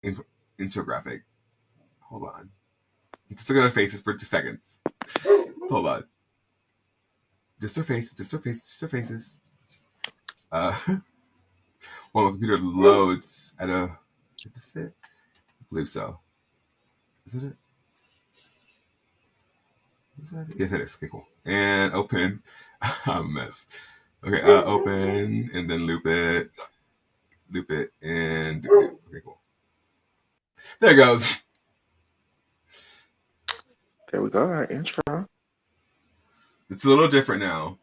Inf- intro graphic. Hold on. Just look at our faces for 2 seconds. Hold on. Just our faces. Just our faces. Just our faces. While my computer loads at a. Did this fit? I believe so. Is it? Is that it? Yes, it is. Okay, cool. And open. I'm a mess. Okay, open and then loop it, and do it. Okay, cool. There it goes. There we go. Our intro. It's a little different now.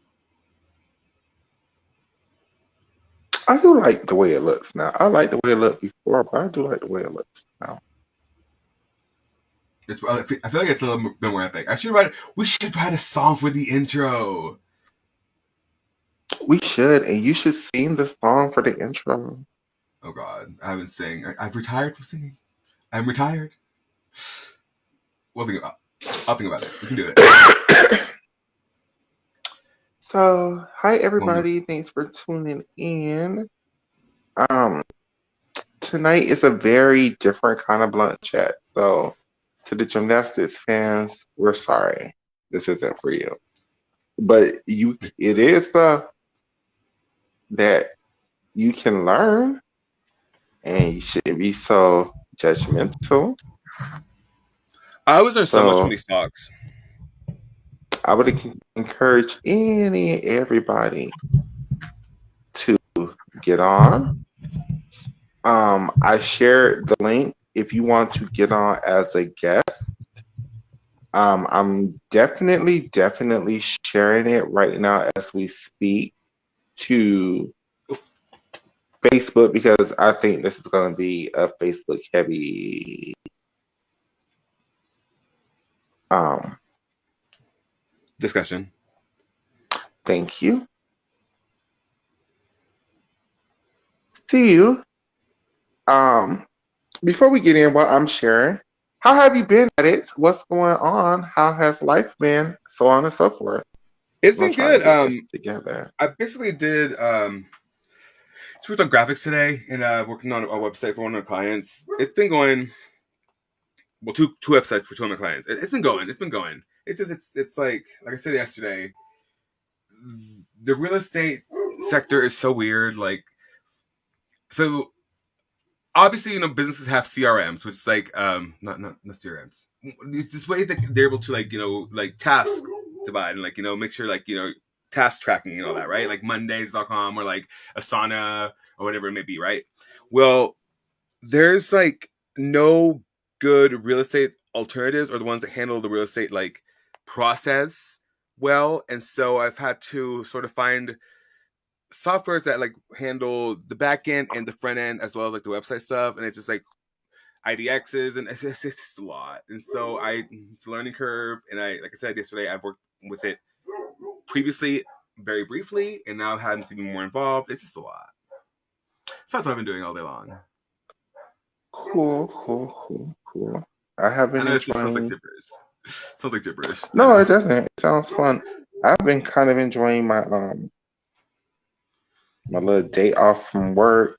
I do like the way it looks now. I like the way it looked before, but I do like the way it looks now. I feel like it's a little bit more epic. We should write a song for the intro. We should, and you should sing the song for the intro. Oh God, I haven't sang. I've retired from singing. I'm retired. I'll think about it. We can do it. So, hi everybody. Thanks for tuning in. Tonight is a very different kind of blunt chat. So, to the gymnastics fans, we're sorry. This isn't for you. But it is that you can learn, and you shouldn't be so judgmental. I always learn so much from these talks. I would encourage any and everybody to get on. I shared the link if you want to get on as a guest. I'm definitely sharing it right now as we speak to Facebook because I think this is going to be a Facebook heavy discussion. Thank you. See you. Before we get in, what I'm sharing, how have you been at it? What's going on? How has life been? So on and so forth. It's been good. Together. I basically did worked on graphics today and working on a website for one of my clients. It's been going. Well, two websites for two of my clients. It's been going. It's like I said yesterday. The real estate sector is so weird. So obviously, businesses have CRMs, which is like not CRMs. It's this way that they're able to task divide and make sure task tracking and all that, right? Like Mondays.com or like Asana or whatever it may be, right? Well, there's no good real estate alternatives or the ones that handle the real estate process well, and so I've had to sort of find softwares that handle the back end and the front end as well as the website stuff, and it's just IDXs, and it's just a lot. And so it's a learning curve, and I said yesterday, I've worked with it previously very briefly, and now having to be more involved. It's just a lot. So that's what I've been doing all day long. Cool. I haven't. I know it just sounds like gibberish. No, it doesn't. It sounds fun. I've been kind of enjoying my my little day off from work.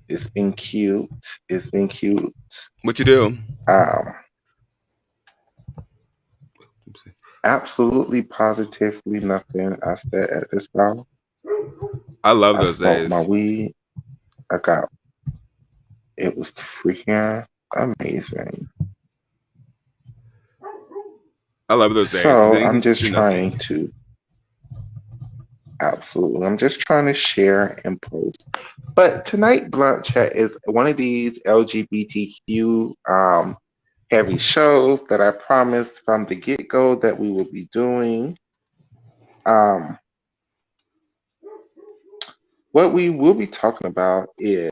It's been cute. What you do? Absolutely, positively nothing. I stay at this house. I love those days. My weed. It was freaking amazing. I love those days. So I'm just trying to. Absolutely. I'm just trying to share and post. But tonight, Blunt Chat is one of these LGBTQ heavy shows that I promised from the get-go that we will be doing. What we will be talking about is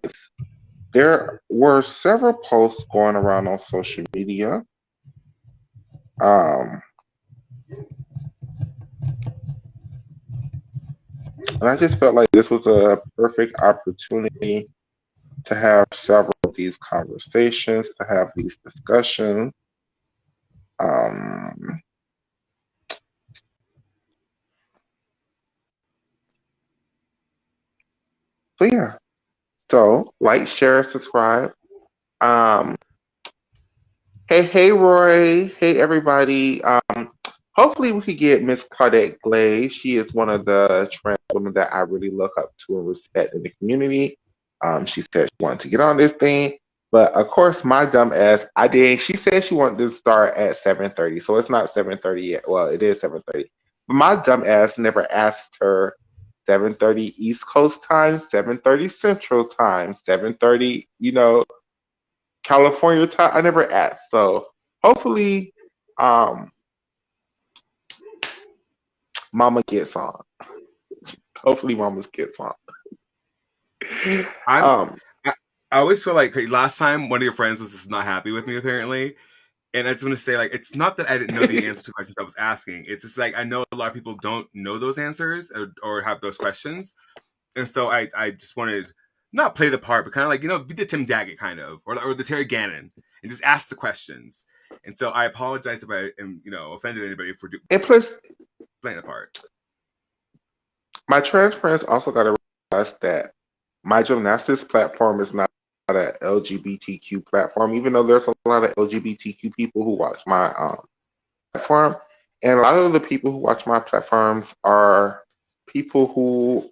there were several posts going around on social media. And I just felt like this was a perfect opportunity to have several of these conversations, to have these discussions. So yeah, So, like, share, subscribe. Um, hey, Roy. Hey, everybody. Hopefully we could get Miss Claudette Glaze. She is one of the trans women that I really look up to and respect in the community. She said she wanted to get on this thing, but of course, my dumb ass, I did. She said she wanted to start at 7:30, so it's not 7:30 yet. Well, it is 7:30, but my dumb ass never asked her 7:30 East Coast time, 7:30 Central time, 7:30, California time. I never asked. So hopefully, um, Mama gets on. Hopefully, Mama gets on. I'm. I, I always feel like last time one of your friends was just not happy with me apparently, and I just want to say like it's not that I didn't know the answer to questions I was asking. It's just like I know a lot of people don't know those answers or have those questions, and so I just wanted not play the part, but kind of like be the Tim Daggett kind of or the Terry Gannon and just ask the questions. And so I apologize if I am offended anybody for and plus, playing the part. my trans friends also got to realize that my gymnastics platform is not an LGBTQ platform, even though there's a lot of LGBTQ people who watch my platform. And a lot of the people who watch my platforms are people who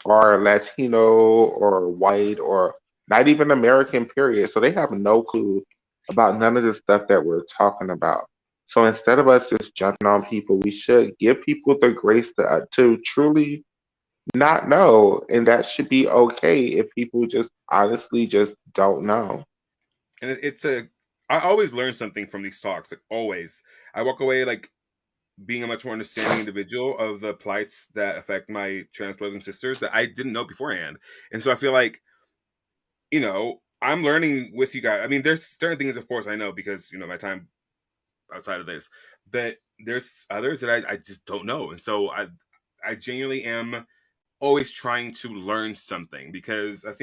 are Latino or white or not even American, period. So they have no clue about none of the stuff that we're talking about. So instead of us just jumping on people, we should give people the grace to truly not know, and that should be okay if people just honestly just don't know. And I always learn something from these talks. Like always, I walk away like being a much more understanding individual of the plights that affect my trans brothers and sisters that I didn't know beforehand. And so I feel like, I'm learning with you guys. I mean, there's certain things, of course, I know because, my time outside of this, but there's others that I just don't know. And so I genuinely am always trying to learn something because I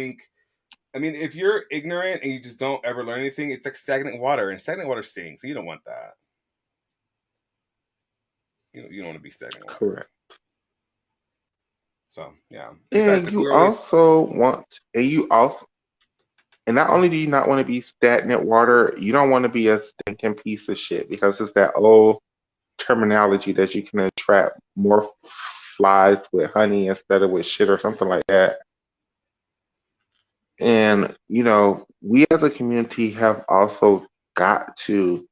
mean, if you're ignorant and you just don't ever learn anything, it's like stagnant water, and stagnant water sinks. So you don't want that. You don't want to be stagnant water. Correct. So yeah. And Besides, you also want, and not only do you not want to be stagnant water, you don't want to be a stinking piece of shit because it's that old terminology that you can attract more flies with honey instead of with shit or something like that. And, we as a community have also got to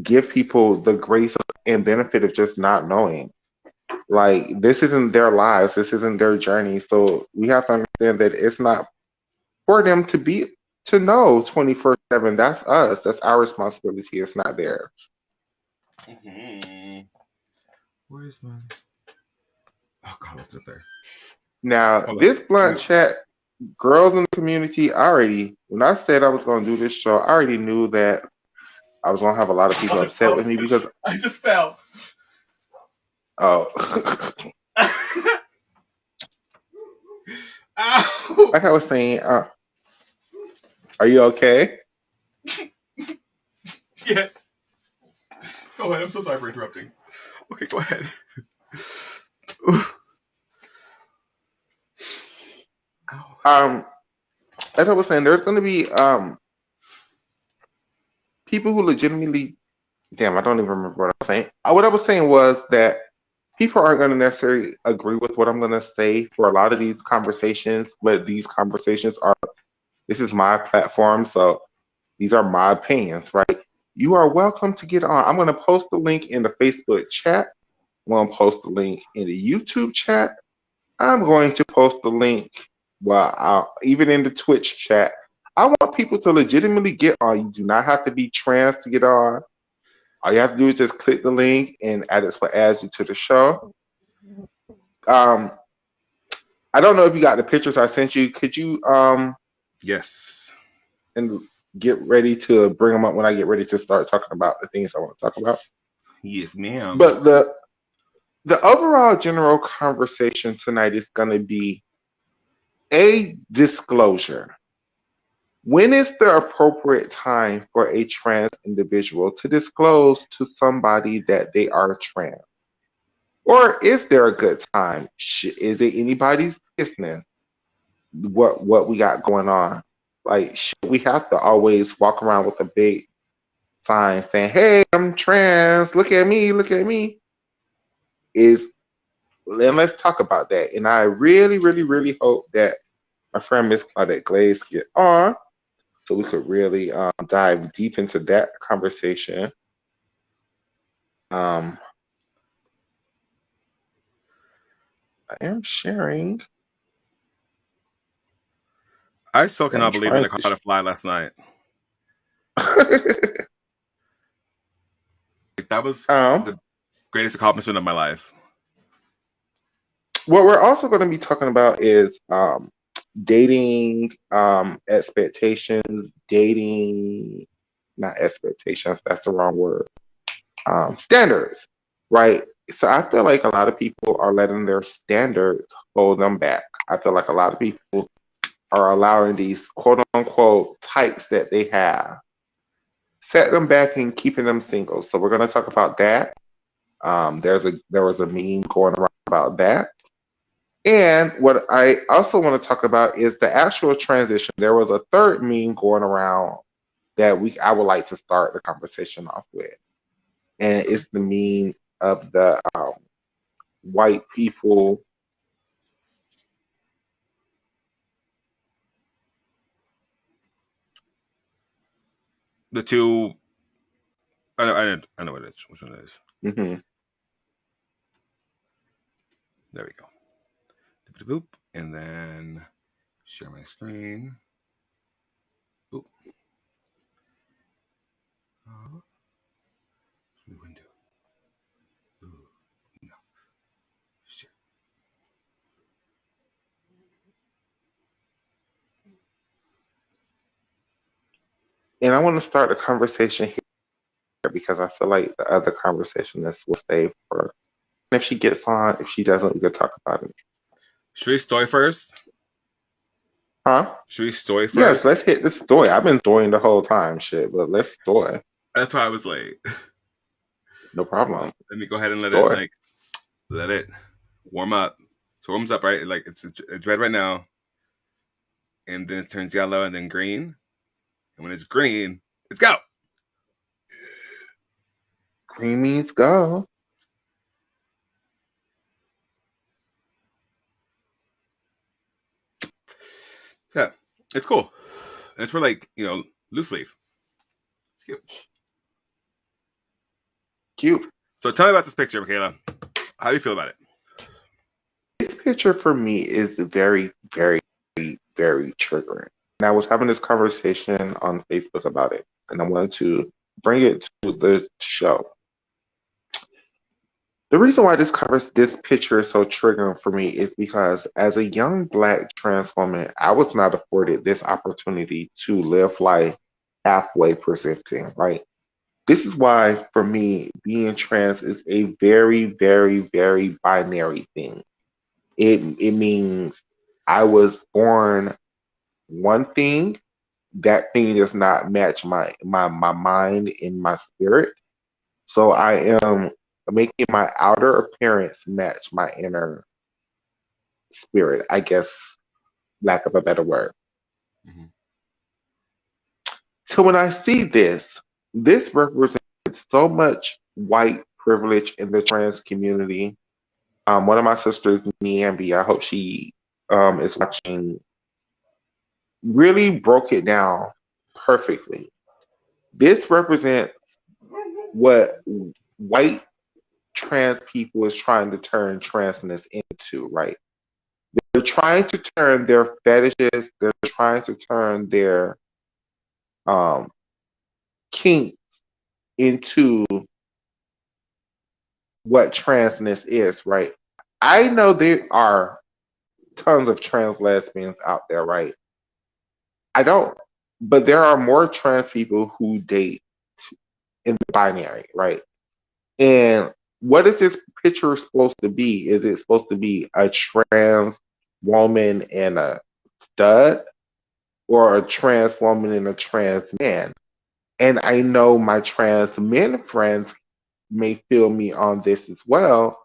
give people the grace and benefit of just not knowing. Like, this isn't their lives, this isn't their journey. So we have to understand that it's not for them to know 24/7. That's us. That's our responsibility. It's not theirs. Mm-hmm. Where is my? Oh God, what's up there? Now, this blunt chat, girls in the community, when I said I was going to do this show, I already knew that I was going to have a lot of people upset with me because I just fell. Oh. Ow. Like I was saying, are you okay? Yes. Go ahead. I'm so sorry for interrupting. Okay, go ahead. As I was saying, there's going to be people who legitimately, damn, I don't even remember what I was saying. What I was saying was that people aren't going to necessarily agree with what I'm going to say for a lot of these conversations, but these conversations this is my platform, so these are my opinions, right? You are welcome to get on. I'm going to post the link in the Facebook chat. I'm going to post the link in the YouTube chat. I'm going to post the link, even in the Twitch chat. I want people to legitimately get on. You do not have to be trans to get on. All you have to do is just click the link and adds you to the show. I don't know if you got the pictures I sent you. Could you Yes. And get ready to bring them up when I get ready to start talking about the things I want to talk about? Yes, ma'am. But the overall general conversation tonight is going to be a disclosure. When is the appropriate time for a trans individual to disclose to somebody that they are trans? Or is there a good time? Is it anybody's business? what we got going on. Like, we have to always walk around with a big sign saying, "Hey, I'm trans. Look at me. Look at me." Is And let's talk about that. And I really, really, really hope that my friend Miss Claudette Glaze get on so we could really dive deep into that conversation. I am sharing. I still I'm cannot believe that trying I caught a fly last night. to. Like, that was um, the greatest accomplishment of my life. what we're also going to be talking about is dating expectations, dating, not expectations, that's the wrong word, standards, right? So I feel like a lot of people are letting their standards hold them back. I feel like a lot of people are allowing these quote unquote types that they have set them back and keeping them single. So we're going to talk about that. There was a meme going around about that. And what I also want to talk about is the actual transition. There was a third meme going around that I would like to start the conversation off with, and it's the meme of the white people. The two, I know what it is. Which one it is? Hmm. There we go. Boop, and then share my screen. Oop. Window. Ooh, no. Shit. And I want to start the conversation here because I feel like the other conversation is will stay for. And if she gets on, if she doesn't, we can talk about it. Should we story first? Huh? Should we story Yes, first? let's hit the story. I've been storying the whole time, shit, but let's story. That's why I was late. No problem. Let me go ahead and Story. let it warm up. So it warms up, right? Like it's red right now, and then it turns yellow and then green. And when it's green, it's go. Green means go. Yeah, it's cool. And it's for like loose leaf. It's cute. Cute. So tell me about this picture, Michaela. How do you feel about it? This picture for me is very, very, very triggering. And I was having this conversation on Facebook about it, and I wanted to bring it to the show. The reason why this picture is so triggering for me is because as a young black trans woman, I was not afforded this opportunity to live life halfway presenting, right? This is why for me, being trans is a very, very, very binary thing. It means I was born one thing, that thing does not match my mind and my spirit. So I am making my outer appearance match my inner spirit, I guess, lack of a better word. Mm-hmm. So when I see this represents so much white privilege in the trans community. One of my sisters, Niambi, I hope she is watching, really broke it down perfectly. This represents what white trans people is trying to turn transness into, right? They're trying to turn their fetishes, they're trying to turn their um, kink into what transness is, right? I know there are tons of trans lesbians out there, right? I don't, but there are more trans people who date in the binary, right? And what is this picture supposed to be? Is it supposed to be a trans woman and a stud, or a trans woman and a trans man? And I know my trans men friends may feel me on this as well,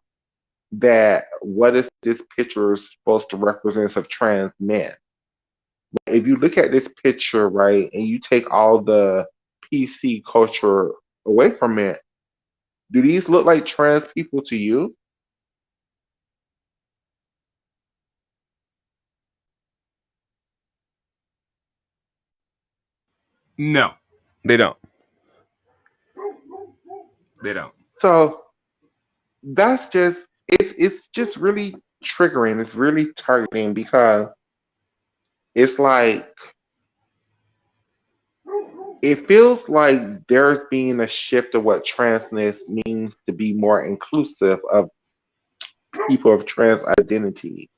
that what is this picture supposed to represent of trans men? if you look at this picture, right, and you take all the PC culture away from it, do these look like trans people to you? No, they don't. They don't. So that's just it's just really triggering. It's really targeting because it's like it feels like there's being a shift of what transness means to be more inclusive of people of trans identity.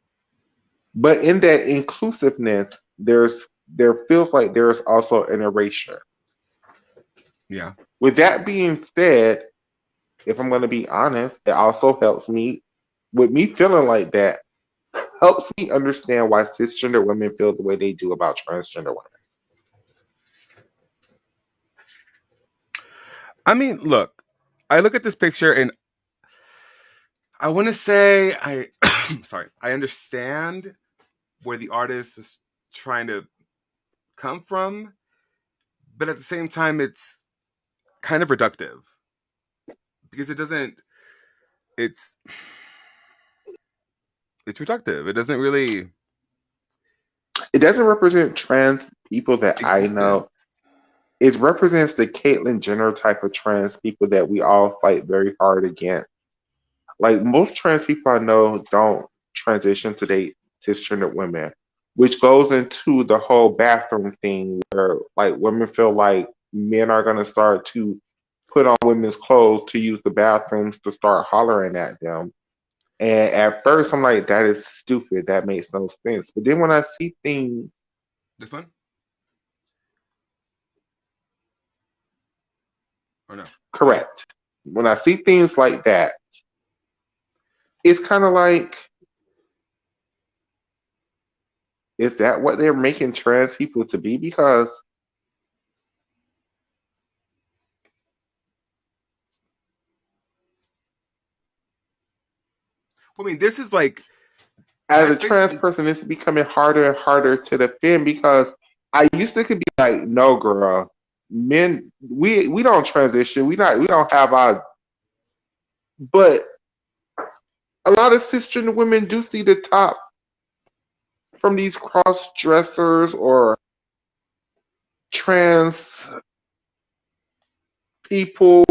But in that inclusiveness, there feels like there's also an erasure. Yeah. With that being said, if I'm going to be honest, it also helps me with me feeling like that helps me understand why cisgender women feel the way they do about transgender women. I mean, look, I look at this picture and I want to say sorry, I understand where the artist is trying to come from, but at the same time, it's kind of reductive because it doesn't. It's it's reductive. It doesn't really It doesn't represent trans people that I know. existence. It represents the Caitlyn Jenner type of trans people that we all fight very hard against. Like most trans people I know don't transition to date cisgender women, which goes into the whole bathroom thing where like women feel like men are gonna start to put on women's clothes to use the bathrooms to start hollering at them. And at first I'm like, that is stupid. That makes no sense. But then when I see things This one or no? Oh yeah. correct, when I see things like that, it's kind of like, is that what they're making trans people to be? Because I mean, this is like as a that's trans basically. person, it's becoming harder and harder to defend because I used to could be like, no, girl, men, we don't transition, we don't have our, but a lot of cisgender women do see the top from these cross dressers or trans people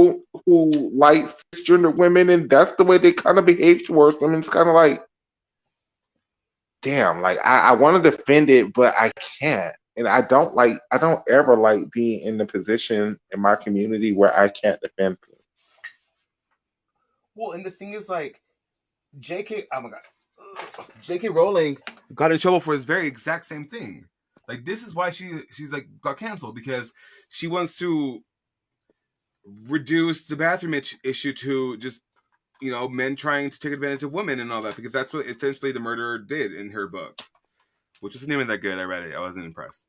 who like cisgender women, and that's the way they kind of behave towards them. And it's kind of like, damn, like I want to defend it, but I can't. And I don't ever like being in the position in my community where I can't defend things. Well, and the thing is, like, J.K. Oh my god, J.K. Rowling got in trouble for this very exact same thing. Like, this is why she's like got canceled because she wants to reduce the bathroom issue to just men trying to take advantage of women and all that because that's what essentially the murderer did in her book, which wasn't even that good. I read it. I wasn't impressed.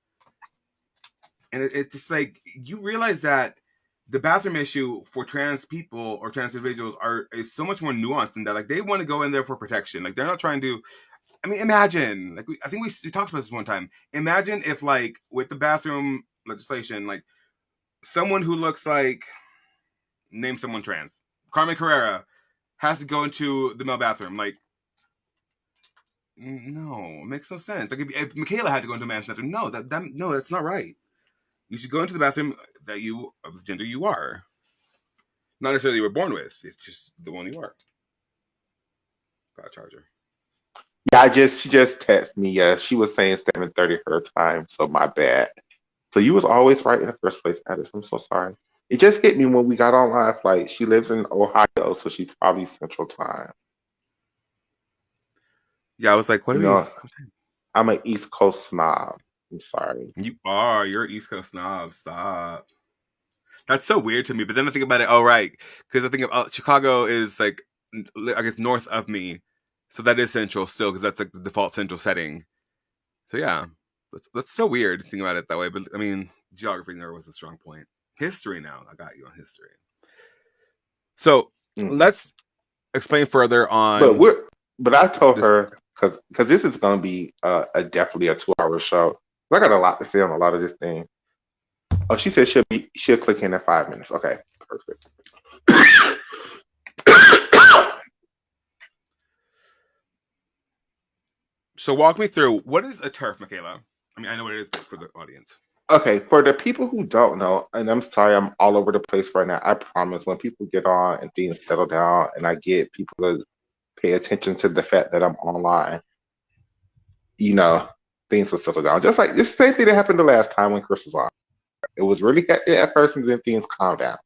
And it's just like you realize that the bathroom issue for trans people or trans individuals is so much more nuanced than that. Like they want to go in there for protection. Like they're not trying to. I mean, imagine. Like I think we talked about this one time. Imagine if like with the bathroom legislation, like someone who looks like name someone trans, Carmen Carrera, has to go into the male bathroom. Like no, it makes no sense. Like if Michaela had to go into a man's bathroom, no, no, that's not right. You should go into the bathroom that you of the gender you are. Not necessarily you were born with. It's just the one you are. Got a charger. Yeah, she just texted me. Yeah, she was saying 7:30 her time, so my bad. So you was always right in the first place, Addis. I'm so sorry. It just hit me when we got on live. Like she lives in Ohio, so she's probably Central Time. Yeah, I was like, what You are we? know, I'm an East Coast snob. I'm sorry. You are. You're an East Coast snob. Stop. That's so weird to me. But then I think about it. Oh, right. Because I think of Chicago is like, I guess, north of me. So that is central still because that's like the default central setting. So yeah, that's so weird to think about it that way. But I mean, geography never was a strong point. History now. I got you on history. So Mm. let's explain further But on we're but I told this. her because this is going to be a definitely a 2 hour show. I got a lot to say on a lot of this thing. Oh, she said she'll click in 5 minutes. Okay, perfect. So walk me through, what is a TERF, Michaela? I mean, I know what it is, but for the audience. Okay, for the people who don't know, and I'm sorry I'm all over the place right now. I promise when people get on and things settle down and I get people to pay attention to the fact that I'm online, things will settle down. Just like this same thing that happened the last time when Chris was on. It was really hectic at first and then things calmed down.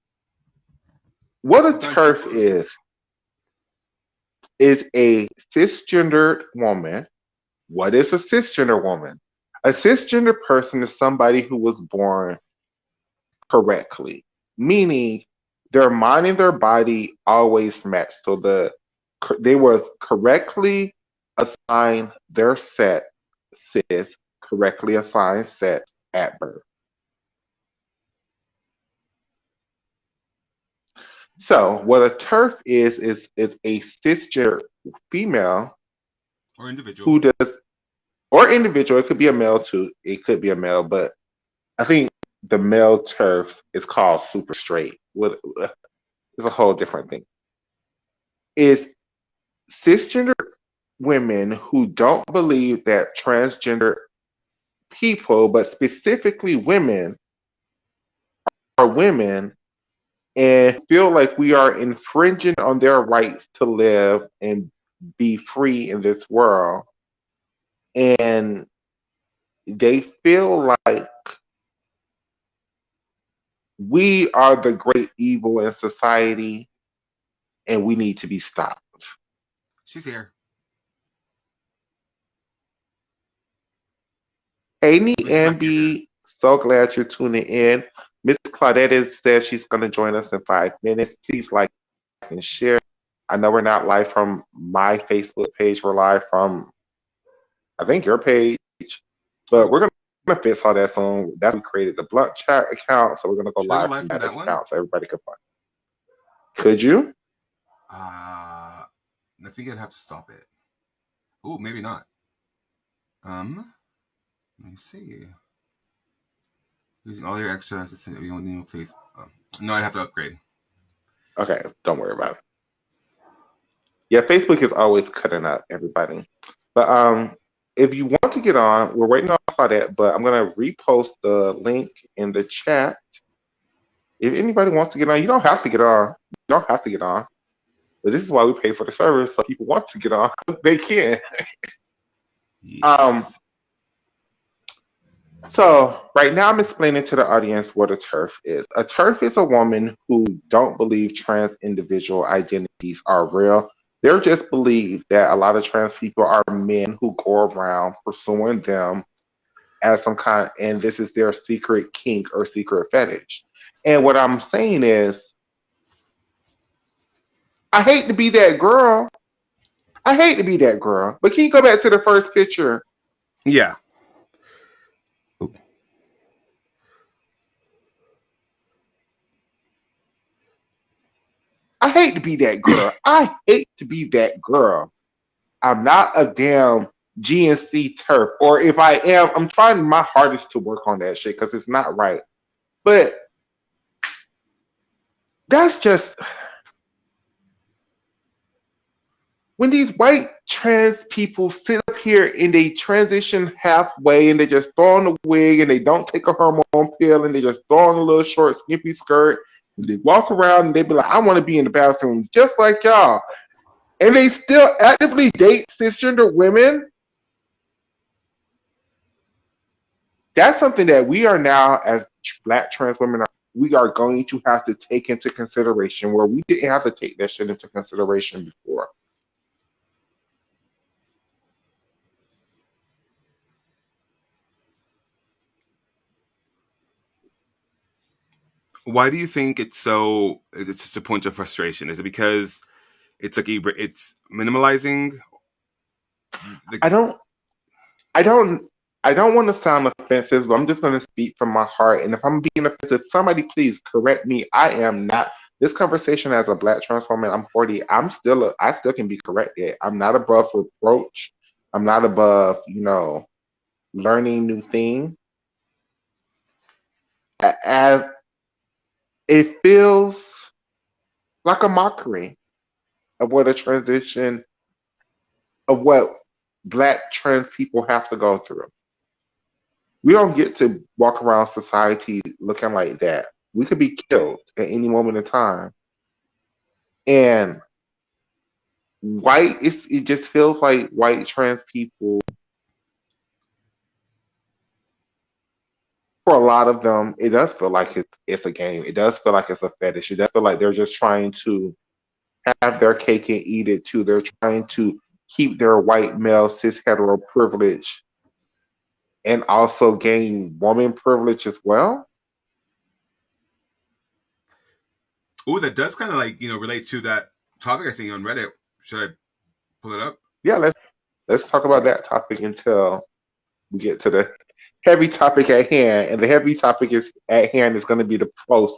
What a TERF is a cisgendered woman. What is a cisgender woman? A cisgender person is somebody who was born correctly, meaning their mind and their body always match. So they were correctly assigned their correctly assigned sex at birth. So what a TERF is a cisgender female or individual who does, or individual. It could be a male too. It could be a male, but I think the male TERF is called super straight. It's a whole different thing. Is cisgender women who don't believe that transgender people, but specifically women, are women and feel like we are infringing on their rights to live and be free in this world. And they feel like we are the great evil in society and we need to be stopped. She's here. Hey, Ambi, so glad you're tuning in. Miss Claudette says she's going to join us in 5 minutes. Please like and share. I know we're not live from my Facebook page. We're live from, I think, your page. But we're going to fix all that soon. That we created the Blunt Chat account, so we're going to go live from that account so everybody can find. Could you? I think I'd have to stop it. Oh, maybe not. Let me see. Using all your extra assistance, you don't need to please. No, I'd have to upgrade. Okay, don't worry about it. Yeah, Facebook is always cutting up everybody. But if you want to get on, we're waiting on that, but I'm going to repost the link in the chat. If anybody wants to get on, you don't have to get on. You don't have to get on. But this is why we pay for the service, so people want to get on, they can. Yes. So right now I'm explaining to the audience what a TERF is. A TERF is a woman who don't believe trans individual identities are real. They just believe that a lot of trans people are men who go around pursuing them as some kind, and this is their secret kink or secret fetish. And what I'm saying is, I hate to be that girl. I hate to be that girl. But can you go back to the first picture? Yeah. I hate to be that girl. I hate to be that girl. I'm not a damn GNC TERF. Or if I am, I'm trying my hardest to work on that shit because it's not right. But that's just... When these white trans people sit up here and they transition halfway and they just throw on a wig and they don't take a hormone pill and they just throw on a little short, skimpy skirt and they walk around and they be like, I want to be in the bathroom just like y'all. And they still actively date cisgender women. That's something that we are now, as Black trans women, we are going to have to take into consideration, where we didn't have to take that shit into consideration before. Why do you think it's such a point of frustration? Is it because it's like it's minimalizing? I don't want to sound offensive, but I'm just going to speak from my heart. And if I'm being offensive, somebody please correct me. I am not. This conversation as a Black trans woman, I'm 40. I still can be corrected. I'm not above reproach. I'm not above, learning new things, as it feels like a mockery of what a transition of what black trans people have to go through. We don't get to walk around society looking like that. We could be killed at any moment in time. And it just feels like white trans people, for a lot of them, it does feel like it's a game. It does feel like it's a fetish. It does feel like they're just trying to have their cake and eat it too. They're trying to keep their white male cis hetero privilege and also gain woman privilege as well. Ooh, that does kind of like relate to that topic I seen on Reddit. Should I pull it up? Yeah, let's talk about that topic until we get to the heavy topic at hand. And the heavy topic is at hand is going to be the post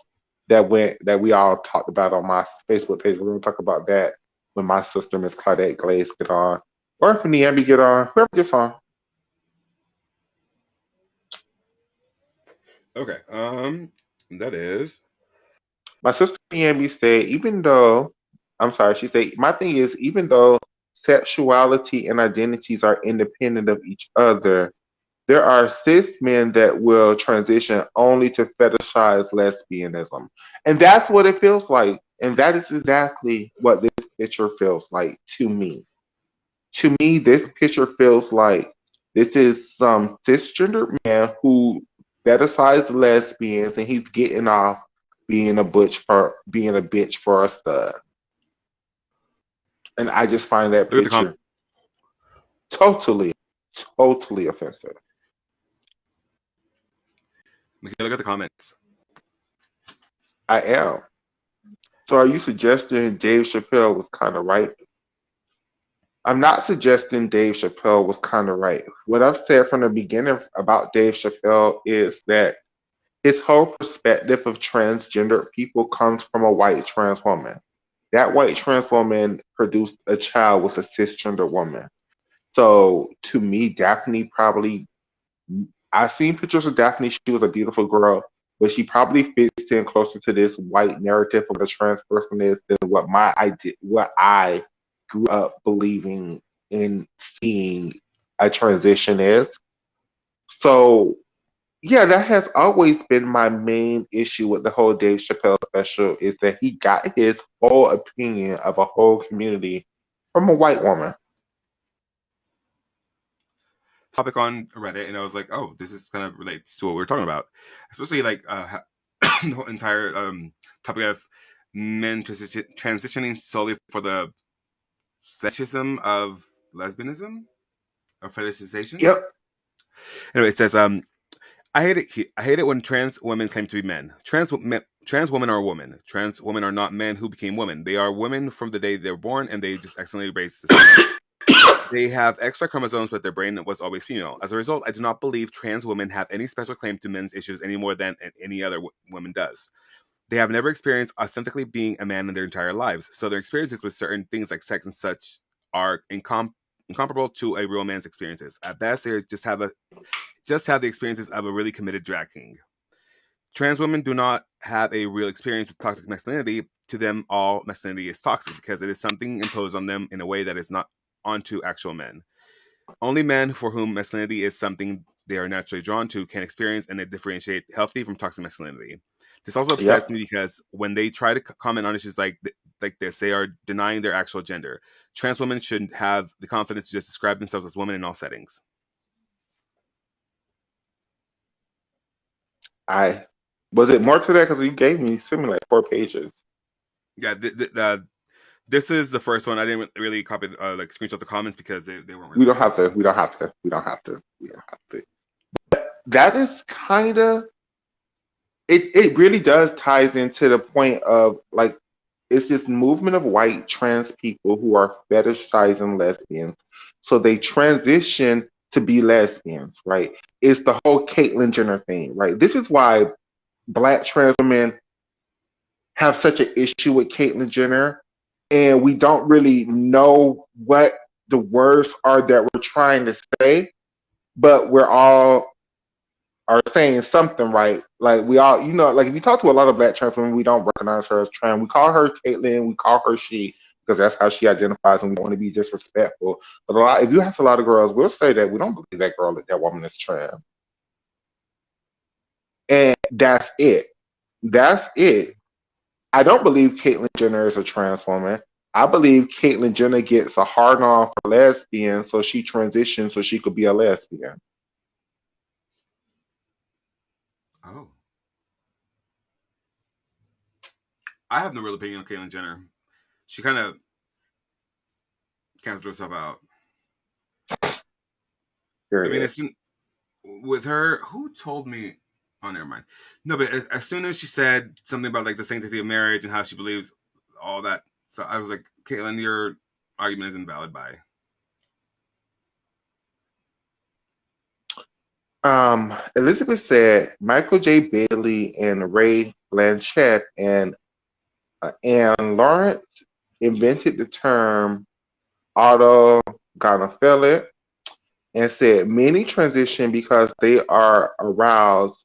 that we all talked about on my Facebook page. We're going to talk about that when my sister Miss Claudette Glaze get on, or if Niambi get on, whoever gets on. Okay. That is. My sister Niambi said, she said, my thing is, even though sexuality and identities are independent of each other, there are cis men that will transition only to fetishize lesbianism. And that's what it feels like. And that is exactly what this picture feels like to me. To me, this picture feels like this is some cisgender man who fetishized lesbians and he's getting off being a bitch for a stud. And I just find that picture totally offensive. Okay, look at the comments. I am. So are you suggesting Dave Chappelle was kind of right? I'm not suggesting Dave Chappelle was kind of right. What I've said from the beginning about Dave Chappelle is that his whole perspective of transgender people comes from a white trans woman. That white trans woman produced a child with a cisgender woman. So to me, Daphne probably, I've seen pictures of Daphne. She was a beautiful girl, but she probably fits in closer to this white narrative of what a trans person is than what I grew up believing in seeing a transition is. So yeah, that has always been my main issue with the whole Dave Chappelle special is that he got his whole opinion of a whole community from a white woman. Topic on Reddit, and I was like, oh, this is kind of relates to what we were talking about, especially like the whole entire topic of men transitioning solely for the fetishism of lesbianism or fetishization. Yep. Anyway, it says, I hate it when trans women claim to be men. Trans women are women. Trans women are not men who became women. They are women from the day they were born, and they just accidentally raised the They have extra chromosomes, but their brain was always female. As a result, I do not believe trans women have any special claim to men's issues any more than any other woman does. They have never experienced authentically being a man in their entire lives, so their experiences with certain things like sex and such are incomparable to a real man's experiences. At best, they just have the experiences of a really committed drag king. Trans women do not have a real experience with toxic masculinity. To them, all masculinity is toxic because it is something imposed on them in a way that is not onto actual men. Only men for whom masculinity is something they are naturally drawn to can experience and differentiate healthy from toxic masculinity. This also upsets me because when they try to comment on issues like this, they are denying their actual gender. Trans women should have the confidence to just describe themselves as women in all settings. Was it more to that? Because you gave me something like 4 pages. Yeah, this is the first one. I didn't really copy like screenshot the comments because they weren't. Really we don't have to. But that is kind of it. Really does ties into the point of like it's this movement of white trans people who are fetishizing lesbians, so they transition to be lesbians. Right? It's the whole Caitlyn Jenner thing. Right? This is why black trans women have such an issue with Caitlyn Jenner, and we don't really know what the words are that we're trying to say, but we're all are saying something right. Like we all, like if you talk to a lot of black trans women, we don't recognize her as trans. We call her Caitlyn, we call her she, because that's how she identifies, and we don't want to be disrespectful. But if you ask a lot of girls, we'll say that we don't believe that woman is trans, and that's it. That's it. I don't believe Caitlyn Jenner is a trans woman. I believe Caitlyn Jenner gets a hard on for lesbian, so she transitions so she could be a lesbian. Oh. I have no real opinion on Caitlyn Jenner. She kind of canceled herself out. Period. I mean, with her, who told me? Oh, never mind. No, but as soon as she said something about like the sanctity of marriage and how she believes all that, so I was like, Caitlyn, your argument is invalid. Bye. Elizabeth said Michael J. Bailey and Ray Blanchett and Anne Lawrence invented the term autogynephilia and said many transition because they are aroused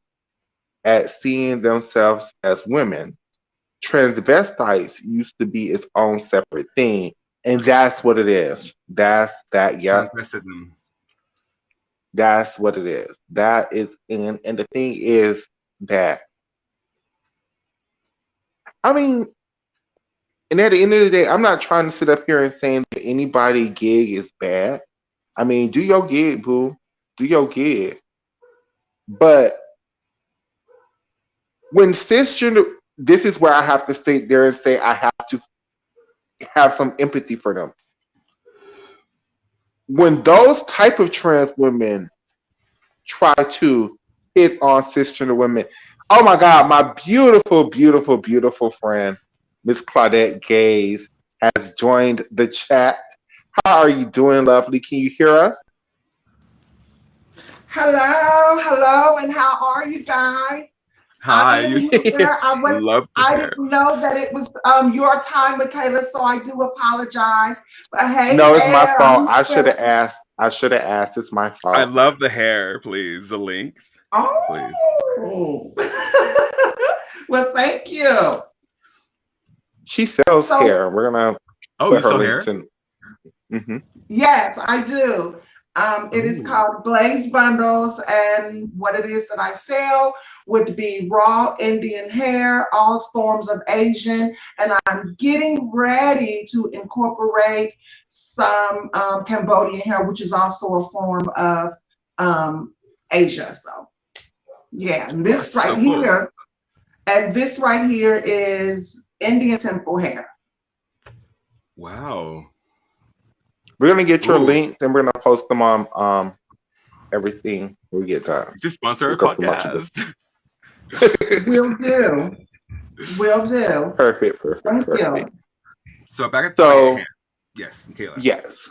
at seeing themselves as women. Transvestites used to be its own separate thing, and that's what it is. That's that. Yeah, Transvestism. that's what it is. That is, and the thing is that I mean, and at the end of the day, I'm not trying to sit up here and saying that anybody gig is bad. I mean, do your gig, boo. Do your gig. But when cisgender, this is where I have to sit there and say I have to have some empathy for them. When those type of trans women try to hit on cisgender women, oh my God, my beautiful, beautiful, beautiful friend, Miss Claudette Gaze, has joined the chat. How are you doing, lovely? Can you hear us? Hello, and how are you guys? Hi, I am you here. love the I hair. didn't know that it was your time, Michaela, so I do apologize. But hey No, it's my there, fault. I'm I should here. have asked. I should have asked. It's my I fault. love the hair, please. The length, please. Oh, well, thank you. She sells So hair. We're gonna Oh, you put her saw links hair? in. Hmm. yes, I do. It is Oh, called Blaze Bundles, and what it is that I sell would be raw Indian hair, all forms of Asian, and I'm getting ready to incorporate some Cambodian hair, which is also a form of Asia. So, yeah, that's so cool. and this right here is Indian temple hair. Wow. We're gonna get your Ooh, links and we're gonna post them on everything when we get done. just sponsor We'll our go promote you. podcast. Will do. Will do. Perfect, perfect, Thank perfect. you. So back at my So hair. Yes, Kayla. yes,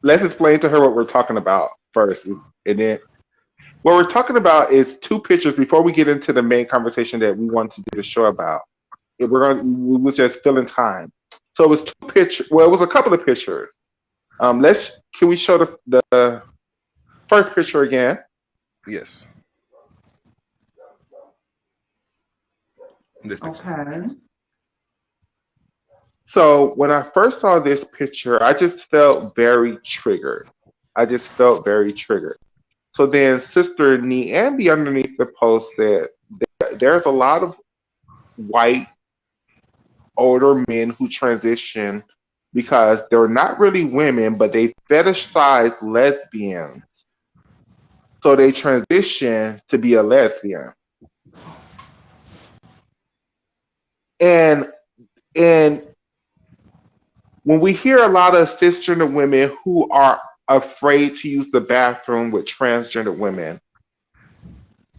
let's explain to her what we're talking about first, and then what we're talking about is two pictures before we get into the main conversation that we want to do the show about. We was just filling time. So it was two pictures. Well, it was a couple of pictures. Can we show the first picture again? Yes. This picture. Okay. So when I first saw this picture, I just felt very triggered. I just felt very triggered. So then Sister Niambi underneath the post said there's a lot of white older men who transition because they're not really women, but they fetishize lesbians. So they transition to be a lesbian. And and when we hear a lot of cisgender women who are afraid to use the bathroom with transgender women,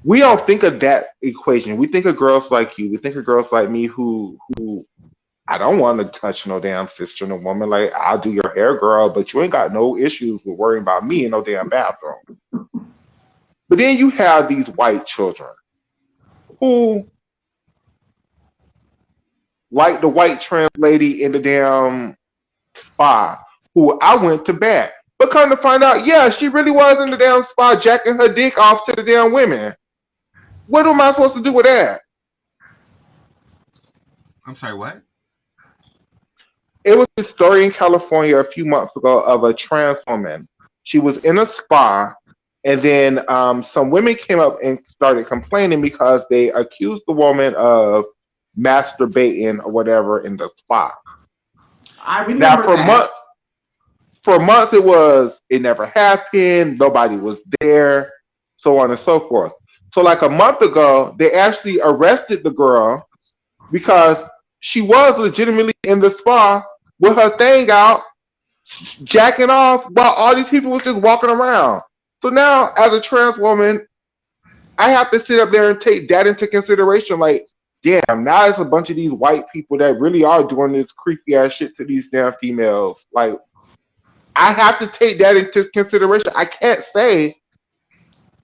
we don't think of that equation. We think of girls like you. We think of girls like me who I don't want to touch no damn cisgender woman. Like I'll do your hair, girl, but you ain't got no issues with worrying about me in no damn bathroom. But then you have these white children who, like the white trans lady in the damn spa, who I went to bat. But come to find out, yeah, she really was in the damn spa jacking her dick off to the damn women. What am I supposed to do with that? I'm sorry, what? It was a story in California a few months ago of a trans woman. She was in a spa, and then some women came up and started complaining because they accused the woman of masturbating or whatever in the spa. I Now, remember that. for months, it never happened. Nobody was there, so on and so forth. So, like a month ago, they actually arrested the girl because she was legitimately in the spa with her thing out, jacking off while all these people was just walking around. So now, as a trans woman, I have to sit up there and take that into consideration. Like, damn, now it's a bunch of these white people that really are doing this creepy ass shit to these damn females. Like, I have to take that into consideration. I can't say,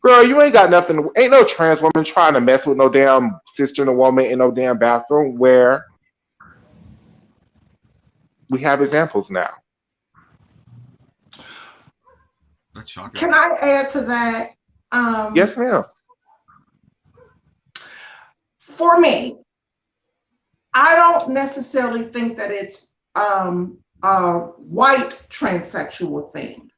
girl, you ain't got nothing. Ain't no trans woman trying to mess with no damn sister and a woman in no damn bathroom. Where we have examples now. That's shocking. Can I add to that? Yes, ma'am. For me, I don't necessarily think that it's a white transsexual thing.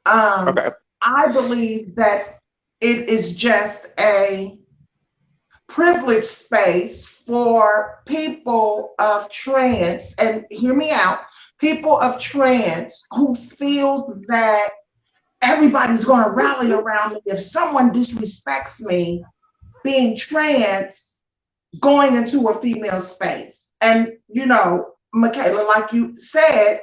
Okay. I believe that it is just a privileged space for people of trans, and hear me out, people of trans who feel that everybody's going to rally around me if someone disrespects me being trans, going into a female space. And, you know, Michaela, like you said,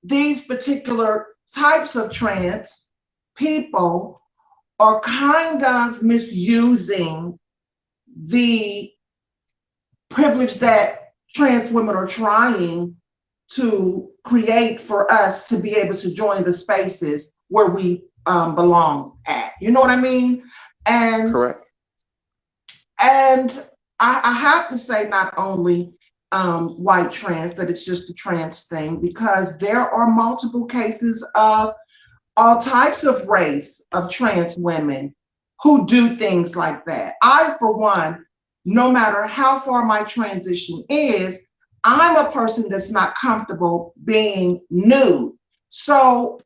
these particular types of trans people are kind of misusing the privilege that trans women are trying to create for us to be able to join the spaces where we belong at. You know what I mean? And Correct. and I have to say, not only white trans, that it's just a trans thing, because there are multiple cases of all types of race of trans women who do things like that. I, for one, no matter how far my transition is, I'm a person that's not comfortable being nude. So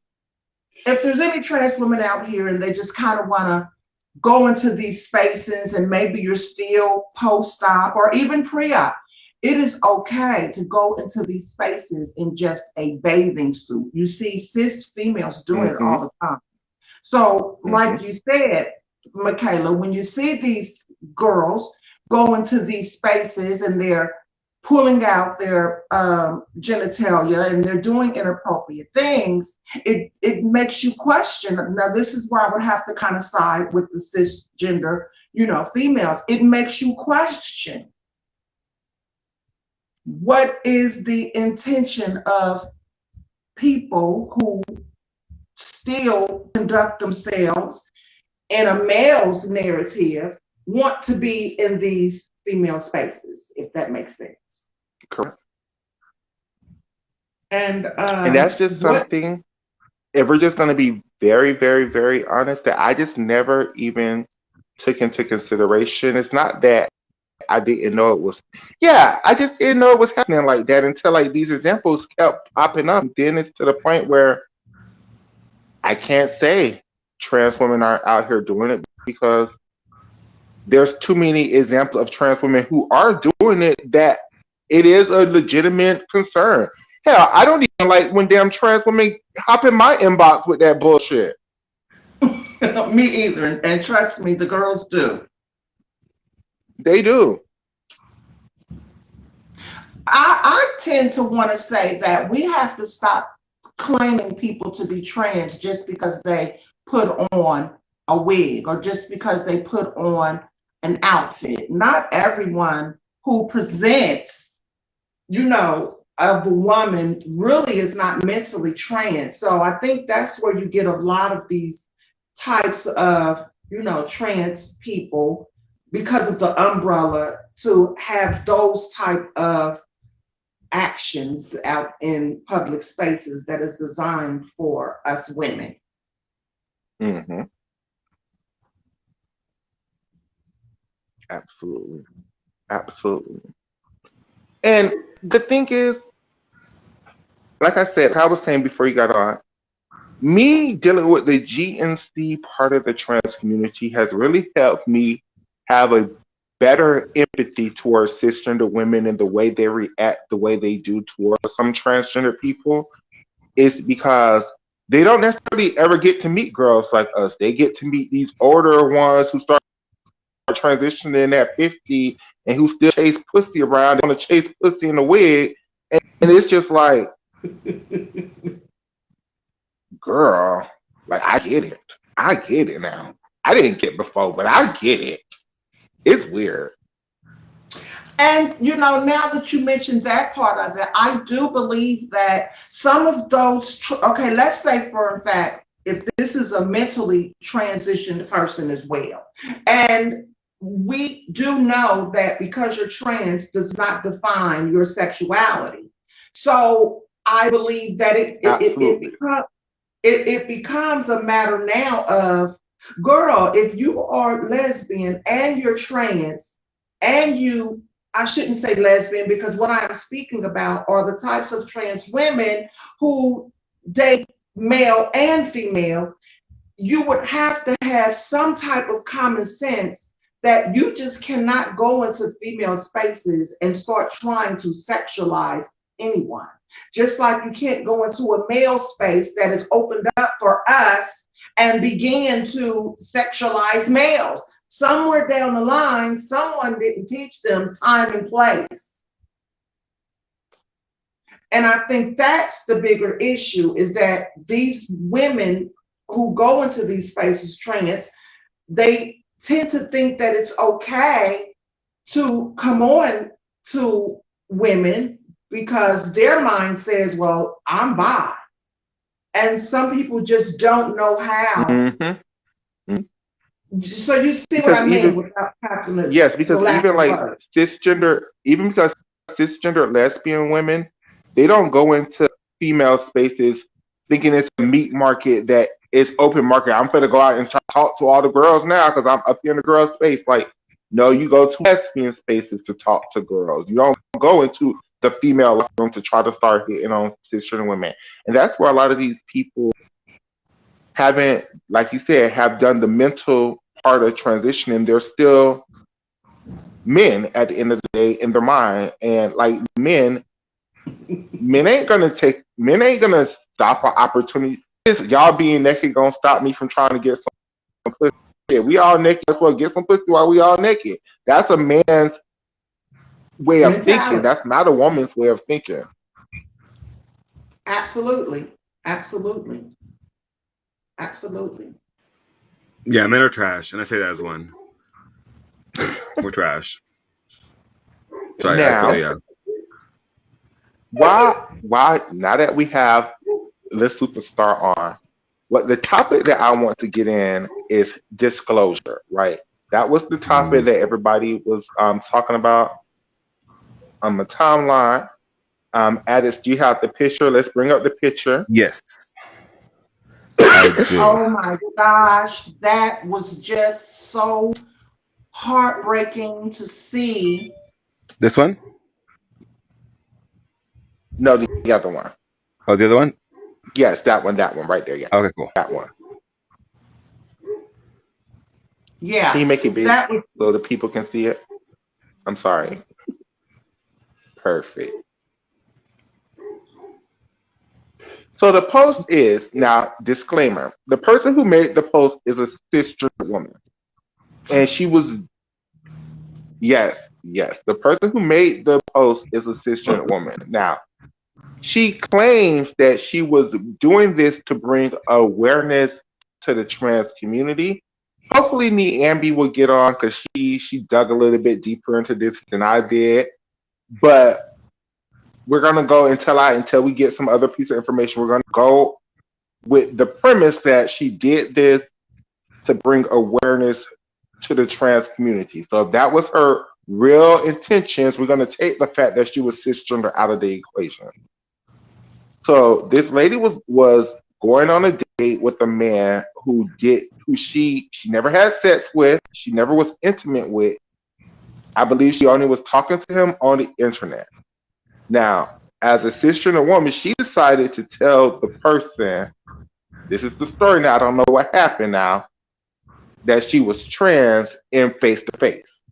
if there's any trans women out here and they just kind of want to go into these spaces and maybe you're still post-op or even pre-op, it is okay to go into these spaces in just a bathing suit. You see cis females doing it Mm-hmm. all the time. So Mm-hmm. like you said, Michaela, when you see these girls go into these spaces and they're pulling out their genitalia and they're doing inappropriate things, it makes you question. Now, this is where I would have to kind of side with the cisgender, you know, females. It makes you question, what is the intention of people who still conduct themselves in a male's narrative, want to be in these female spaces, if that makes sense. Correct. And And that's just something, if we're just going to be very, very, very honest, that I just never even took into consideration. It's not that I didn't know it was, yeah, I just didn't know it was happening like that until like these examples kept popping up. Then it's to the point where I can't say trans women are out here doing it because there's too many examples of trans women who are doing it that it is a legitimate concern. Hell, I don't even like when damn trans women hop in my inbox with that bullshit. me either. And trust me, the girls do. They do. I tend to want to say that we have to stop claiming people to be trans just because they put on a wig or just because they put on an outfit. Not everyone who presents, you know, of a woman really is not mentally trans. So I think that's where you get a lot of these types of, you know, trans people, because of the umbrella, to have those type of actions out in public spaces that is designed for us women. Mm-hmm. Absolutely. Absolutely. And the thing is, like I said, like I was saying before you got on, me dealing with the GNC part of the trans community has really helped me have a better empathy towards cisgender women and the way they react the way they do towards some transgender people is because they don't necessarily ever get to meet girls like us. They get to meet these older ones who start transitioning at 50 and who still chase pussy around. They want to chase pussy in the wig. And it's just like, girl, like I get it. I get it now. I didn't get it before, but I get it. It's weird. And now that you mentioned that part of it, I do believe that some of those, okay, let's say for a fact, if this is a mentally transitioned person as well, and we do know that because you're trans does not define your sexuality. So I believe that it becomes a matter now of, girl, if you are lesbian and you're trans and I shouldn't say lesbian because what I'm speaking about are the types of trans women who date male and female, you would have to have some type of common sense that you just cannot go into female spaces and start trying to sexualize anyone. Just like you can't go into a male space that is opened up for us and begin to sexualize males. Somewhere down the line, someone didn't teach them time and place. And I think that's the bigger issue, is that these women who go into these spaces trans, they tend to think that it's okay to come on to women because their mind says, well, I'm bi. And some people just don't know how. Mm-hmm. So you see because what I mean without having to. Yes, because even like because cisgender lesbian women, they don't go into female spaces thinking it's a meat market that is open market. I'm gonna go out and talk to all the girls now because I'm up here in the girl space. Like, no, you go to lesbian spaces to talk to girls. You don't go into the female room to try to start hitting on cisgender women. And that's where a lot of these people haven't, like you said, have done the mental part of transitioning. They're still men at the end of the day in their mind. And like men ain't gonna stop an opportunity. Y'all being naked gonna stop me from trying to get some pussy. Yeah, we all naked. That's what, get some pussy while we all naked. That's a man's way of thinking. That's not a woman's way of thinking. Absolutely. Yeah, men are trash, and I say that as one. We're trash. So now, why now that we have the superstar on, what the topic that I want to get in is disclosure, right? That was the topic that everybody was talking about on the timeline. Addis, do you have the picture? Let's bring up the picture. Yes. I do. Oh my gosh, that was just so heartbreaking to see. This one? No, the other one. Oh, the other one? Yes, that one right there. Yeah. Okay, cool. That one. Yeah. Can you make it big so the people can see it? I'm sorry. Perfect. So the post is, now, disclaimer, the person who made the post is a cisgender woman. And she was, yes, the person who made the post is a cisgender woman. Now, she claims that she was doing this to bring awareness to the trans community. Hopefully, Ambi will get on because she dug a little bit deeper into this than I did. But we're gonna go until we get some other piece of information. We're gonna go with the premise that she did this to bring awareness to the trans community. So if that was her real intentions, we're going to take the fact that she was cisgender out of the equation. So this lady was going on a date with a man who she never had sex with, she never was intimate with. I believe she only was talking to him on the internet. Now, as a cisgender woman, she decided to tell the person, this is the story now, I don't know what happened now, that she was trans in face to face.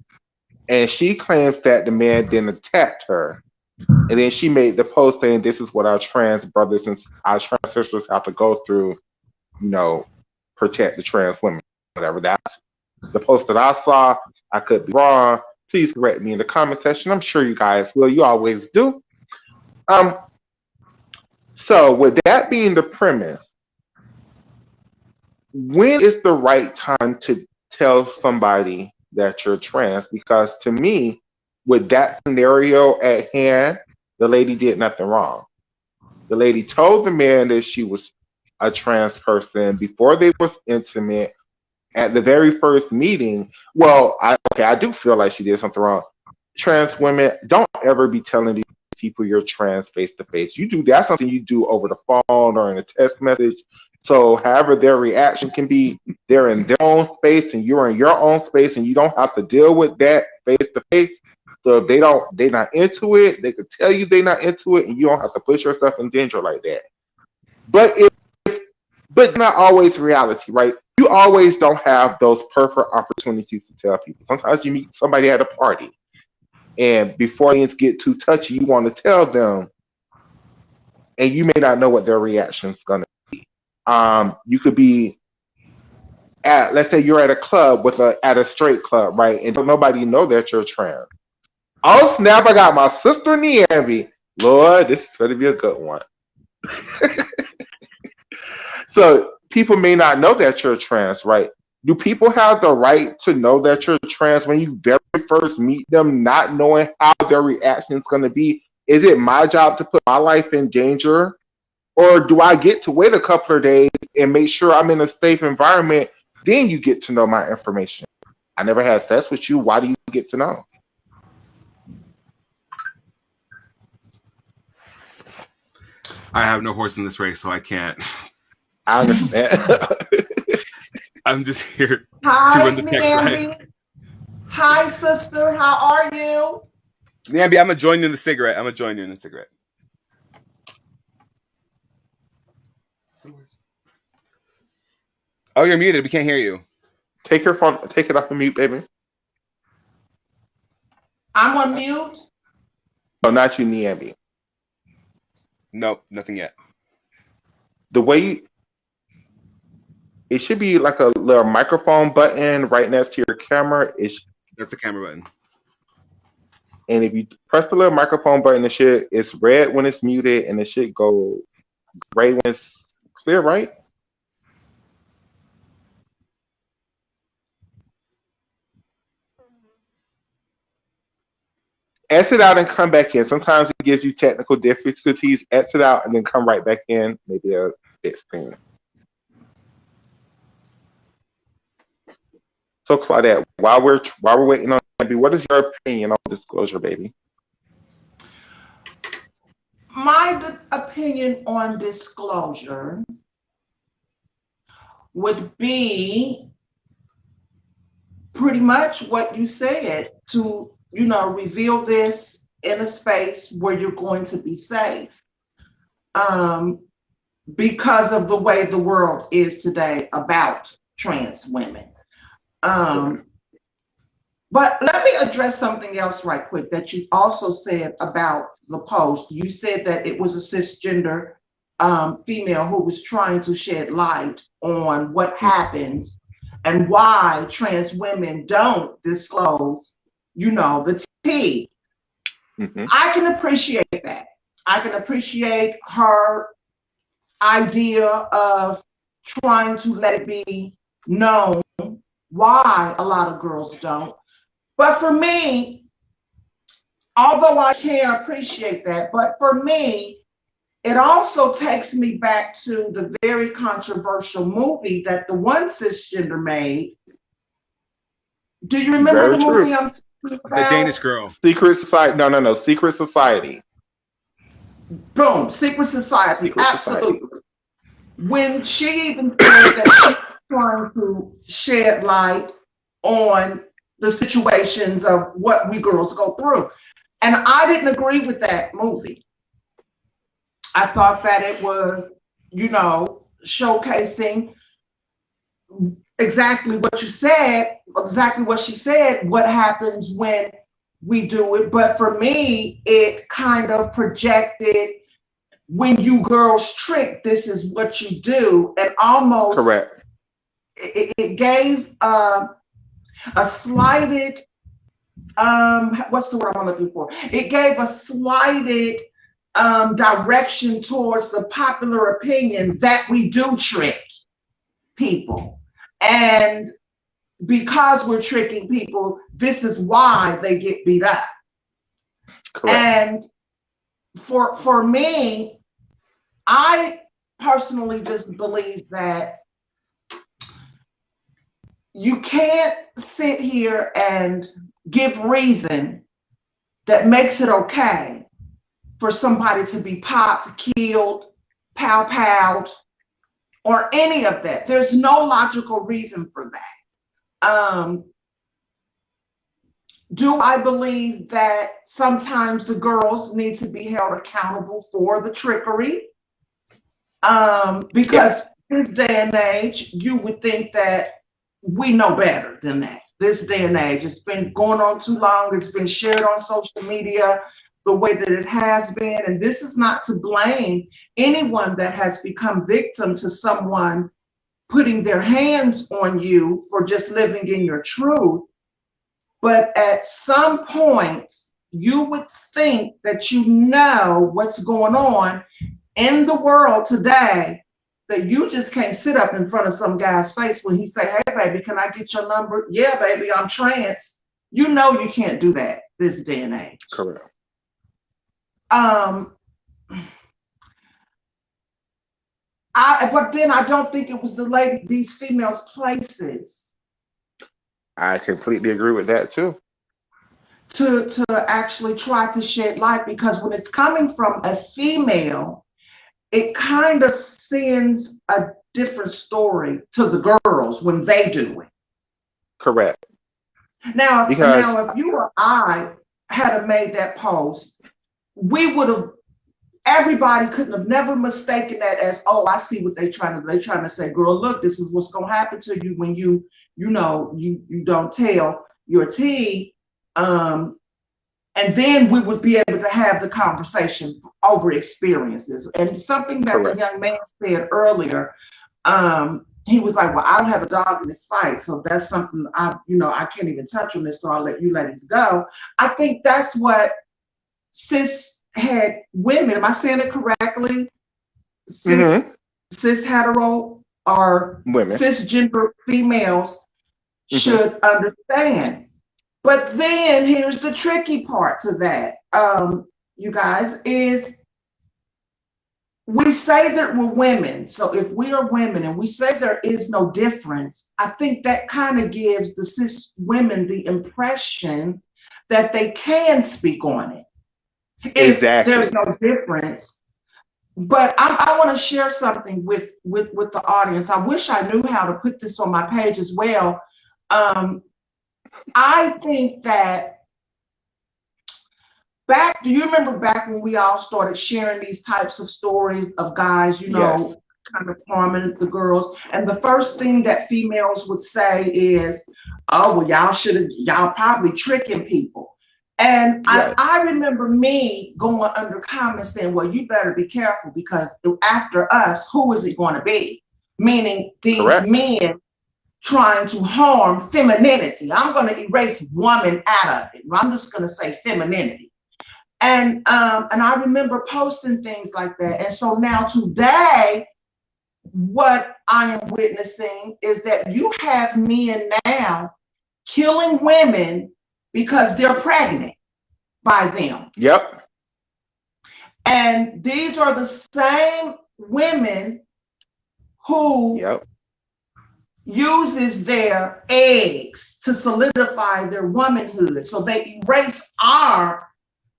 And she claims that the man then attacked her. And then she made the post saying, this is what our trans brothers and our trans sisters have to go through, protect the trans women, whatever. That's the post that I saw. I could be wrong. Please correct me in the comment section. I'm sure you guys will. You always do. So with that being the premise, when is the right time to tell somebody that you're trans? Because to me, with that scenario at hand, the lady did nothing wrong. The lady told the man that she was a trans person before they were intimate at the very first meeting. Well, I do feel like she did something wrong. Trans women, don't ever be telling these people you're trans face to face. You do that's something you do over the phone or in a text message. So however their reaction can be, they're in their own space and you're in your own space, and you don't have to deal with that face to face. So if they're not into it, they could tell you they're not into it, and you don't have to put yourself in danger like that. But not always reality, right? You always don't have those perfect opportunities to tell people. Sometimes you meet somebody at a party, and before things get too touchy, you want to tell them, and you may not know what their reaction is going to be. You could be let's say you're at a club at a straight club, right? And nobody know that you're trans. Oh snap! I got my sister Niambi. Lord, this is going to be a good one. So people may not know that you're trans, right? Do people have the right to know that you're trans when you very first meet them, not knowing how their reaction is going to be? Is it my job to put my life in danger? Or do I get to wait a couple of days and make sure I'm in a safe environment? Then you get to know my information. I never had sex with you. Why do you get to know? I have no horse in this race, so I can't. I understand. I'm just here to Hi, run the text line. Niambi. Hi, sister. How are you? Niambi, I'm gonna join you in the cigarette. Oh, you're muted. We can't hear you. Take your phone. Take it off of mute, baby. I'm on mute. No, not you, Niambi. Nope, nothing yet. The way it should be like a little microphone button right next to your camera. That's the camera button. And if you press the little microphone button, it's red when it's muted, and it should go gray when it's clear, right? Exit out and come back in. Sometimes it gives you technical difficulties. Exit out and then come right back in. Maybe a bit thing. So Claudette, while we're waiting on Niambi, what is your opinion on disclosure, baby? My opinion on disclosure would be pretty much what you said, to reveal this in a space where you're going to be safe, because of the way the world is today about trans women. But let me address something else right quick that you also said about the post. You said that it was a cisgender female who was trying to shed light on what happens and why trans women don't disclose, the tea. Mm-hmm. I can appreciate that. I can appreciate her idea of trying to let it be known why a lot of girls don't. But for me, although I can appreciate that, but for me, it also takes me back to the very controversial movie that the one cisgender made. Do you remember the movie I'm The Danish girl. Secret Society. No. Secret Society. Boom, Secret Society, Secret absolutely. Society. When she even said that she's trying to shed light on the situations of what we girls go through. And I didn't agree with that movie. I thought that it was, showcasing exactly what you said, exactly what she said, what happens when we do it. But for me, it kind of projected, when you girls trick, this is what you do. And almost Correct. it gave a slighted, what's the word I'm looking for? It gave a slighted direction towards the popular opinion that we do trick people. And because we're tricking people, this is why they get beat up. Correct. And for me, I personally just believe that you can't sit here and give reason that makes it okay for somebody to be popped, killed, pow-powed, or any of that. There's no logical reason for that. Do I believe that sometimes the girls need to be held accountable for the trickery? Because this day and age, you would think that we know better than that. This day and age, it's been going on too long. It's been shared on social media the way that it has been. And this is not to blame anyone that has become victim to someone putting their hands on you for just living in your truth. But at some point, you would think that you know what's going on in the world today, that you just can't sit up in front of some guy's face when he say, hey, baby, can I get your number? Yeah, baby, I'm trans. You know you can't do that this day and age. Correct. But then I don't think it was these females' places I completely agree with that too. to actually try to shed light, because when it's coming from a female, it kind of sends a different story to the girls when they do it. Correct. Now, if you or I had made that post, we would have, everybody couldn't have never mistaken that as, oh, I see what they're trying to say, girl, look, this is what's going to happen to you when you don't tell your tea. And then we would be able to have the conversation over experiences. And something that the young man said earlier, he was like, well, I don't have a dog in this fight, so that's something I can't even touch on this, so I'll let you ladies go. I think that's what cis het women, am I saying it correctly? Cis hetero or women, cisgender females should understand. But then here's the tricky part to that, you guys, is we say that we're women. So if we are women and we say there is no difference, I think that kind of gives the cis women the impression that they can speak on it. If there's no difference. But I want to share something with the audience. I wish I knew how to put this on my page as well. I think that do you remember back when we all started sharing these types of stories of guys, kind of harming the girls? And the first thing that females would say is, oh, well, y'all probably tricking people. And I remember me going under comments saying, well, you better be careful, because after us, who is it going to be? Meaning these men trying to harm femininity. I'm going to erase woman out of it. I'm just going to say femininity. And I remember posting things like that. And so now today, what I am witnessing is that you have men now killing women because they're pregnant by them. Yep. And these are the same women who uses their eggs to solidify their womanhood. So they erase our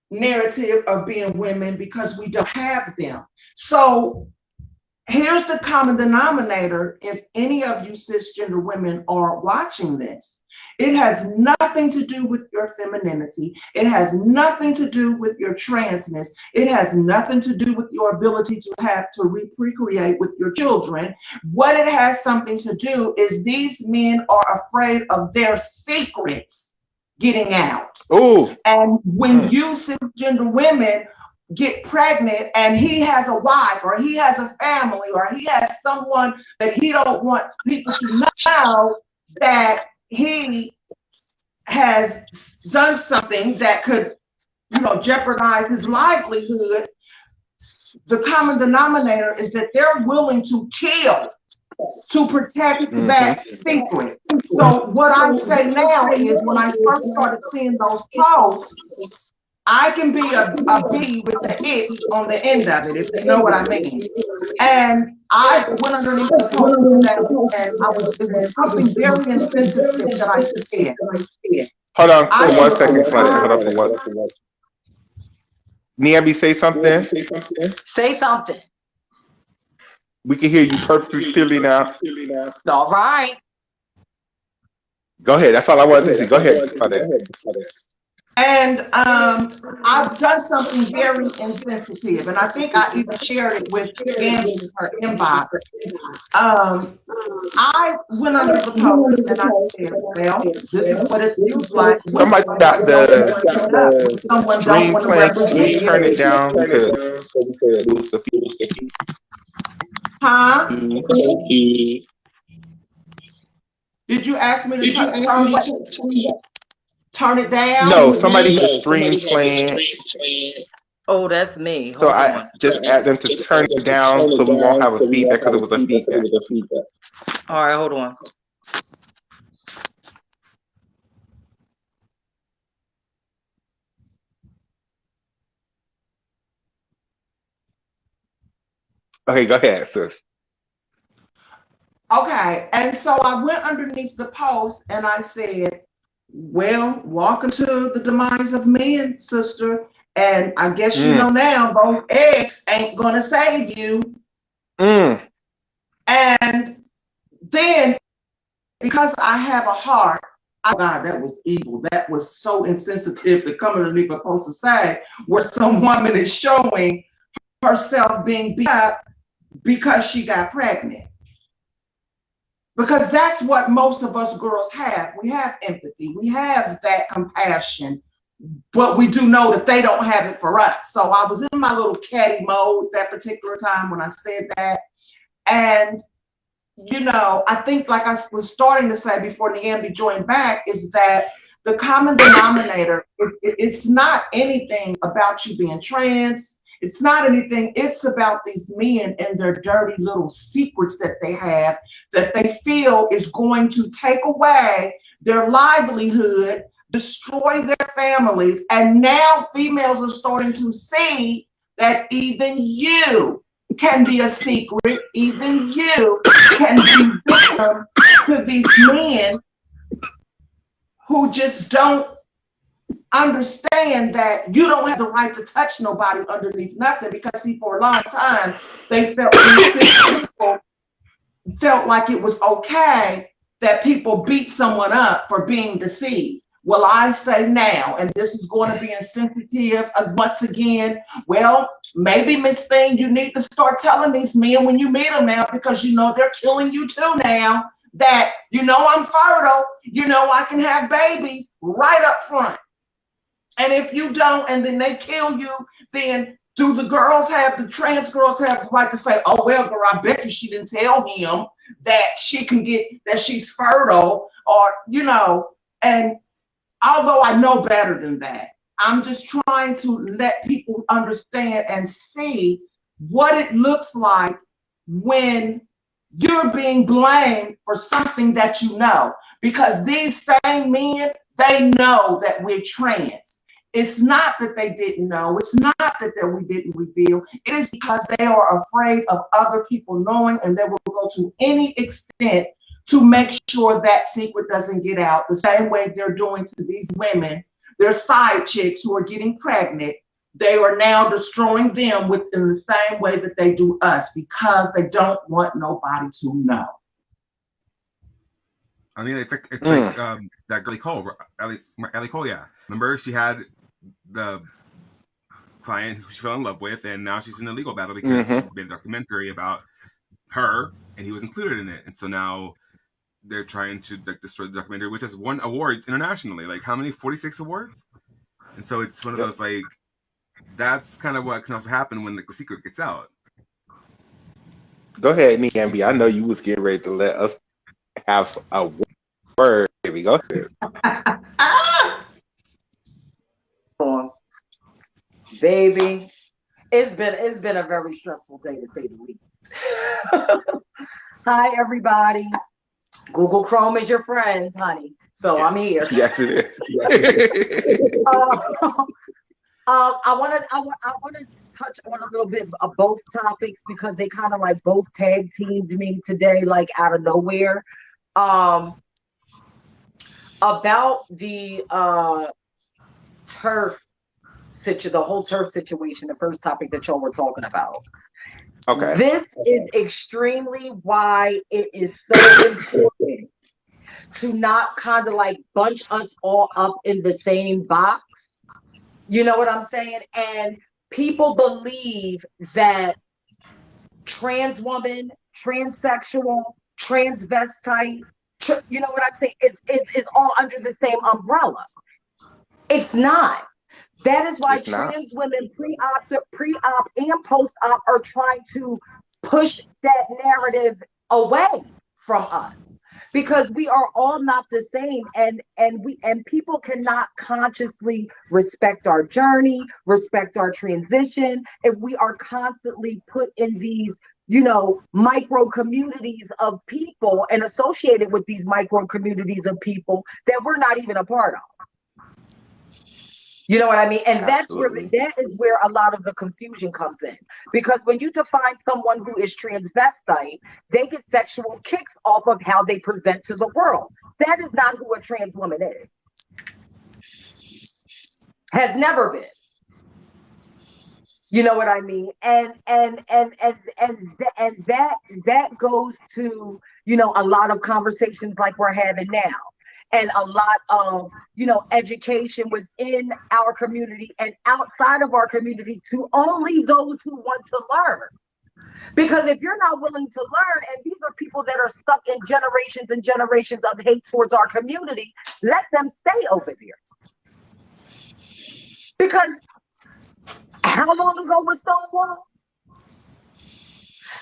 narrative of being women because we don't have them. So here's the common denominator. If any of you cisgender women are watching this, it has nothing to do with your femininity. It has nothing to do with your transness. It has nothing to do with your ability to have to recreate with your children. What it has something to do is these men are afraid of their secrets getting out. Oh, And when you cisgender women get pregnant and he has a wife or he has a family or he has someone that he don't want people to know that he has done something that could, jeopardize his livelihood, the common denominator is that they're willing to kill to protect that secret. So what I say now is when I first started seeing those posts, I can be a bee with the itch on the end of it, if you know what I mean. And I went underneath the post and it was something very insensitive that I said. hold on for 1 second, Claudette. Hold on for 1 second. Niambi, say something. Say something. We can hear you perfectly clearly now. All right. Go ahead. That's all I wanted to see. Go ahead, Claudette. And I've done something very insensitive, and I think I even shared it with Andy in her inbox. I went under the post and I said, well, this is what it feels like. Somebody got the screen playing. Can you turn it down because we could lose the feed? Huh? Did you ask me to turn it down? No, somebody got the screen playing. Oh, that's me. So I just asked them to turn it down so we won't have a feedback because it was a feedback. All right, hold on. Okay, go ahead, sis. Okay, and so I went underneath the post and I said, well, welcome to the demise of men, sister. And I guess you know now, those eggs ain't gonna save you. And then, because I have a heart, oh God, that was evil. That was so insensitive to come underneath a post to say where some woman is showing herself being beat up because she got pregnant. Because that's what most of us girls have. We have empathy. We have that compassion. But we do know that they don't have it for us. So I was in my little catty mode that particular time when I said that. And, I think like I was starting to say before Niambi joined back is that the common denominator, it's not anything about you being trans. It's not anything. It's about these men and their dirty little secrets that they have that they feel is going to take away their livelihood, destroy their families. And now females are starting to see that even you can be a secret. Even you can be victim to these men who just don't understand that you don't have the right to touch nobody underneath nothing, because see, for a long time they felt like it was okay that people beat someone up for being deceived. Well, I say now, and this is going to be insensitive once again, well, maybe Miss Thing, you need to start telling these men when you meet them now, because they're killing you too now, that I'm fertile, I can have babies right up front. And if you don't, and then they kill you, then do the trans girls have the right to say, oh, well, girl, I bet you she didn't tell him that that she's fertile, or, and although I know better than that, I'm just trying to let people understand and see what it looks like when you're being blamed for something that you know. Because these same men, they know that we're trans. It's not that they didn't know. It's not that we didn't reveal. It is because they are afraid of other people knowing, and they will go to any extent to make sure that secret doesn't get out. The same way they're doing to these women, their side chicks who are getting pregnant, they are now destroying them within the same way that they do us because they don't want nobody to know. I mean, it's like that girl Ellie Cole, yeah. Remember, she had the client who she fell in love with, and now she's in a legal battle because she made a documentary about her, and he was included in it. And so now they're trying to like destroy the documentary, which has won awards internationally. Like how many? 46 awards. And so it's one of those like that's kind of what can also happen when like the secret gets out. Go ahead, Niambi. I know you was getting ready to let us have a word. Baby, go ahead. Baby, it's been a very stressful day to say the least. Hi, everybody. Google Chrome is your friend, honey. So I'm here. Yes, it is. I want to touch on a little bit of both topics because they kind of like both tag teamed me today, like out of nowhere. About the the whole turf situation, the first topic that y'all were talking about. Okay. This is extremely why it is so important to not kind of like bunch us all up in the same box. You know what I'm saying? And people believe that trans woman, transsexual, transvestite, you know what I'm saying? It's all under the same umbrella. It's not. That is why trans women pre-op and post-op are trying to push that narrative away from us because we are all not the same, and people cannot consciously respect our journey, respect our transition if we are constantly put in these micro communities of people and associated with these micro communities of people that we're not even a part of. You know what I mean? And Absolutely. that is where a lot of the confusion comes in. Because when you define someone who is transvestite, they get sexual kicks off of how they present to the world. That is not who a trans woman is. Has never been. You know what I mean? And that goes to, a lot of conversations like we're having now. And a lot of, education within our community and outside of our community to only those who want to learn. Because if you're not willing to learn, and these are people that are stuck in generations and generations of hate towards our community, let them stay over there. Because how long ago was Stonewall?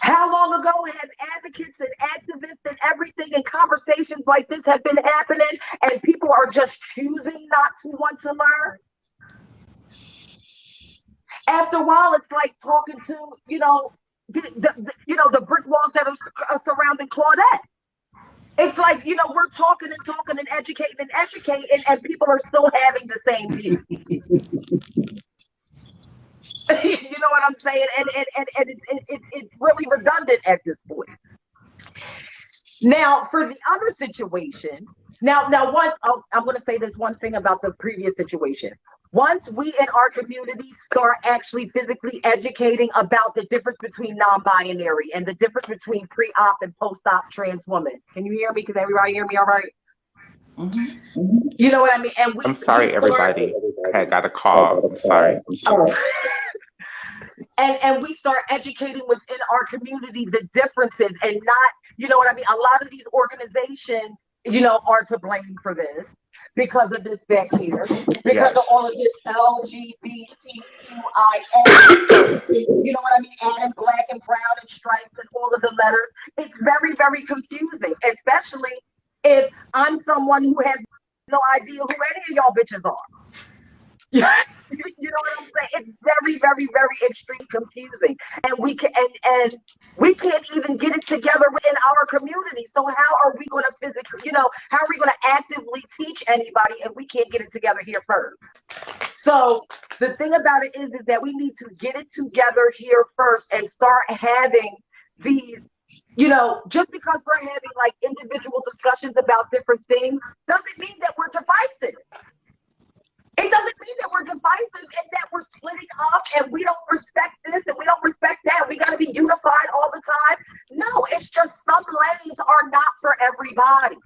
How long ago have advocates and activists and everything and conversations like this have been happening and people are just choosing not to want to learn? After a while, it's like talking to, the brick walls that are surrounding Claudette. It's like, we're talking and educating and people are still having the same view. You know what I'm saying? And it's really redundant at this point. Now, for the other situation, now once I'm going to say this one thing about the previous situation. Once we in our community start actually physically educating about the difference between non-binary and the difference between pre-op and post-op trans women. Can you hear me? Can everybody hear me all right? Mm-hmm. You know what I mean? And I'm sorry, everybody. I got a call. I'm sorry. And we start educating within our community the differences and not, you know what I mean? A lot of these organizations, are to blame for this because of this back here, because of all of this LGBTQIA, you know what I mean? Adding black and brown and stripes and all of the letters. It's very, very confusing, especially if I'm someone who has no idea who any of y'all bitches are. You know what I'm saying? It's very, very, very extremely confusing, and we can't even get it together within our community. So how are we going to physically, how are we going to actively teach anybody if we can't get it together here first? So the thing about it is that we need to get it together here first and start having these You know, just because we're having like individual discussions about different things doesn't mean that we're divisive. It doesn't mean that we're divisive and that we're splitting up and we don't respect this and we don't respect that. We got to be unified all the time. No, it's just some lanes are not for everybody.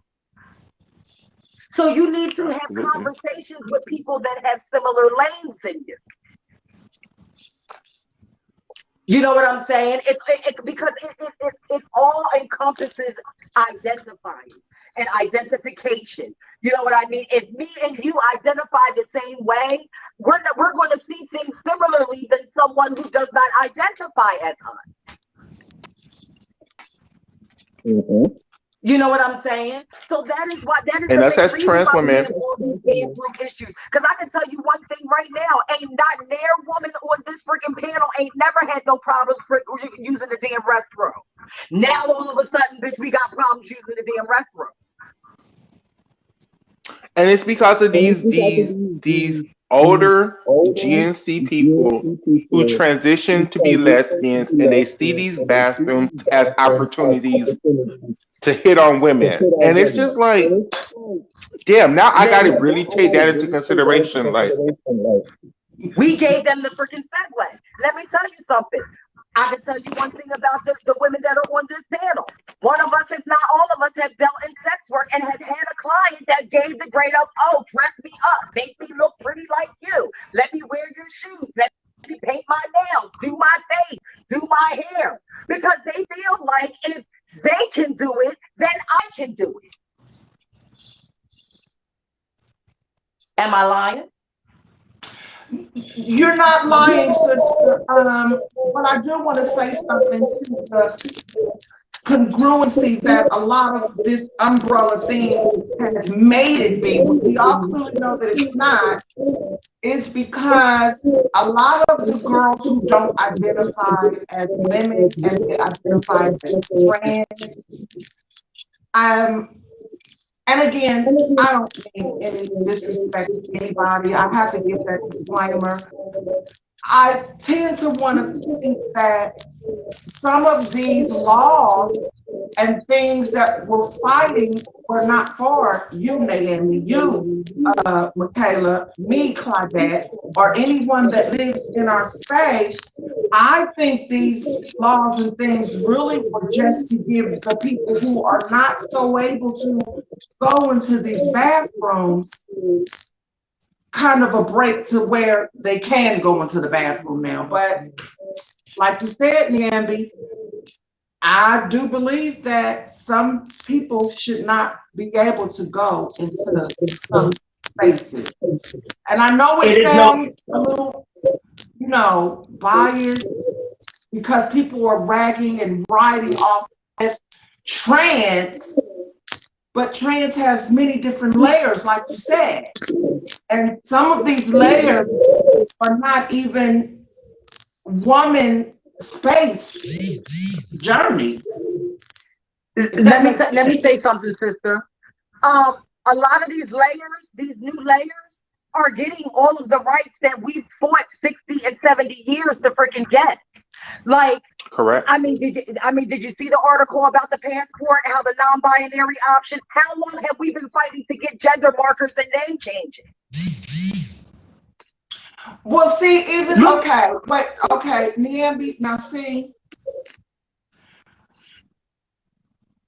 So you need to have conversations with people that have similar lanes than you. You know what I'm saying? Because it all encompasses identifying and identification. You know what I mean? If me and you identify the same way, we're going to see things similarly than someone who does not identify as us. Mm-hmm. You know what I'm saying? So that is and that's as trans women. Issues. Because I can tell you one thing right now, ain't not near woman on this freaking panel ain't never had no problems for using the damn restroom. Now all of a sudden, bitch, we got problems using the damn restroom. And it's because of these older GNC people who transition to be lesbians, and they see these bathrooms as opportunities to hit on women. And it's just like, damn, now I got to really take that into consideration. Like, we gave them the freaking segue. Let me tell you something. I can tell you one thing about the women that are on this panel. One of us, if not all of us, have dealt in sex work and have had a client that gave the grade of, oh, dress me up, make me look pretty like you. Let me wear your shoes. Let me paint my nails, do my face, do my hair. Because they feel like if they can do it, then I can do it. Am I lying? You're not lying, sister. But I do want to say something to the congruency that a lot of this umbrella thing has made it be. We all clearly know that it's not. Is because a lot of the girls who don't identify as women and they identify as trans, and again, I don't mean any disrespect to anybody. I have to give that disclaimer. I tend to want to think that some of these laws and things that we're fighting were not for you, Naomi, you, Michaela, me, Claudette, or anyone that lives in our space. I think these laws and things really were just to give the people who are not so able to go into these bathrooms kind of a break to where they can go into the bathroom now. But like you said, Nyambi, I do believe that some people should not be able to go into some spaces. And I know it sounds a little, biased because people are ragging and writing off as trans, but trans has many different layers, like you said. And some of these layers are not even woman space journeys. Let me say something, sister. A lot of these layers, these new layers, are getting all of the rights that we fought 60 and 70 years to freaking get. Like, correct. I mean, did you see the article about the passport, how the non-binary option? How long have we been fighting to get gender markers and name changing? Well, see, Nyambi, now see,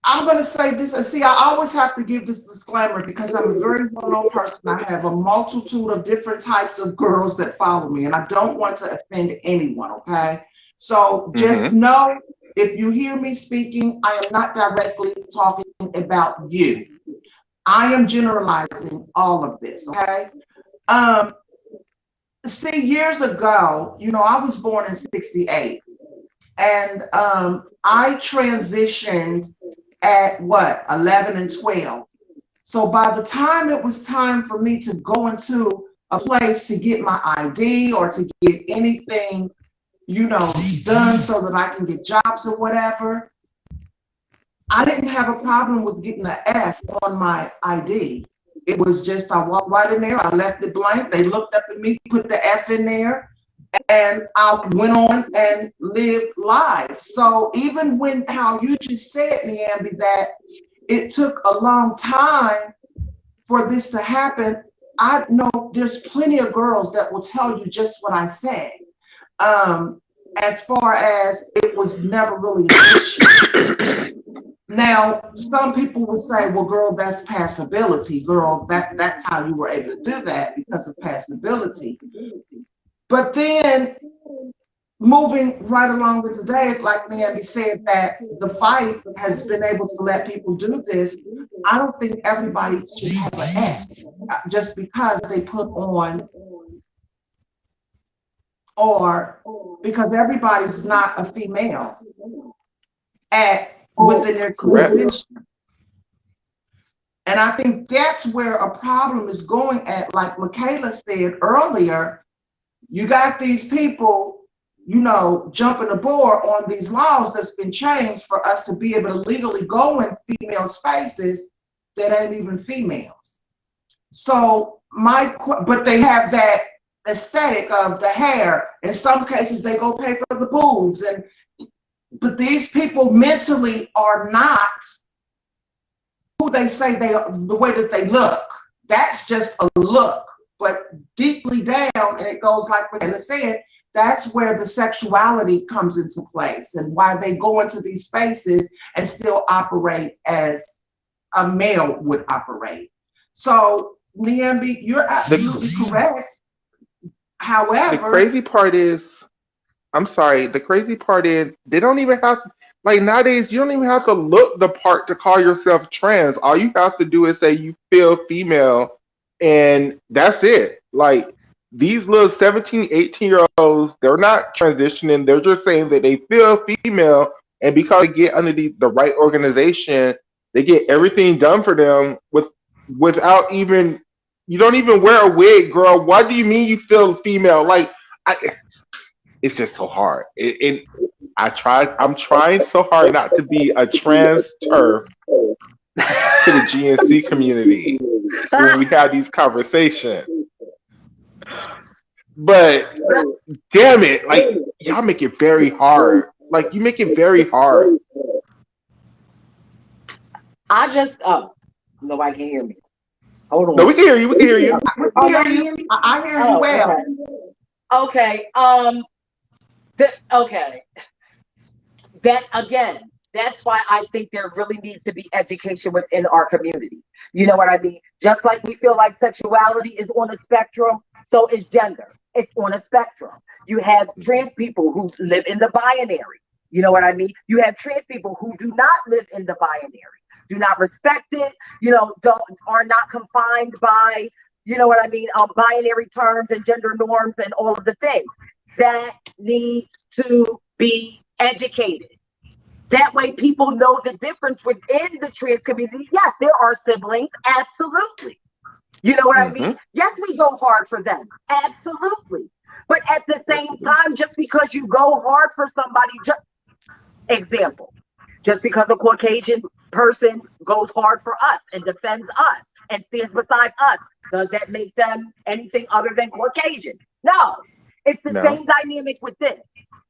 I'm going to say this, and see, I always have to give this disclaimer because I'm a very well-known person. I have a multitude of different types of girls that follow me, and I don't want to offend anyone, okay? So just know, if you hear me speaking, I am not directly talking about you. I am generalizing all of this, okay? See, years ago, I was born in 68, and I transitioned at 11 and 12. So by the time it was time for me to go into a place to get my ID or to get anything, done so that I can get jobs or whatever, I didn't have a problem with getting an F on my ID. It was just, I walked right in there, I left it blank, they looked up at me, put the F in there, and I went on and lived life. So even when how you just said, Niambi, that it took a long time for this to happen, I know there's plenty of girls that will tell you just what I said. As far as it was never really an issue. Now, some people would say, well, girl, that's passability. Girl, that's how you were able to do that because of passability. But then moving right along with today, like Niambi said, that the fight has been able to let people do this. I don't think everybody should have an X just because they put on, or because everybody's not a female within their condition. And I think that's where a problem is going at. Like Michaela said earlier, you got these people, jumping aboard on these laws that's been changed for us to be able to legally go in female spaces that ain't even females. So but they have that aesthetic of the hair. In some cases, they go pay for the boobs, but these people mentally are not who they say they are, the way that they look. That's just a look, but deeply down, and it goes like what Anna said, that's where the sexuality comes into place and why they go into these spaces and still operate as a male would operate. So, Niambi, you're absolutely correct. However, the crazy part is, they don't even have, like nowadays, you don't even have to look the part to call yourself trans. All you have to do is say you feel female, and that's it. Like, these little 17, 18-year-olds, they're not transitioning. They're just saying that they feel female, and because they get under the right organization, they get everything done for them without even, you don't even wear a wig, girl. What do you mean you feel female? Like, it's just so hard. I'm trying so hard not to be a trans turf to the GNC community when we have these conversations. But damn it, like, y'all make it very hard. Like, you make it very hard. Nobody can hear me. Hold on. No, we can hear you. We can hear you. I hear you well. Okay. Okay. That again, that's why I think there really needs to be education within our community. You know what I mean? Just like we feel like sexuality is on a spectrum, so is gender. It's on a spectrum. You have trans people who live in the binary. You know what I mean? You have trans people who do not live in the binary, do not respect it, are not confined by, binary terms and gender norms and all of the things. That needs to be educated. That way people know the difference within the trans community. Yes, there are siblings, absolutely. You know what I mean? Yes, we go hard for them, absolutely. But at the same time, just because you go hard for somebody, example, just because a Caucasian person goes hard for us and defends us and stands beside us, does that make them anything other than Caucasian? No. It's the same dynamic with this.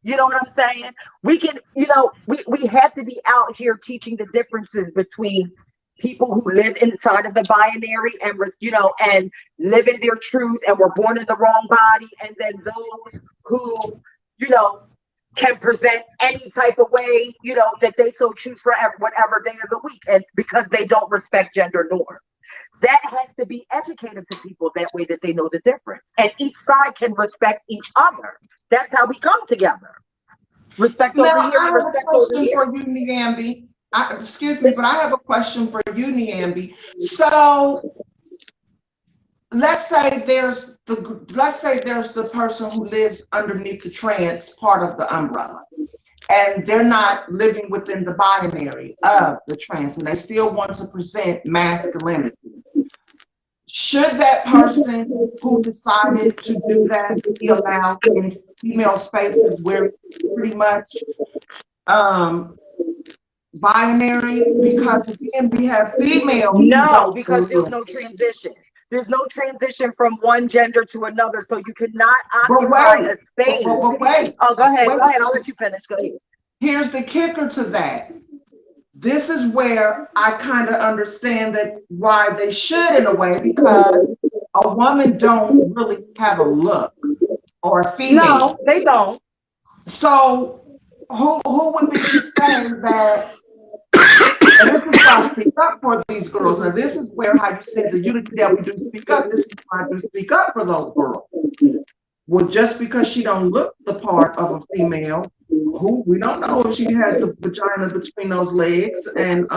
You know what I'm saying? We can, we have to be out here teaching the differences between people who live inside of the binary and, and live in their truth and were born in the wrong body, and then those who, can present any type of way, that they so choose for whatever day of the week, and because they don't respect gender norms. That has to be educated to people that way that they know the difference. And each side can respect each other. That's how we come together. Respect over here, I have respect a question over here. for you, Niambi. Excuse me, but I have a question for you, Niambi. So let's say there's the person who lives underneath the trans part of the umbrella, and they're not living within the binary of the trans, and they still want to present masculinity. Should that person who decided to do that be allowed in female spaces where pretty much binary? Because again, we have females. No, because there's no transition. There's no transition from one gender to another, so you cannot But occupy wait, a space. but wait. Oh, go ahead. Wait. Go ahead. I'll let you finish. Go ahead. Here's the kicker to that. This is where I kind of understand that why they should in a way, because a woman don't really have a look, or a female. No, they don't. So who would be saying that? And this is why I speak up for these girls. Now this is where, how you said the unity that we do speak up. This is why I do speak up for those girls. Well, just because she don't look the part of a female, who we don't know if she has the vagina between those legs and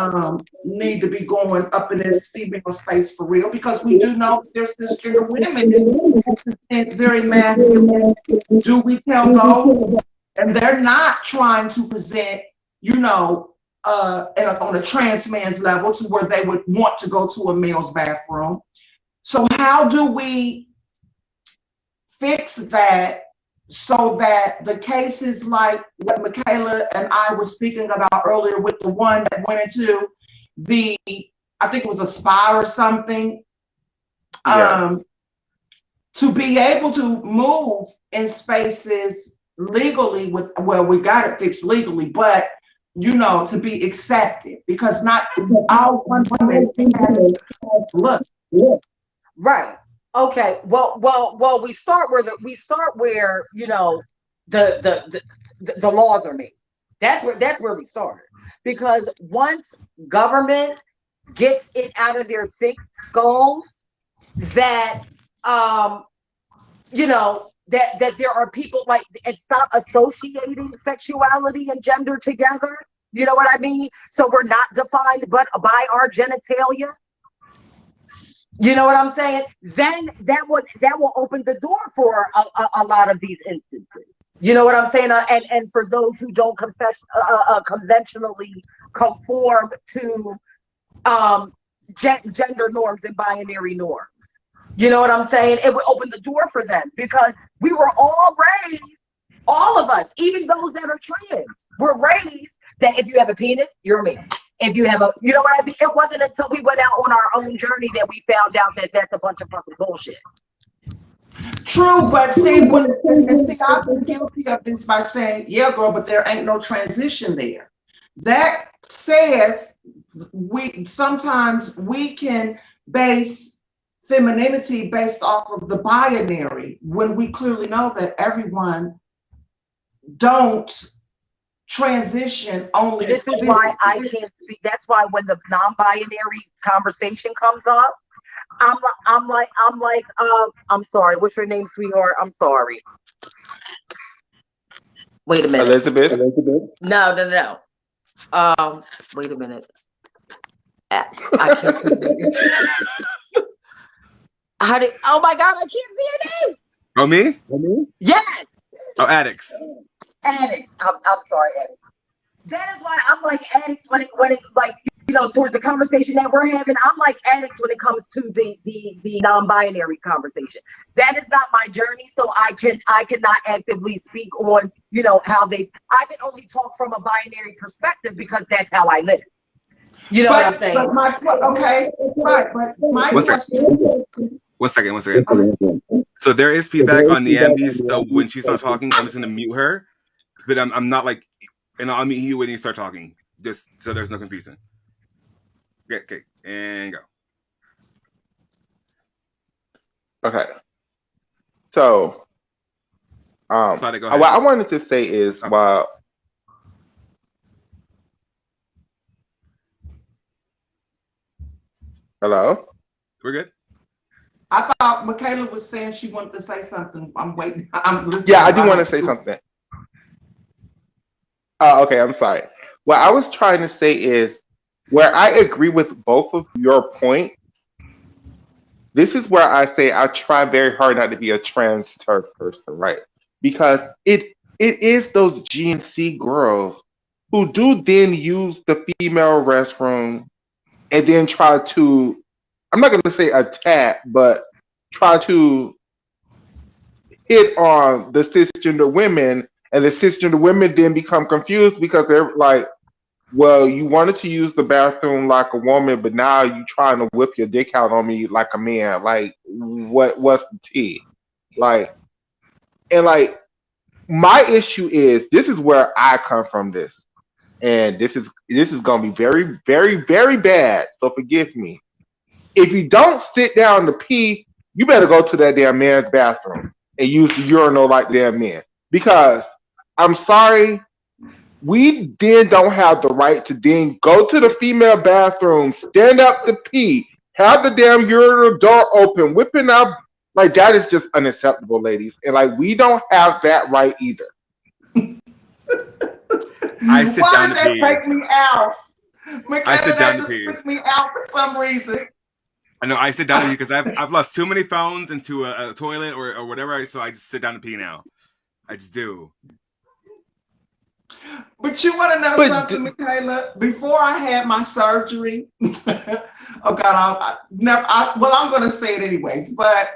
need to be going up in this female space for real, because we do know there's cisgender women who present very masculine. Do we tell those? And they're not trying to present, you know, on a trans man's level to where they would want to go to a male's bathroom. So how do we fix that so that the cases like what Michaela and I were speaking about earlier with the one that went into the, I think it was a spa or something, Yeah. to be able to move in spaces legally with, well, we got it fixed legally, but you know, to be accepted, because not all one woman has to look. Right. Okay. Well. We start where you know the laws are made. That's where we start, because once government gets it out of their thick skulls that you know that there are people like, and stop associating sexuality and gender together. You know what I mean? So we're not defined but by our genitalia. You know what I'm saying? Then that will open the door for a lot of these instances. You know what I'm saying? And for those who don't conventionally conform to gender norms and binary norms. You know what I'm saying? It would open the door for them, because we were all raised, all of us, even those that are trans, were raised that if you have a penis, you're a man. If you have a, you know what I mean? It wasn't until we went out on our own journey that we found out that that's a bunch of fucking bullshit. True, but see, I've been guilty of this by saying, yeah, girl, but there ain't no transition there. That says sometimes we can base femininity based off of the binary, when we clearly know that everyone don't transition only. This is why I can't speak. That's why when the non-binary conversation comes up, I'm like, I'm sorry. What's your name, sweetheart? I'm sorry. Wait a minute. Elizabeth. No. Wait a minute. I can't. Oh my God, I can't see your name. Oh, me? Yes. Oh, addicts. Addicts. I'm sorry, addicts. That is why I'm like addicts when it like, you know, towards the conversation that we're having. I'm like addicts when it comes to the non-binary conversation. That is not my journey, so I cannot actively speak on, you know, how I can only talk from a binary perspective because that's how I live. You know what I'm saying? Okay, right. But my question. One second. So there is feedback on Niambi. So when she starts talking, I'm just gonna mute her. But I'm not like, and I'll mute you when you start talking, just so there's no confusion. Okay, and go. Okay. So, Claudia, go ahead. what I wanted to say is, while hello, we're good. I thought Michaela was saying she wanted to say something. I'm waiting. I'm listening. yeah, I do want to say something. Oh, okay, I'm sorry. What I was trying to say is, where I agree with both of your points, this is where I say I try very hard not to be a trans turf person, right? Because it is those GNC girls who do then use the female restroom and then try to, I'm not going to say attack, but try to hit on the cisgender women, and the cisgender women then become confused because they're like, well, you wanted to use the bathroom like a woman, but now you trying to whip your dick out on me like a man. Like, what's the tea? Like, and like, my issue is this is where I come from this. And this is gonna be very, very, very bad. So forgive me. If you don't sit down to pee, you better go to that damn man's bathroom and use the urinal like damn men. Because I'm sorry, we then don't have the right to then go to the female bathroom, stand up to pee, have the damn urinal door open, whipping up like that is just unacceptable, ladies. And like we don't have that right either. I sit Why down did to that pee. take me out? I McKenna, sit that down to just pee. took me out for some reason. I know I sit down to pee because I've lost too many phones into a toilet or whatever, so I just sit down to pee now. I just do. But you want to know But something, Michaela? Before I had my surgery, oh God, I'm going to say it anyways, but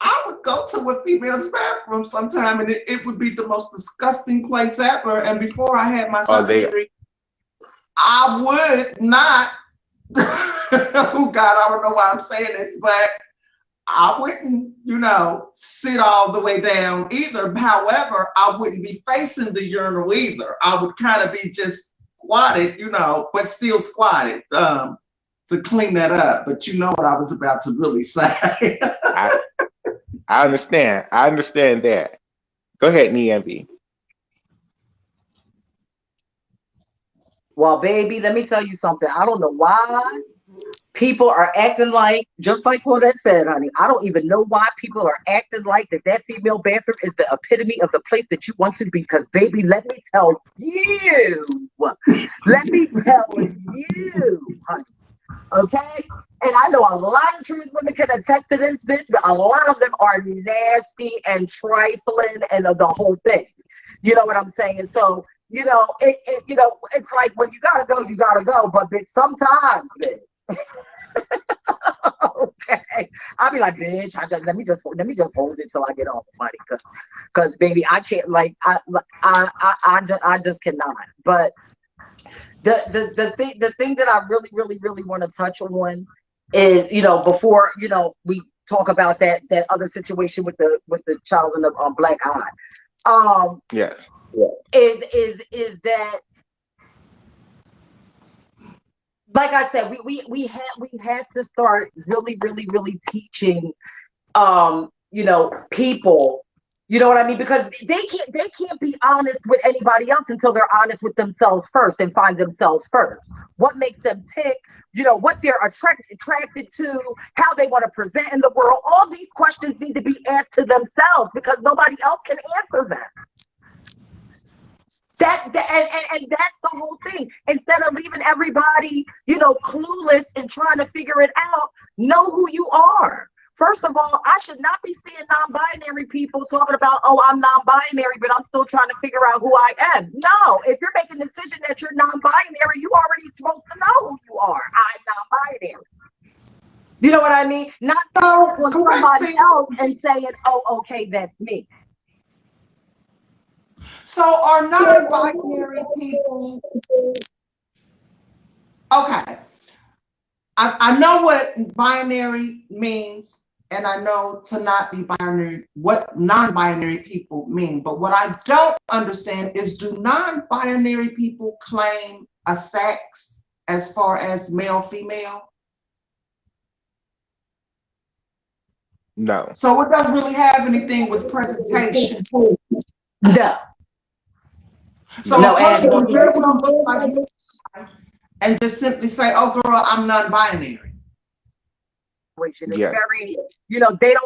I would go to a female's bathroom sometime and it would be the most disgusting place ever. And before I had my surgery, I would not, oh God, I don't know why I'm saying this, but I wouldn't, sit all the way down either. However, I wouldn't be facing the urinal either. I would kind of be just squatted, but still squatted to clean that up. But you know what I was about to really say. I understand. I understand that. Go ahead, Niambi. Well, baby, let me tell you something. I don't know why people are acting like, just like Claudette said, honey, I don't even know why people are acting like that female bathroom is the epitome of the place that you want to be. Because, baby, let me tell you, honey, okay? And I know a lot of trans women can attest to this, bitch, but a lot of them are nasty and trifling and the whole thing. You know what I'm saying? So, it's like when you gotta go, you gotta go. But bitch, sometimes, bitch. Okay, I'll be like, bitch, let me just hold it till I get all the money, cause baby, I can't, like, I just cannot. But the thing that I really, really, really want to touch on is, before we talk about that other situation with the child in the black eye. Yes. Is that, like I said, we have to start really, really, really teaching people, you know what I mean? Because they can't be honest with anybody else until they're honest with themselves first and find themselves first. What makes them tick, what they're attracted to, how they want to present in the world. All these questions need to be asked to themselves because nobody else can answer them. And that's the whole thing. Instead of leaving everybody, clueless and trying to figure it out, know who you are. First of all, I should not be seeing non-binary people talking about, oh, I'm non-binary, but I'm still trying to figure out who I am. No, if you're making a decision that you're non-binary, you already supposed to know who you are. I'm non-binary. You know what I mean? Not go on somebody else and saying, oh, okay, that's me. So are non-binary people, okay, I know what binary means, and I know to not be binary, what non-binary people mean, but what I don't understand is, do non-binary people claim a sex as far as male, female? No. So it doesn't really have anything with presentation. No. So a person can very well look like you and just simply say, oh girl, I'm non-binary. It's very, they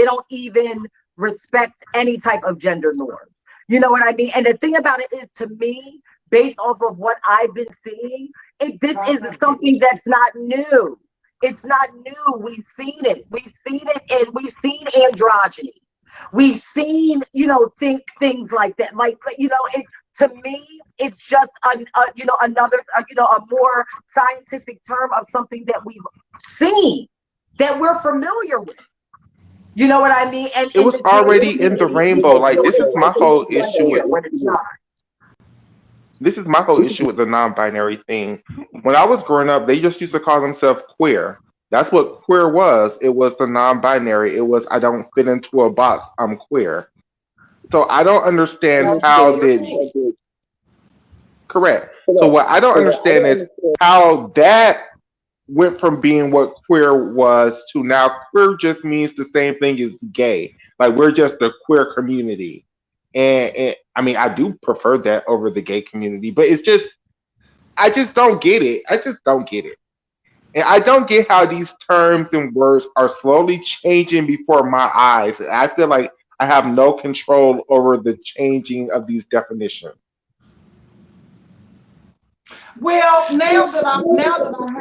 don't even respect any type of gender norms. You know what I mean? And the thing about it is, to me, based off of what I've been seeing, this is something that's not new. It's not new. We've seen it. And we've seen androgyny. We've seen, things like that. To me, it's just another, a more scientific term of something that we've seen, that we're familiar with. You know what I mean? And it was already in the rainbow. Like, this is my whole issue with. this is my whole issue with the non-binary thing. When I was growing up, they just used to call themselves queer. That's what queer was. It was the non-binary. It was I don't fit into a box. I'm queer. So I don't understand how did correct. So what I don't understand is how that went from being what queer was to now queer just means the same thing as gay. Like we're just the queer community. And I mean I do prefer that over the gay community, but it's just I just don't get it. I just don't get it. And I don't get how these terms and words are slowly changing before my eyes. I feel like I have no control over the changing of these definitions. Well, now that I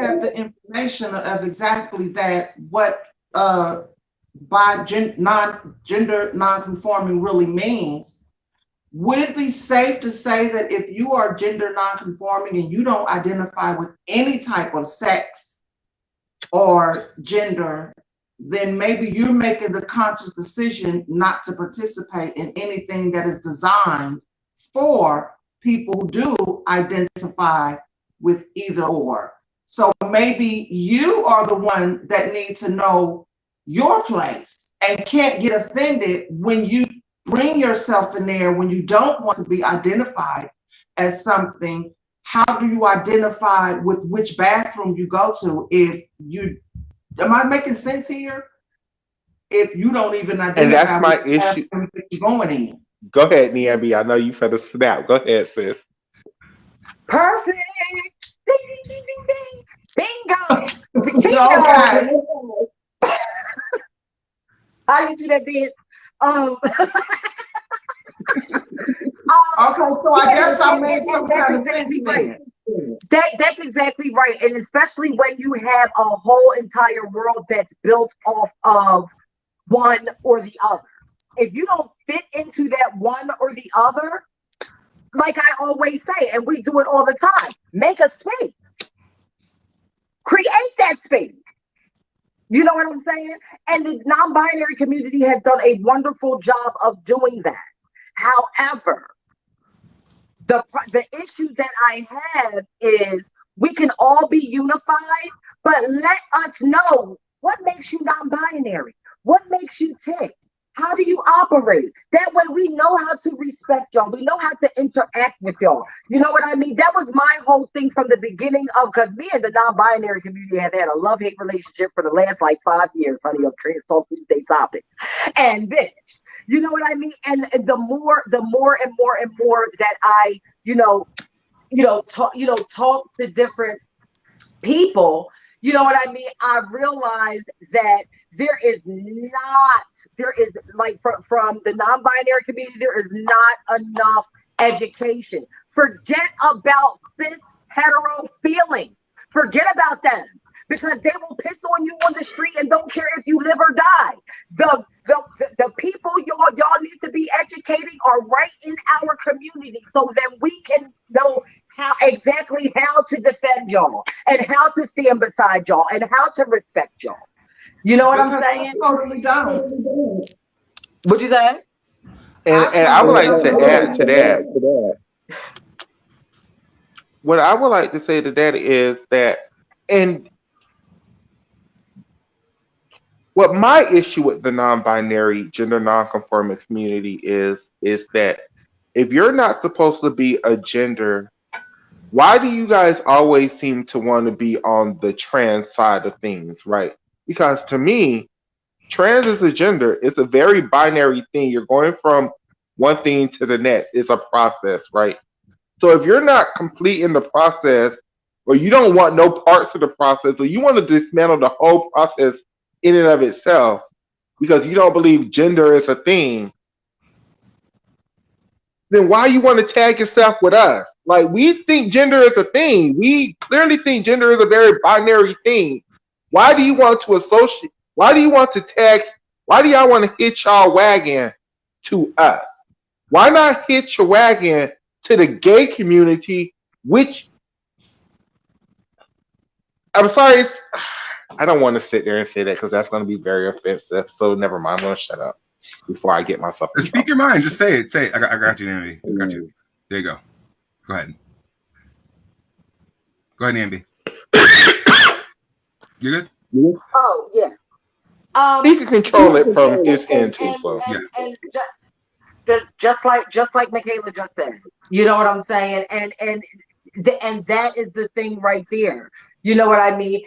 have the information of exactly that, what gender non-conforming really means, would it be safe to say that if you are gender non-conforming and you don't identify with any type of sex or gender, then maybe you're making the conscious decision not to participate in anything that is designed for people who do identify with either or. So maybe you are the one that needs to know your place and can't get offended when you bring yourself in there when you don't want to be identified as something. How do you identify with which bathroom you go to if you, am I making sense here? If you don't even identify And that's my with issue. bathroom that you're going in. Go ahead, Niambi. I know you finna snap. Go ahead, sis. Perfect. Ding, ding, ding, ding, ding. Bingo. Okay. How you do that dance? Okay, so I guess I made some kind of exactly sense right. then. That's exactly right. And especially when you have a whole entire world that's built off of one or the other. If you don't fit into that one or the other, like I always say, and we do it all the time, make a space. Create that space. You know what I'm saying? And the non-binary community has done a wonderful job of doing that. However, the issue that I have is we can all be unified, but let us know what makes you non-binary. What makes you tick? How do you operate? That way we know how to respect y'all. We know how to interact with y'all. You know what I mean? That was my whole thing from the beginning of, because me and the non-binary community have had a love-hate relationship for the last like 5 years, honey, of Trans Talk Tuesday topics. And bitch, you know what I mean? And the more and more that I, talk to different people, you know what I mean? I realized that there is like from the non-binary community, there is not enough education. Forget about cis hetero feelings. Forget about them, because they will piss on you on the street and don't care if you live or die. The people y'all need to be educating are right in our community, so that we can know exactly how to defend y'all and how to stand beside y'all and how to respect y'all. You know what I'm saying? I totally don't. What you say? And I would like to add to that. What I would like to say to that is that, and what my issue with the non-binary, gender non-conforming community is that if you're not supposed to be a gender, why do you guys always seem to want to be on the trans side of things, right? Because to me, trans is a gender. It's a very binary thing. You're going from one thing to the next. It's a process, right? So if you're not complete in the process, or you don't want no parts of the process, or you want to dismantle the whole process in and of itself, because you don't believe gender is a thing, then why you want to tag yourself with us? Like, we think gender is a thing. We clearly think gender is a very binary thing. Why do you want to associate? Why do you want to tag? Why do y'all want to hitch y'all wagon to us? Why not hitch your wagon to the gay community, which, I'm sorry, I don't want to sit there and say that because that's going to be very offensive. So never mind. I'm going to shut up before I get myself. Speak your mind. Just say it. Say it. I got you, Andy. I got you. There you go. Go ahead. Go ahead, Nambi. You good? Oh yeah. He can control it from his end too. So And just like Michaela just said, you know what I'm saying, and that is the thing right there. You know what I mean?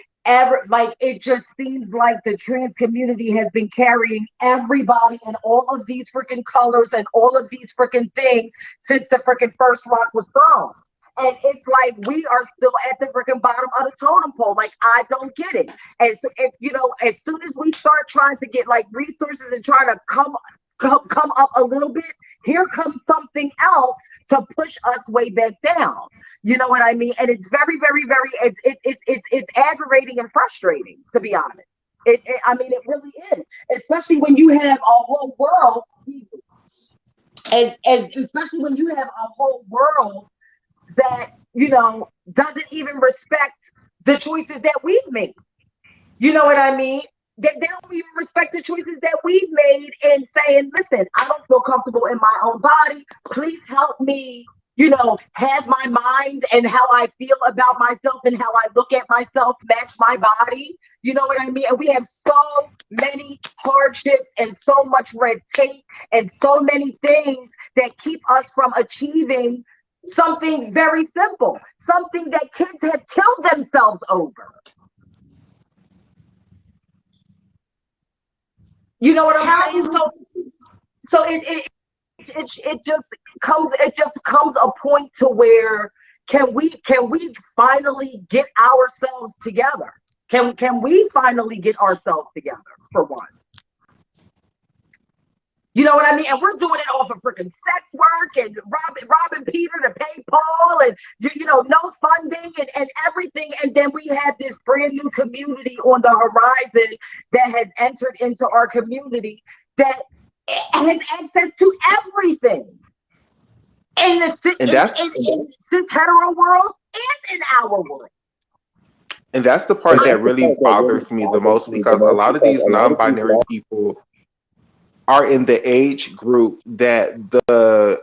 Like it just seems like the trans community has been carrying everybody in all of these freaking colors and all of these freaking things since the freaking first rock was thrown. And it's like we are still at the freaking bottom of the totem pole. Like I don't get it. And so, you know, as soon as we start trying to get like resources and trying to come up a little bit, here comes something else to push us way back down. You know what I mean? And it's very, very, very. It's aggravating and frustrating, to be honest. I mean, it really is, especially when you have a whole world. Especially when you have a whole world that, you know, doesn't even respect the choices that we've made. You know what I mean? They don't even respect the choices that we've made in saying, listen, I don't feel comfortable in my own body. Please help me, you know, have my mind and how I feel about myself and how I look at myself match my body. You know what I mean? And we have so many hardships and so much red tape and so many things that keep us from achieving something very simple, something that kids have killed themselves over. You know what I'm saying? So it just comes a point to where can we finally get ourselves together? Can we finally get ourselves together for one? You know what I mean? And we're doing it off of freaking sex work and robbing Peter to pay Paul and, you know, no funding and everything. And then we have this brand new community on the horizon that has entered into our community that has access to everything in the cis hetero world and in our world. And that's the part that really bothers me the most, because a lot of these non-binary people are in the age group that the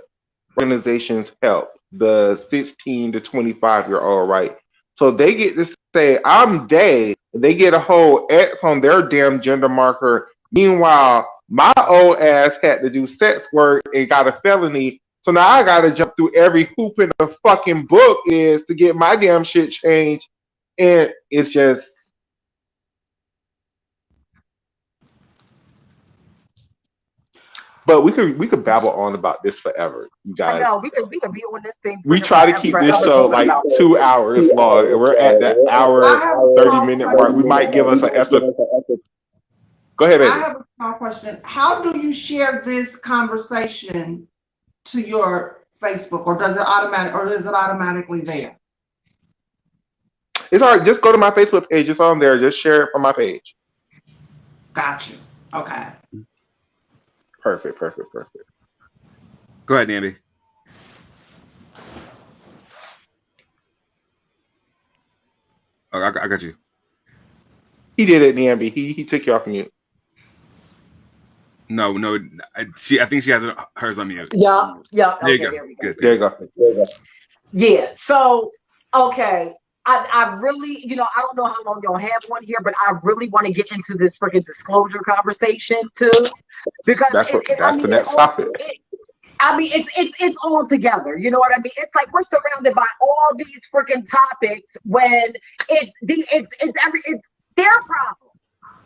organizations help, the 16 to 25-year-old, right? So they get to say, I'm they. They get a whole X on their damn gender marker. Meanwhile, my old ass had to do sex work and got a felony. So now I got to jump through every hoop in the fucking book is to get my damn shit changed. And it's just... But we could babble on about this forever, you guys. I know we could be on this thing. We try to keep this show like 2 hours long, and we're at the hour 30-minute mark. We might give us an episode. Go ahead, baby. I have a small question. How do you share this conversation to your Facebook, or is it automatically there? It's all right. Just go to my Facebook page. It's on there. Just share it from my page. Got you. Okay. Perfect. Go ahead, Nambi. Oh, I got you. He did it, Nambi. He took you off mute. No. I think she has hers on mute. Yeah. There you Okay, go. there There you go. Yeah. So, okay. I really, you know, I don't know how long y'all have one here, but I really want to get into this freaking disclosure conversation too, because that's the next topic. It's all together. You know what I mean? It's like we're surrounded by all these freaking topics when it's their problem.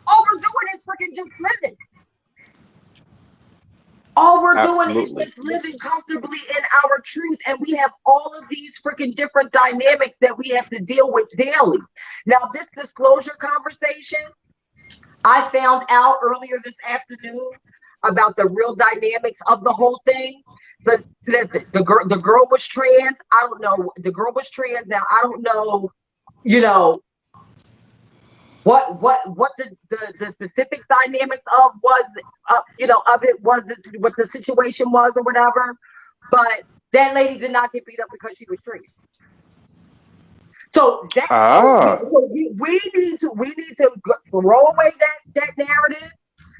All we're doing is freaking just living. All we're doing is just living comfortably in our truth, and we have all of these freaking different dynamics that we have to deal with daily. Now, this disclosure conversation, I found out earlier this afternoon about the real dynamics of the whole thing. But listen, the girl was trans. I don't know. The girl was trans. Now, I don't know, you know, what the specific dynamics of was, you know, of it was, what the situation was or whatever. But that lady did not get beat up because she was trans. So so we need to throw away that narrative,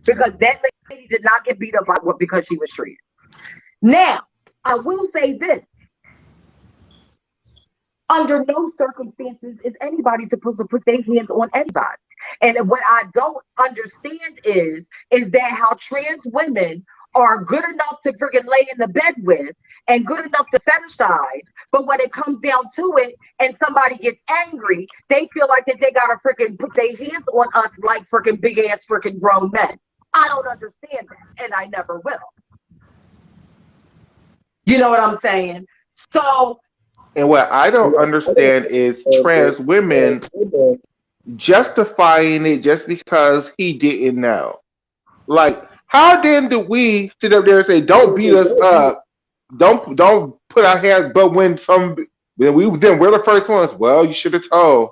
because that lady did not get beat up because she was trans. Now, I will say this. Under no circumstances is anybody supposed to put their hands on anybody. And what I don't understand is that how trans women are good enough to freaking lay in the bed with and good enough to fetishize, but when it comes down to it and somebody gets angry, they feel like that they gotta freaking put their hands on us like freaking big ass freaking grown men. I don't understand that, and I never will. You know what I'm saying? So, And what I don't understand is trans women justifying it just because he didn't know. Like, how then do we sit up there and say, "Don't beat us up, don't put our hands"? But when we're the first ones. Well, you should have told.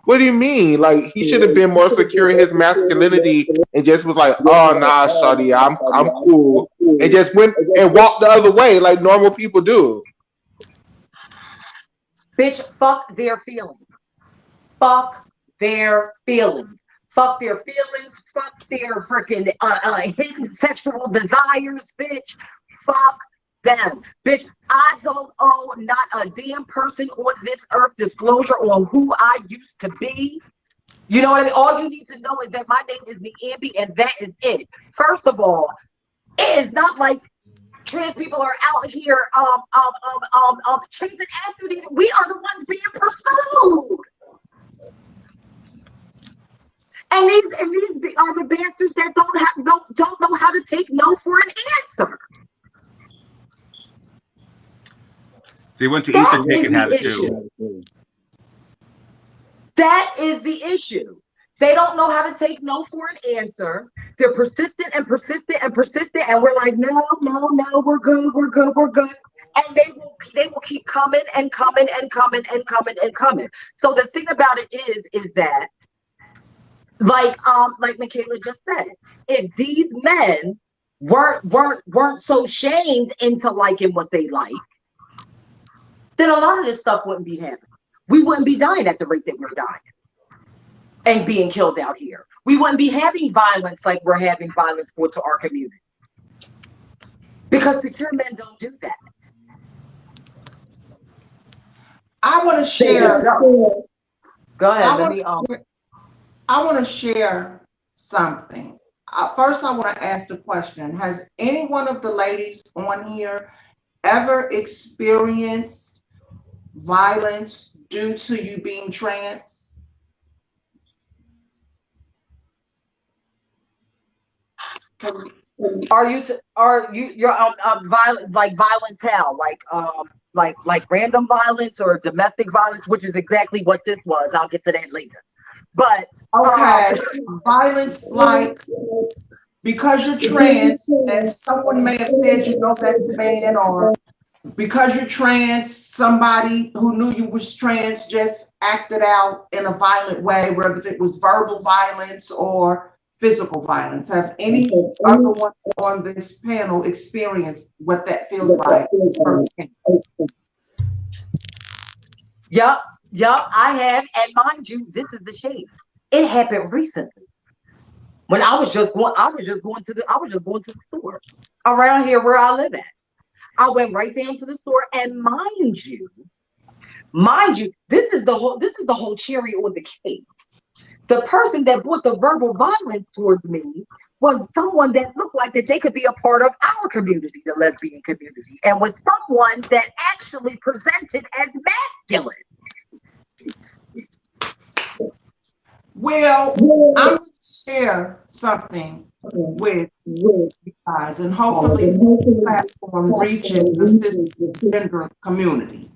What do you mean? Like, he should have been more secure in his masculinity and just was like, "Oh nah, shawty, I'm cool," and just went and walked the other way like normal people do. bitch, fuck their feelings. Fuck their feelings. Fuck their feelings. Fuck their freaking hidden sexual desires, bitch. Fuck them. Bitch, I don't owe not a damn person on this earth disclosure on who I used to be. You know what I mean? All you need to know is that my name is Niambi, and that is it. First of all, it is not like trans people are out here chasing after these. We are the ones being pursued. And these are the bastards that don't know how to take no for an answer. They want to eat the cake and have it too. That is the issue. They don't know how to take no for an answer. They're persistent and persistent and persistent, and we're like, no, we're good. And they will keep coming and coming and coming and coming and coming. So the thing about it is that, like Michaela just said, if these men weren't so shamed into liking what they like, then a lot of this stuff wouldn't be happening. We wouldn't be dying at the rate that we're dying and being killed out here. We wouldn't be having violence like we're having violence brought to our community. Because secure men don't do that. I want to share. Go ahead. I want to share something. First, I want to ask the question: has any one of the ladies on here ever experienced violence due to you being trans? You're violent, like violence how? Like random violence or domestic violence, which is exactly what this was. I'll get to that later. But okay, violence like because you're trans and someone may have said you know that's a man, or because you're trans, somebody who knew you was trans just acted out in a violent way, whether it was verbal violence or physical violence. Have any other one on this panel experienced what that feels like? Yup, I have. And mind you, this is the shade. It happened recently. When I was just going to the store around here where I live at. I went right down to the store, and mind you, this is the whole cherry on the cake. The person that brought the verbal violence towards me was someone that looked like that they could be a part of our community, the lesbian community, and was someone that actually presented as masculine. Well, I'm going to share something with you guys, and hopefully this platform reaches the cisgender community.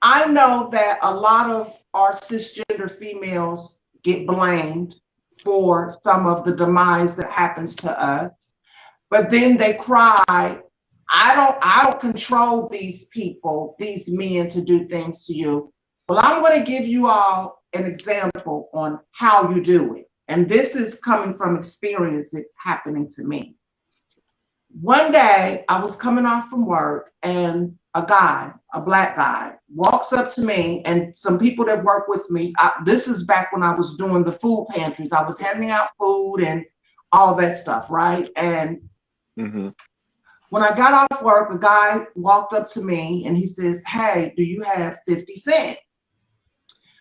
I know that a lot of our cisgender females get blamed for some of the demise that happens to us, but then they cry, I don't control these people, these men to do things to you. Well, I'm going to give you all an example on how you do it. And this is coming from experience it happening to me. One day I was coming off from work, and a black guy, walks up to me, and some people that work with me, this is back when I was doing the food pantries. I was handing out food and all that stuff, right? And When I got off work, a guy walked up to me and he says, "Hey, do you have 50 cents?"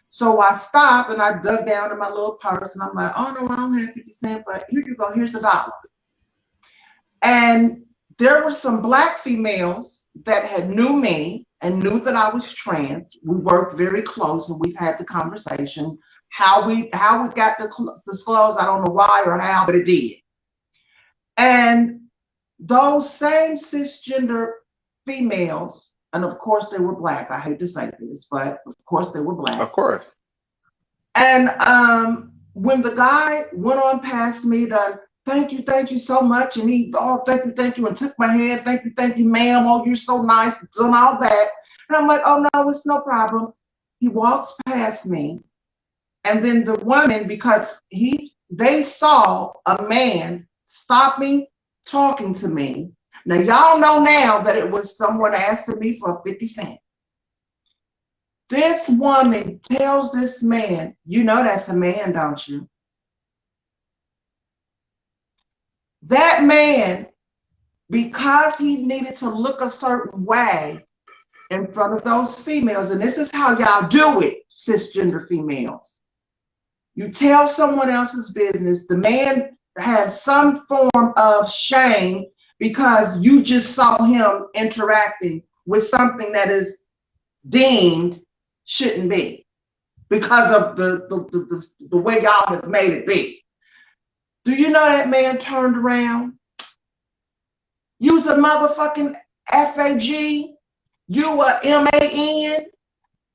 So I stopped and I dug down in my little purse and I'm like, "Oh no, I don't have 50 cents, but here you go, here's $1." And there were some Black females that had knew me and knew that I was trans. We worked very close and we've had the conversation. How we got disclosed, I don't know why or how, but it did. And those same cisgender females, and of course they were Black. I hate to say this, but of course they were Black. Of course. And when the guy went on past me, thank you so much, and he, "Oh, thank you, and took my hand, thank you, ma'am, oh, you're so nice," and all that. And I'm like, "Oh no, it's no problem." He walks past me, and then the woman, because they saw a man stopping, talking to me. Now y'all know now that it was someone asking me for 50 cents. This woman tells this man, "You know that's a man, don't you?" That man, because he needed to look a certain way in front of those females, and this is how y'all do it, cisgender females. You tell someone else's business, the man has some form of shame because you just saw him interacting with something that is deemed shouldn't be because of the way y'all have made it be. Do you know that man turned around? You's a motherfucking FAG. You a MAN.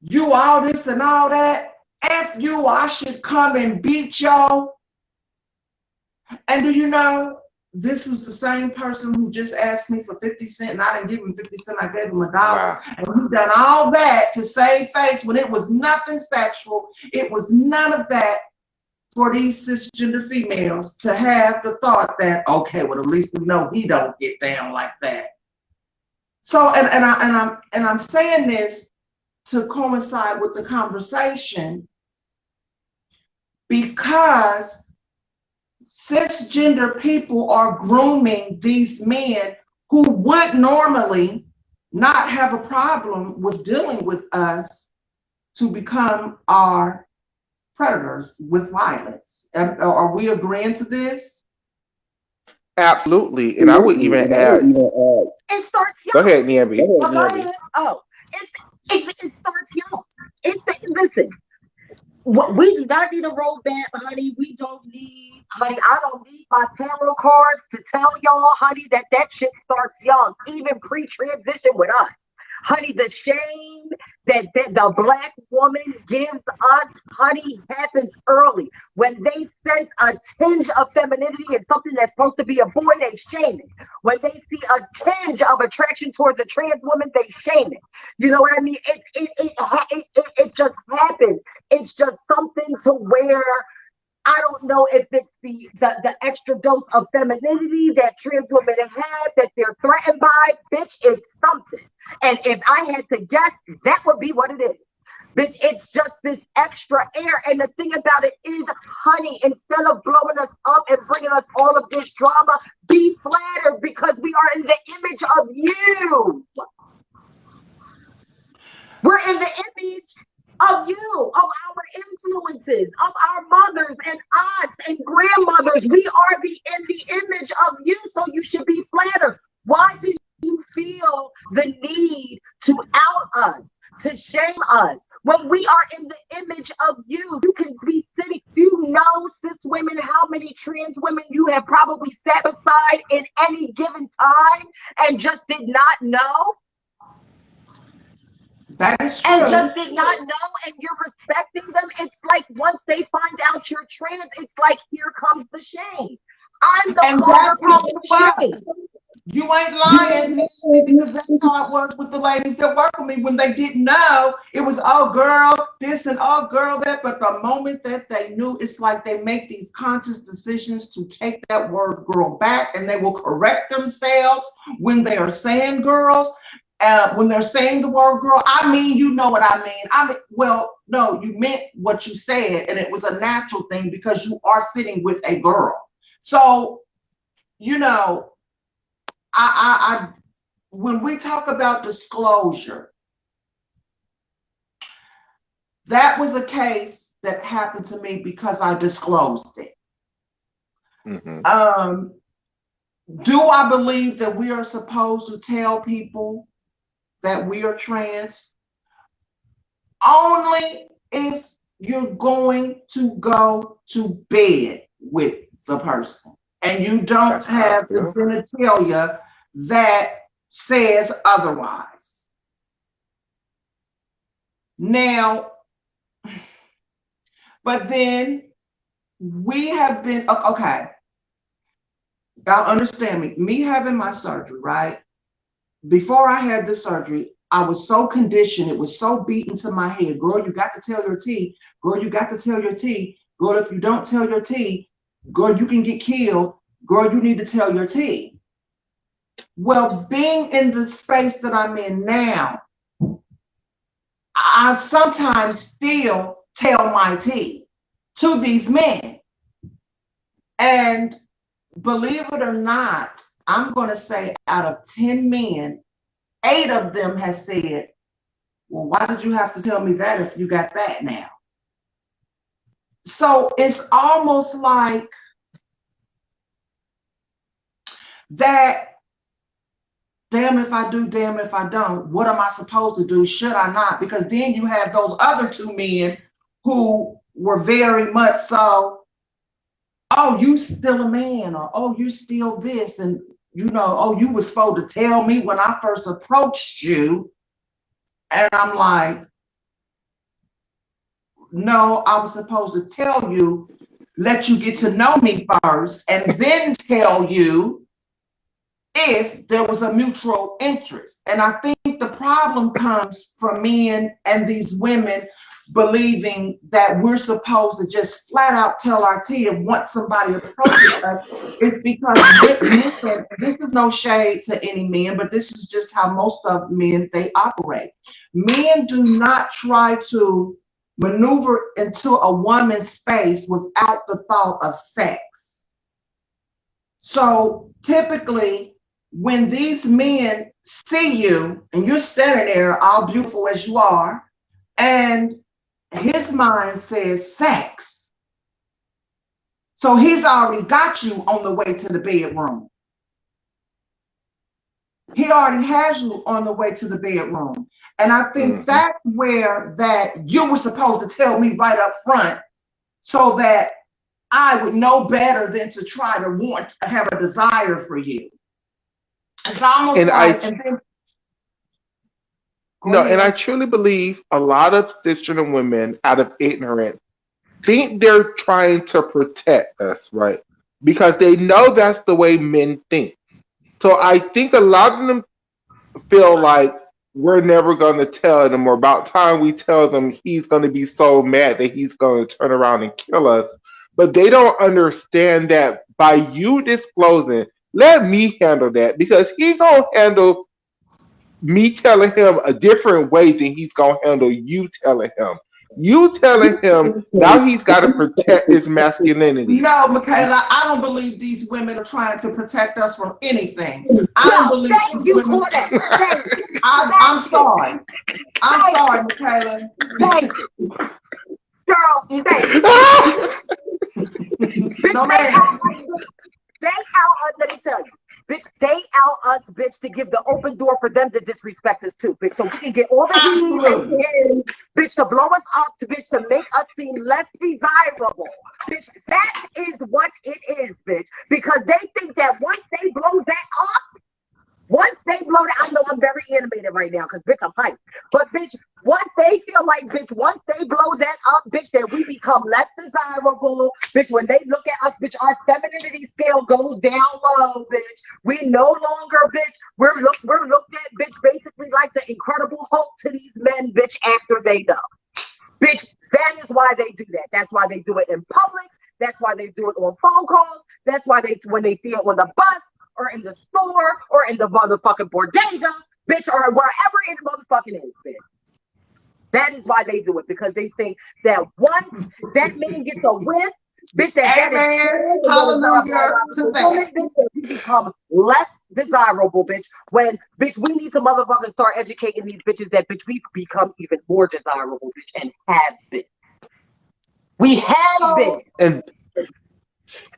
You all this and all that. F you, I should come and beat y'all. And do you know, this was the same person who just asked me for 50 cents, and I didn't give him 50 cents, I gave him $1. Wow. And he done all that to save face when it was nothing sexual. It was none of that for these cisgender females to have the thought that, okay, well, at least we know he don't get down like that. So, and I'm saying this to coincide with the conversation because cisgender people are grooming these men who would normally not have a problem with dealing with us to become our predators with violence. Are we agreeing to this? Absolutely. And I would even add. It starts young. Go ahead, Niambi. Oh, it starts young. Listen. We do not need a roadmap, honey. We don't need, honey, I don't need my tarot cards to tell y'all, honey, that shit starts young, even pre-transition with us. Honey, the shame that the Black woman gives us, honey, happens early. When they sense a tinge of femininity in something that's supposed to be a boy, they shame it. When they see a tinge of attraction towards a trans woman, they shame it. You know what I mean? It just happens. It's just something to where I don't know if it's the extra dose of femininity that trans women have that they're threatened by. Bitch, it's something. And if I had to guess, that would be what it is. Bitch, it's just this extra air. And the thing about it is, honey, instead of blowing us up and bringing us all of this drama, be flattered because we are in the image of you. We're in the image of you, of our influences, of our mothers and aunts and grandmothers. We are in the image of you, so you should be flattered. Why do you feel the need to out us, to shame us, when we are in the image of you? You can be sitting, you know, cis women, how many trans women you have probably sat beside in any given time and just did not know. That is And true. just did not know, and you're respecting them. It's like once they find out you're trans, it's like here comes the shame. I'm the And one that's how it who's shame. was. You ain't lying, because that's how it was with the ladies that work with me when they didn't know. It was, oh girl this and oh girl that. But the moment that they knew, it's like they make these conscious decisions to take that word girl back, and they will correct themselves when they are saying girls. When they're saying the word girl, I mean, you know what I mean. Well, no, you meant what you said, and it was a natural thing because you are sitting with a girl. So, you know, I when we talk about disclosure, that was a case that happened to me because I disclosed it. Mm-hmm. Do I believe that we are supposed to tell people that we are trans? Only if you're going to go to bed with the person and you don't That's how I have the feel. genitalia that says otherwise. Now, but then we have been, okay, y'all understand me. Me having my surgery, right? Before I had the surgery, I was so conditioned, it was so beaten to my head. Girl, you got to tell your T. Girl, you got to tell your T. Girl, if you don't tell your T, girl, you can get killed. Girl, you need to tell your T. Well, being in the space that I'm in now, I sometimes still tell my T to these men. And believe it or not, I'm going to say out of 10 men, 8 of them has said, well, why did you have to tell me that if you got that now? So it's almost like that, damn if I do, damn if I don't. What am I supposed to do? Should I not? Because then you have those other 2 men who were very much so, oh, you still a man, or oh, you still this, and you know, oh, you were supposed to tell me when I first approached you. And I'm like, no, I was supposed to tell you, let you get to know me first, and then tell you if there was a mutual interest. And I think the problem comes from men and these women believing that we're supposed to just flat out tell our T if once somebody approaches us. It's because men, this is no shade to any men, but this is just how most of men, they operate. Men do not try to maneuver into a woman's space without the thought of sex. So typically, when these men see you and you're standing there all beautiful as you are, and his mind says sex, so he's already got you on the way to the bedroom. He already has you on the way to the bedroom. And I think that's where that you were supposed to tell me right up front so that I would know better than to try to have a desire for you. It's almost And like, I truly believe a lot of cisgender women, out of ignorance, think they're trying to protect us, right? Because they know that's the way men think. So I think a lot of them feel like we're never going to tell them, or about time we tell them, he's going to be so mad that he's going to turn around and kill us. But they don't understand that by you disclosing, let me handle that, because he's going to handle me telling him a different way than he's going to handle you telling him. You telling him, now he's got to protect his masculinity. No, Michaela, I don't believe these women are trying to protect us from anything. I don't believe thank you for that. I'm sorry. I'm sorry, Michaela. Thank you. Girl, thank you. No, they out, let me tell you. Bitch, they out us, bitch, to give the open door for them to disrespect us too, bitch. So we can get all the heat, bitch, to blow us up, bitch, to make us seem less desirable. Bitch, that is what it is, bitch. Because they think that once they blow that up, I know I'm very animated right now because, bitch, I'm hyped. But, bitch, once they feel like, bitch, once they blow that up, bitch, that we become less desirable. Bitch, when they look at us, bitch, our femininity scale goes down low, bitch. We no longer, bitch, we're looked at, bitch, basically like the Incredible Hulk to these men, bitch, after they go. Bitch, that is why they do that. That's why they do it in public. That's why they do it on phone calls. That's why when they see it on the bus, or in the store, or in the motherfucking bodega, bitch, or wherever it motherfucking is, bitch. That is why they do it, because they think that once that man gets a whiff, bitch, that is hallelujah to that. Bitch, you become less desirable, bitch. When, bitch, we need to motherfucking start educating these bitches that, bitch, we become even more desirable, bitch, and have been. We have been.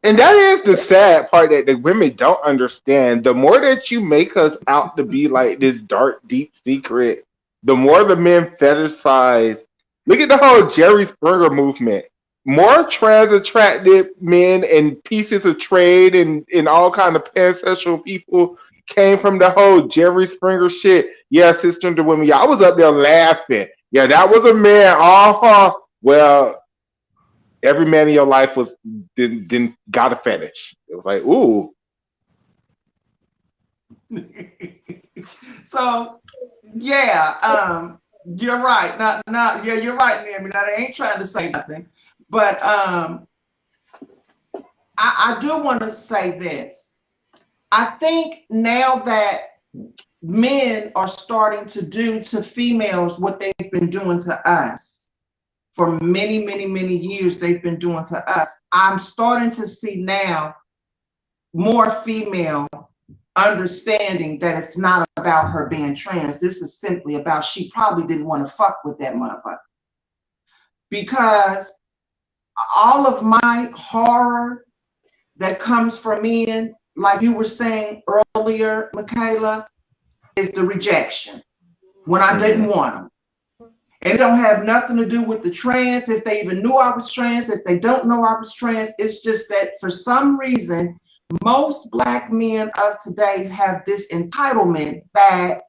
And that is the sad part that the women don't understand. The more that you make us out to be like this dark, deep secret, the more the men fetishize. Look at the whole Jerry Springer movement. More trans attracted men and pieces of trade and all kind of pansexual people came from the whole Jerry Springer shit. Yeah, cisgender women. Yeah, I was up there laughing. Yeah, that was a man. Well, every man in your life was didn't got a fetish. It was like, ooh. So yeah, you're right. Not yeah, you're right, Naomi. Now, I ain't trying to say nothing, but I do want to say this. I think now that men are starting to do to females what they've been doing to us for many, many, many years, they've been doing to us. I'm starting to see now more female understanding that it's not about her being trans. This is simply about she probably didn't want to fuck with that motherfucker. Because all of my horror that comes from men, like you were saying earlier, Michaela, is the rejection when I didn't want them. And it don't have nothing to do with the trans, if they even knew I was trans, if they don't know I was trans. It's just that for some reason, most Black men of today have this entitlement that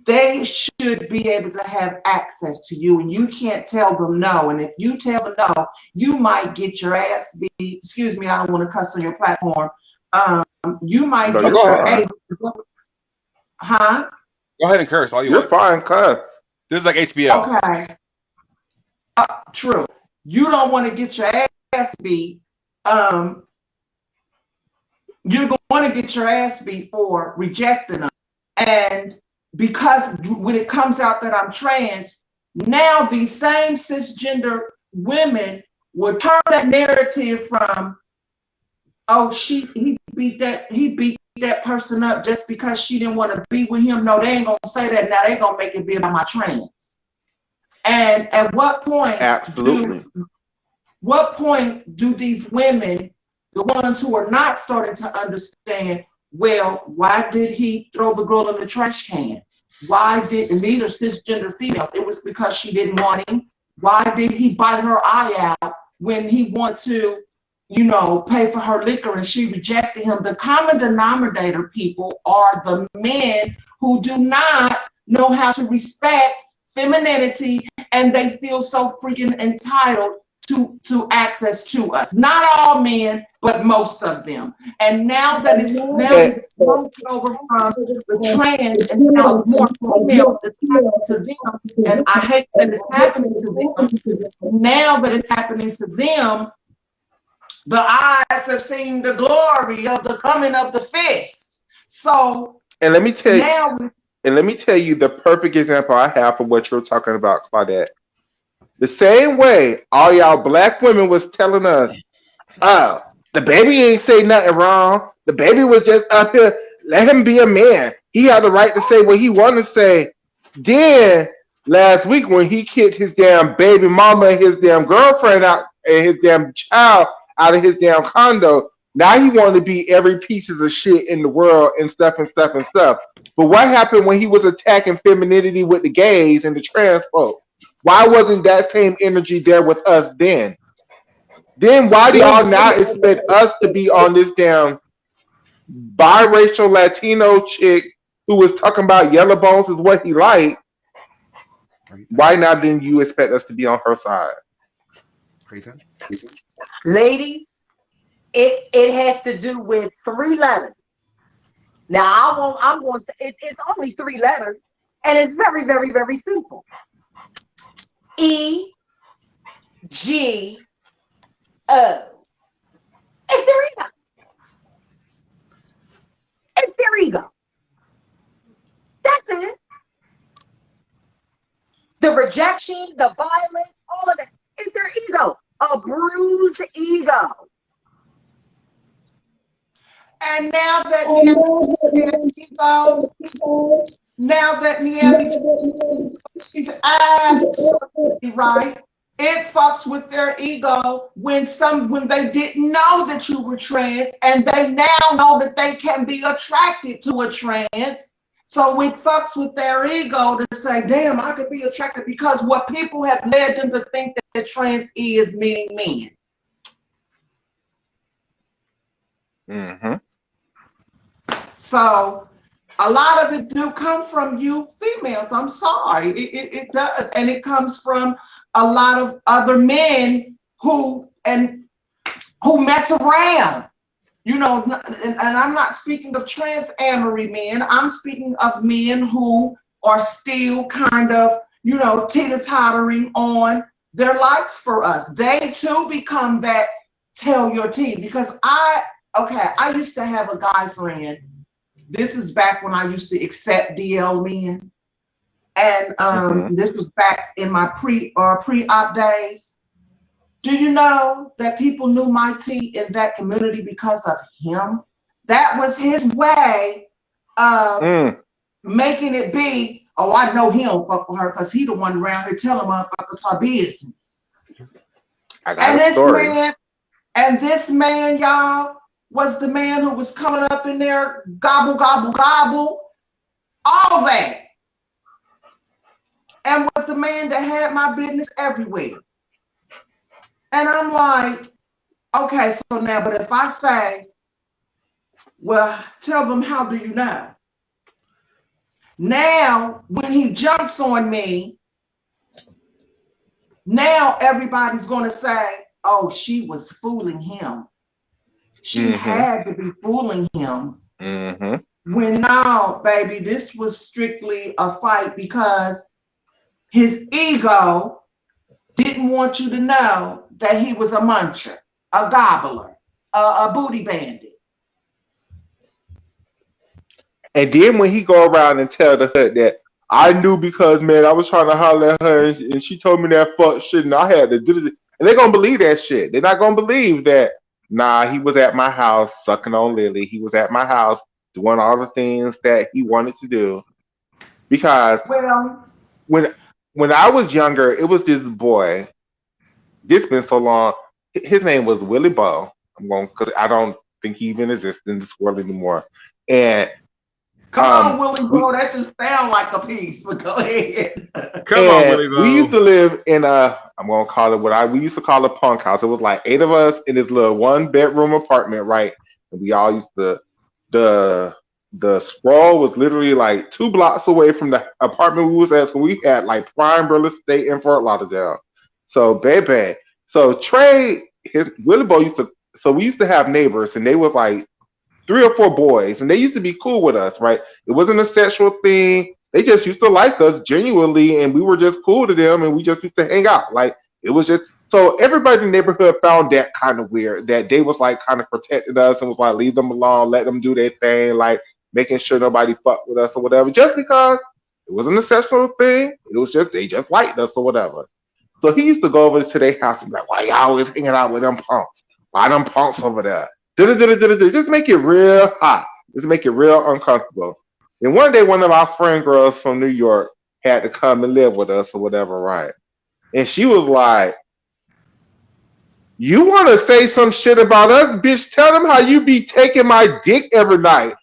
they should be able to have access to you, and you can't tell them no. And if you tell them no, you might get your ass beat. Excuse me, I don't want to cuss on your platform. You might get your ass. Huh? Go ahead and curse all you You're want. fine, cuss. This is like HBO. Okay. True. You don't want to get your ass beat. You're going to get your ass beat for rejecting them. And because when it comes out that I'm trans, now these same cisgender women will turn that narrative from, oh, he beat that person up just because she didn't want to be with him. No, they ain't gonna say that. Now they gonna make it be about my trans. And at what point? Absolutely. What point do these women, the ones who are not starting to understand, well, why did he throw the girl in the trash can? And these are cisgender females. It was because she didn't want him. Why did he bite her eye out when he wanted to, pay for her liquor and she rejected him? The common denominator, people, are the men who do not know how to respect femininity, and they feel so freaking entitled to access to us. Not all men, but most of them. And now that it's moved over from the trans, and now more female is happening to them, and I hate that it's happening to them. Now that it's happening to them, the eyes have seen the glory of the coming of the fist. So, and let me tell you the perfect example I have for what you're talking about, Claudette. The same way all y'all Black women was telling us, oh, the baby ain't say nothing wrong. The baby was just up here. Let him be a man. He had the right to say what he wanted to say. Then last week when he kicked his damn baby mama and his damn girlfriend out and his damn child out of his damn condo, now he wanted to be every pieces of shit in the world and stuff. But what happened when he was attacking femininity with the gays and the trans folk? Why wasn't that same energy there with us then? Then why do y'all now expect us to be on this damn biracial Latino chick who was talking about yellow bones is what he liked? Why now didn't you expect us to be on her side? Ladies, it has to do with 3 letters. Now I'm going to say it's only 3 letters, and it's very, very, very simple. E-G-O. It's their ego. It's their ego. That's it. The rejection, the violence, all of that is their ego. A bruised ego. And now that ego, now that she's absolutely right. It fucks with their ego when they didn't know that you were trans and they now know that they can be attracted to a trans. So it fucks with their ego to say, damn, I could be attracted, because what people have led them to think that trans is meaning men. So a lot of it do come from you females. I'm sorry, it does, and it comes from a lot of other men who mess around, you know. And I'm not speaking of trans amory men. I'm speaking of men who are still kind of, you know, teeter-tottering on their likes for us. They too become that tell your tea, because I used to have a guy friend. This is back when I used to accept DL men. And this was back in my pre-op days. Do you know that people knew my tea in that community because of him? That was his way of making it be, oh, I know he don't fuck with her because he the one around here telling motherfuckers her business. I got a story. This man, y'all, was the man who was coming up in there, gobble, gobble, gobble, all that. And was the man that had my business everywhere. And I'm like, okay, so now, but if I say, well, tell them, how do you know? Now, when he jumps on me, now everybody's going to say, oh, she was fooling him. She had to be fooling him. When no, baby, this was strictly a fight because his ego didn't want you to know that he was a muncher, a gobbler, a booty bandit. And then when he go around and tell the hood that I knew because, man, I was trying to holler at her and she told me that fuck shit and I had to do it. And they're going to believe that shit. They're not going to believe that, nah, he was at my house sucking on Lily. He was at my house doing all the things that he wanted to do. Because when I was younger, it was this boy. This been so long. His name was Willie Bow. Because I don't think he even exists in this world anymore. And come on, Willie Bow. That just sound like a piece. But go ahead. Come on, Willie Bow. We used to live in I'm gonna call it we used to call a punk house. It was like 8 of us in this little 1-bedroom apartment, right? And we all used to the sprawl was literally like 2 blocks away from the apartment we was at. So we had like prime real estate in Fort Lauderdale. So baby, so Trey, Willie Bow we used to have neighbors, and they was like 3 or 4 boys, and they used to be cool with us, right? It wasn't a sexual thing. They just used to like us genuinely, and we were just cool to them, and we just used to hang out. Like, it was just, so everybody in the neighborhood found that kind of weird, that they was like kind of protecting us and was like, leave them alone, let them do their thing, like making sure nobody fucked with us or whatever, just because it wasn't a sexual thing. It was just, they just liked us or whatever. So he used to go over to their house and be like, why y'all always hanging out with them punks? Why them punks over there? Just make it real hot. Just make it real uncomfortable. And one day, one of our friend girls from New York had to come and live with us or whatever, right? And she was like, you want to say some shit about us, bitch? Tell them how you be taking my dick every night.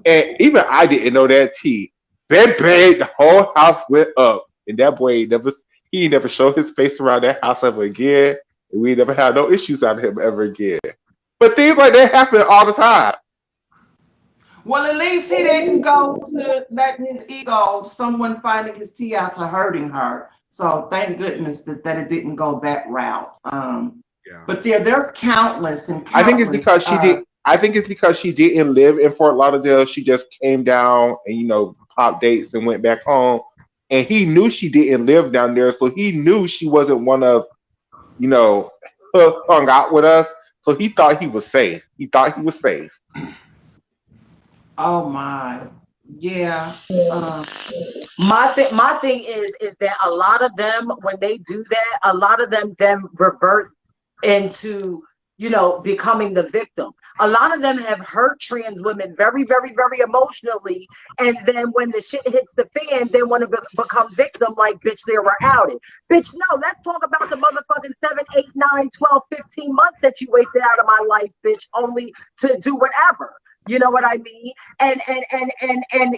And even I didn't know that tea. Bang, the whole house went up. And that boy, he never showed his face around that house ever again. And we never had no issues out of him ever again. But things like that happen all the time. Well, at least he didn't go to letting his ego, someone finding his tea out to hurting her. So thank goodness that it didn't go that route. But there's countless and countless. I think it's because she did. I think it's because she didn't live in Fort Lauderdale. She just came down and popped dates and went back home. And he knew she didn't live down there, so he knew she wasn't one of, hung out with us. So he thought he was safe. Oh my, yeah. My thing is that a lot of them, when they do that, a lot of them revert into becoming the victim. A lot of them have hurt trans women very, very, very emotionally. And then when the shit hits the fan, they want to become victim like, bitch, they were outed. Bitch, no, let's talk about the motherfucking 7, 8, 9, 12, 15 months that you wasted out of my life, bitch, only to do whatever. You know what I mean? And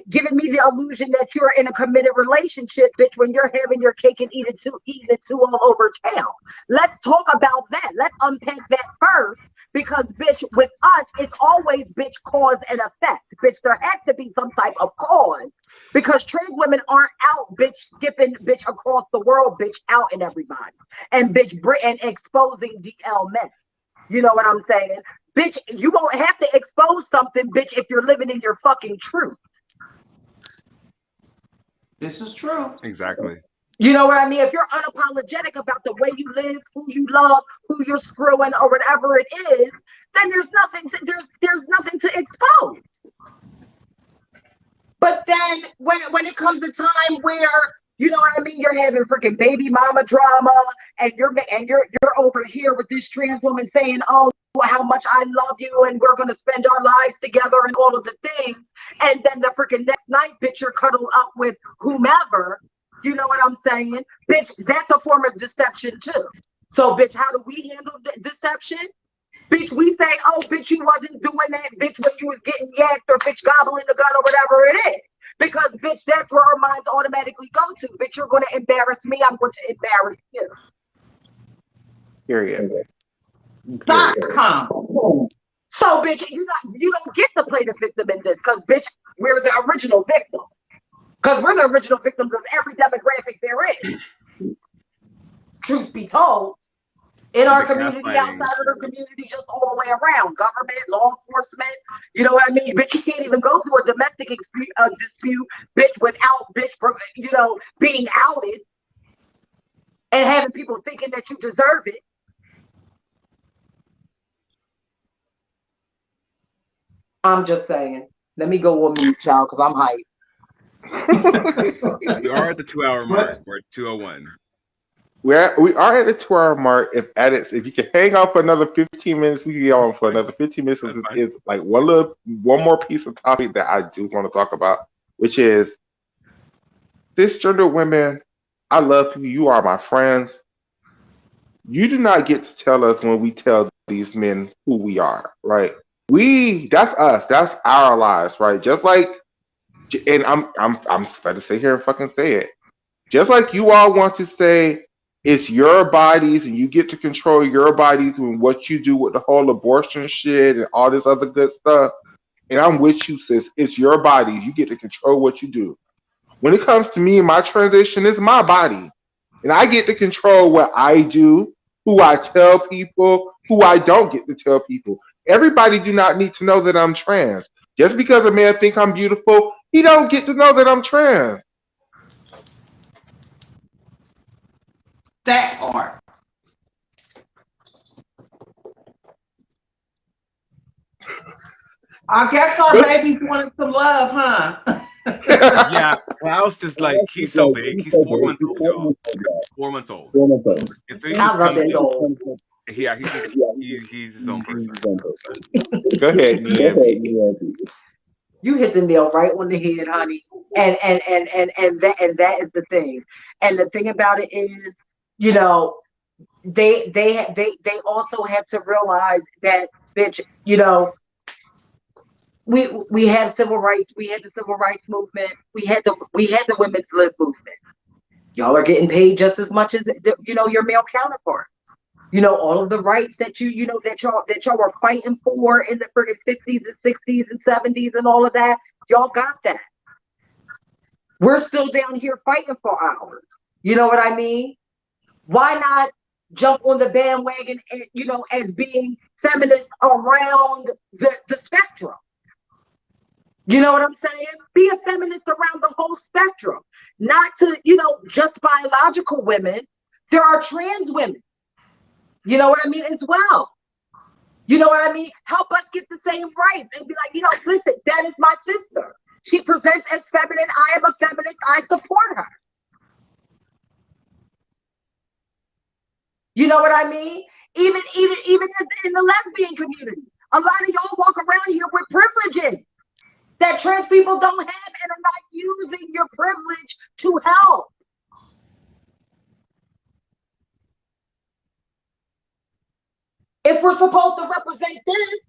giving me the illusion that you're in a committed relationship, bitch, when you're having your cake and eating it too all over town. Let's talk about that. Let's unpack that first. Because, bitch, with us, it's always, bitch, cause and effect. Bitch, there has to be some type of cause. Because trans women aren't out, bitch, skipping, bitch, across the world, bitch, out in everybody. And, bitch, and exposing DL men. You know what I'm saying? Bitch, you won't have to expose something, bitch, if you're living in your fucking truth. This is true. Exactly. You know what I mean? If you're unapologetic about the way you live, who you love, who you're screwing, or whatever it is, then there's nothing to expose. But then when it comes a time where, you know what I mean, you're having freaking baby mama drama, and you're over here with this trans woman saying, oh, how much I love you and we're gonna spend our lives together and all of the things, and then the freaking next night, bitch, you're cuddled up with whomever. You know what I'm saying? Bitch, that's a form of deception too. So, bitch, how do we handle deception? Bitch, we say, oh, bitch, you wasn't doing that, bitch, when you was getting yacked, or bitch, gobbling the gun, or whatever it is. Because, bitch, that's where our minds automatically go to. Bitch, you're going to embarrass me, I'm going to embarrass you. Period. So, bitch, you don't get to play the victim in this, because, bitch, we're the original victim. Because we're the original victims of every demographic there is. Truth be told. In our community, outside of the community, just all the way around. Government, law enforcement, you know what I mean? Bitch, you can't even go through a domestic dispute, bitch, without, bitch, being outed and having people thinking that you deserve it. I'm just saying. Let me go on mute, child, because I'm hyped. We are at the 2-hour mark. We're at 2:01. We are at the 2-hour mark. If you can hang out for another 15 minutes, we can go on for another 15 minutes. Is like one more piece of topic that I do want to talk about, which is cisgender women. I love you. You are my friends. You do not get to tell us when we tell these men who we are, right? That's us. That's our lives, right? Just like, and I'm about to sit here and fucking say it. Just like you all want to say it's your bodies and you get to control your bodies and what you do with the whole abortion shit and all this other good stuff. And I'm with you, sis. It's your bodies. You get to control what you do. When it comes to me and my transition, it's my body. And I get to control what I do, who I tell people, who I don't get to tell people. Everybody do not need to know that I'm trans. Just because a man think I'm beautiful, he don't get to know that I'm trans. That part. I guess our babies wanted some love, huh? Yeah, Klaus just like, he's so big. He's 4 months old, y'all. 4 months old. And so he just comes in. Yeah, he's his own person. Go ahead, Niambi. You hit the nail right on the head, honey. And that is the thing. And the thing about it is, you know, they also have to realize that, bitch, you know, we had civil rights, we had the civil rights movement, we had the women's lib movement. Y'all are getting paid just as much as your male counterparts. You know, all of the rights that that y'all were fighting for in the friggin' 50s and 60s and 70s and all of that, y'all got that. We're still down here fighting for ours. You know what I mean? Why not jump on the bandwagon, as being feminists around the spectrum? You know what I'm saying? Be a feminist around the whole spectrum, not to, just biological women. There are trans women. You know what I mean? As well. You know what I mean? Help us get the same rights and be like, listen, that is my sister. She presents as feminine. I am a feminist. I support her. You know what I mean? Even in the that trans people don't have and are not using your privilege to help. If we're supposed to represent this,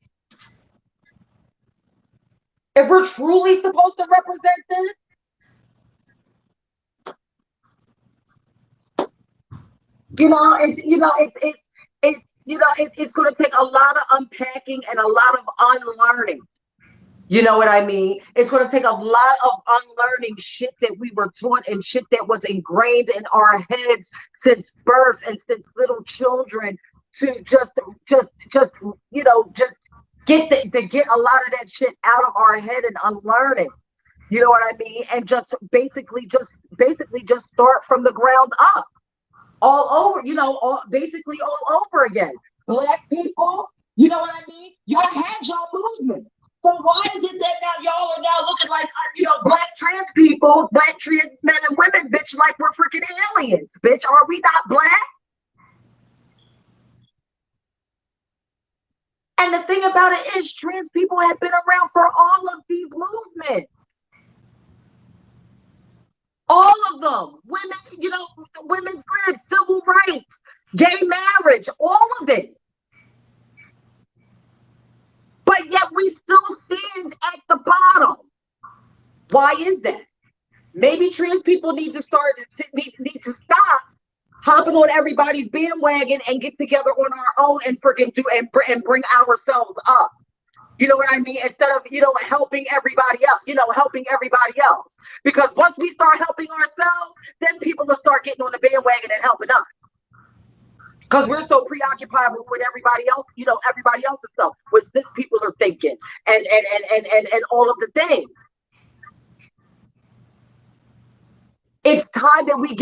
if we're truly supposed to represent this, it's going to take a lot of unpacking and a lot of unlearning. You know what I mean? It's going to take a lot of unlearning shit that we were taught and shit that was ingrained in our heads since birth and since little children to just get a lot of that shit out of our head and unlearn it. You know what I mean? And just basically start from the ground up. All over, basically all over again. Black people, you know what I mean? Y'all had y'all movement. So why is it that now y'all are now looking like, black trans people, black trans men and women, bitch, like we're freaking aliens, bitch? Are we not black? And the thing about it is, trans people have been around for all of these movements. All of them. Women, women's rights, civil rights, gay marriage, all of it. But yet we still stand at the bottom. Why is that? Maybe trans people need to stop hopping on everybody's bandwagon and get together on our own and freaking and bring ourselves up. You know what I mean? Instead of, helping everybody else. Because once we start helping ourselves, then people will start getting on the bandwagon and helping us. Because we're so preoccupied with everybody else, everybody else's stuff, what cis people are thinking and all of the things. It's time that we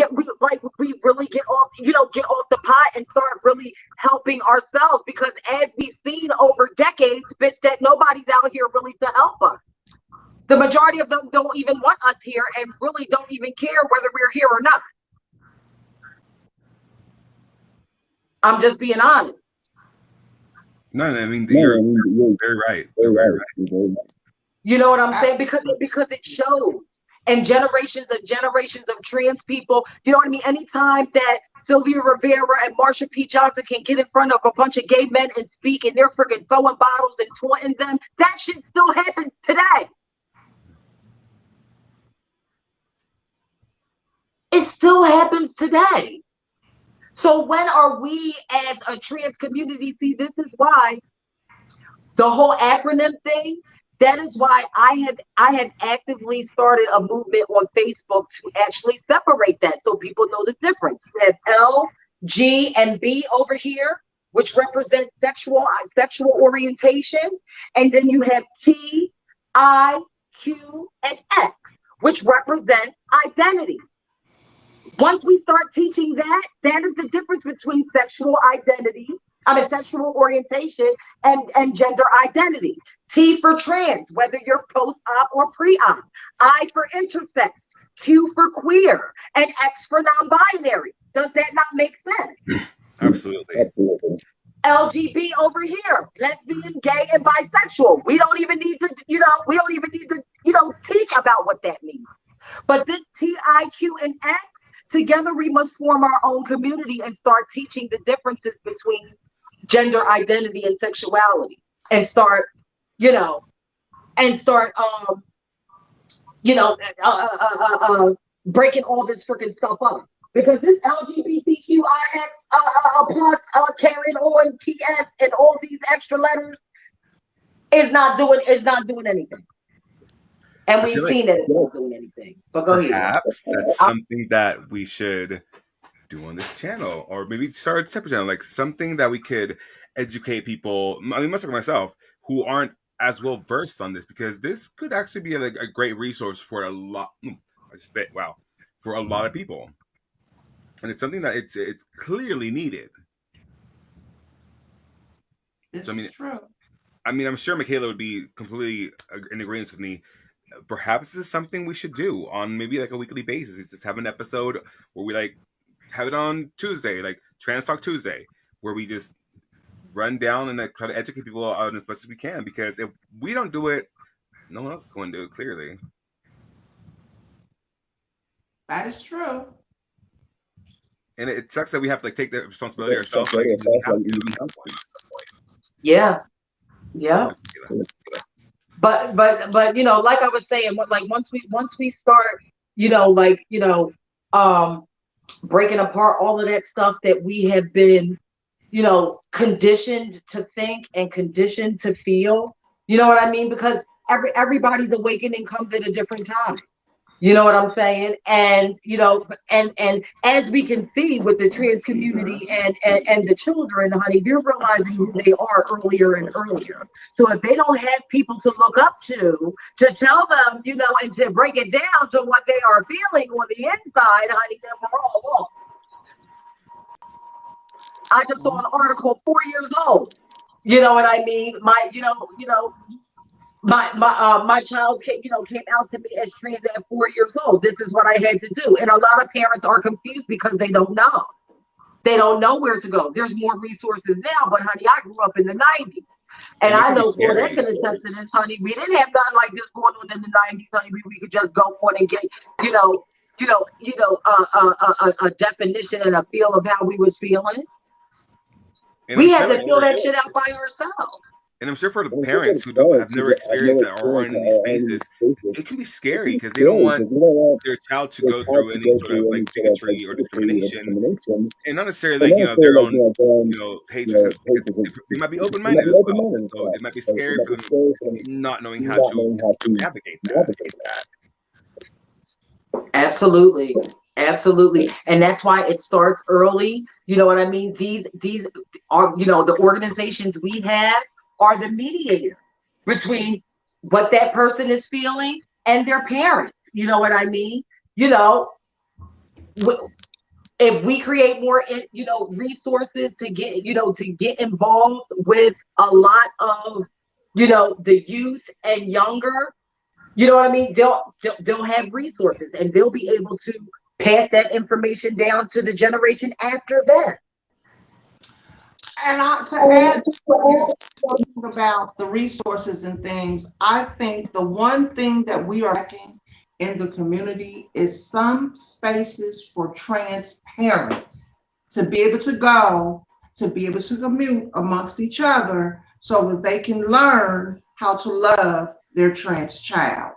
really get off the pot and start really helping ourselves, because as we've seen over decades, bitch, that nobody's out here really to help us. The majority of them don't even want us here and really don't even care whether we're here or not. I'm just being honest. No, I mean, you're very right. You're very right. You know what I'm saying? Because it shows. And generations of trans people, you know what I mean? Anytime that Sylvia Rivera and Marsha P. Johnson can get in front of a bunch of gay men and speak, and they're freaking throwing bottles and taunting them, that shit still happens today. It still happens today. So when are we as a trans community, see, this is why the whole acronym thing, that is why I have actively started a movement on Facebook to actually separate that so people know the difference. You have L, G, and B over here, which represent sexual orientation. And then you have T, I, Q, and X, which represent identity. Once we start teaching that is the difference between sexual orientation and gender identity. T for trans, whether you're post-op or pre-op. I for intersex. Q for queer. And X for non-binary. Does that not make sense? Absolutely. LGB over here, lesbian, gay, and bisexual. We don't even need to, teach about what that means. But this T, I, Q, and X, together we must form our own community and start teaching the differences between gender identity and sexuality, and start breaking all this freaking stuff up. Because this LGBTQIX plus carrying on TS and all these extra letters is not doing anything. And we've seen it not doing anything. But go ahead. Perhaps that's something that we should do on this channel, or maybe start a separate channel, like something that we could educate people. I mean, much like myself, who aren't as well versed on this, because this could actually be a great resource for a lot. For a lot of people, and it's something that it's clearly needed. This is true. I mean, I'm sure Michaela would be completely in agreement with me. Perhaps this is something we should do on maybe like a weekly basis. It's just have an episode where we have it on Tuesday, like Trans Talk Tuesday, where we just run down and try to educate people on as much as we can. Because if we don't do it, No one else is going to do it, clearly. That is true. And it sucks that we have to like take the responsibility ourselves. Like, we have to at some point. Yeah. Yeah. It's ridiculous. But you know, like I was saying, like once we start, you know, like, you know, breaking apart all of that stuff that we have been, you know, conditioned to think and conditioned to feel, you know what I mean? Because everybody's awakening comes at a different time. You know what I'm saying? And you know, and as we can see with the trans community and the children, honey, they're realizing who they are earlier and earlier. So if they don't have people to look up to tell them, you know, and to break it down to what they are feeling on the inside, honey, then we're all lost. I just saw an article 4 years old. You know what I mean? My child came out to me as trans at 4 years old. This is what I had to do. And a lot of parents are confused because they don't know. They don't know where to go. There's more resources now, but honey, I grew up in the 90s. And I know Claudette can attest to this, honey. We didn't have nothing like this going on in the 90s, honey. We could just go on and get, a definition and a feel of how we was feeling. And we had to feel that shit out by ourselves. And I'm sure for the parents who have never experienced that or aren't in these spaces, it can be scary because they don't want their child to go through any sort of like bigotry or discrimination, and not necessarily like, their own hatred. They might be open-minded as well, so it might be scary for them not knowing how to navigate that. Absolutely. And that's why it starts early. You know what I mean? These are, the organizations we have are the mediator between what that person is feeling and their parents. You know what I mean? If we create more, resources to get involved with a lot of, the youth and younger, you know what I mean? They'll have resources and they'll be able to pass that information down to the generation after that. And to add to about the resources and things, I think the one thing that we are lacking in the community is some spaces for trans parents to be able to go, to be able to commute amongst each other so that they can learn how to love their trans child.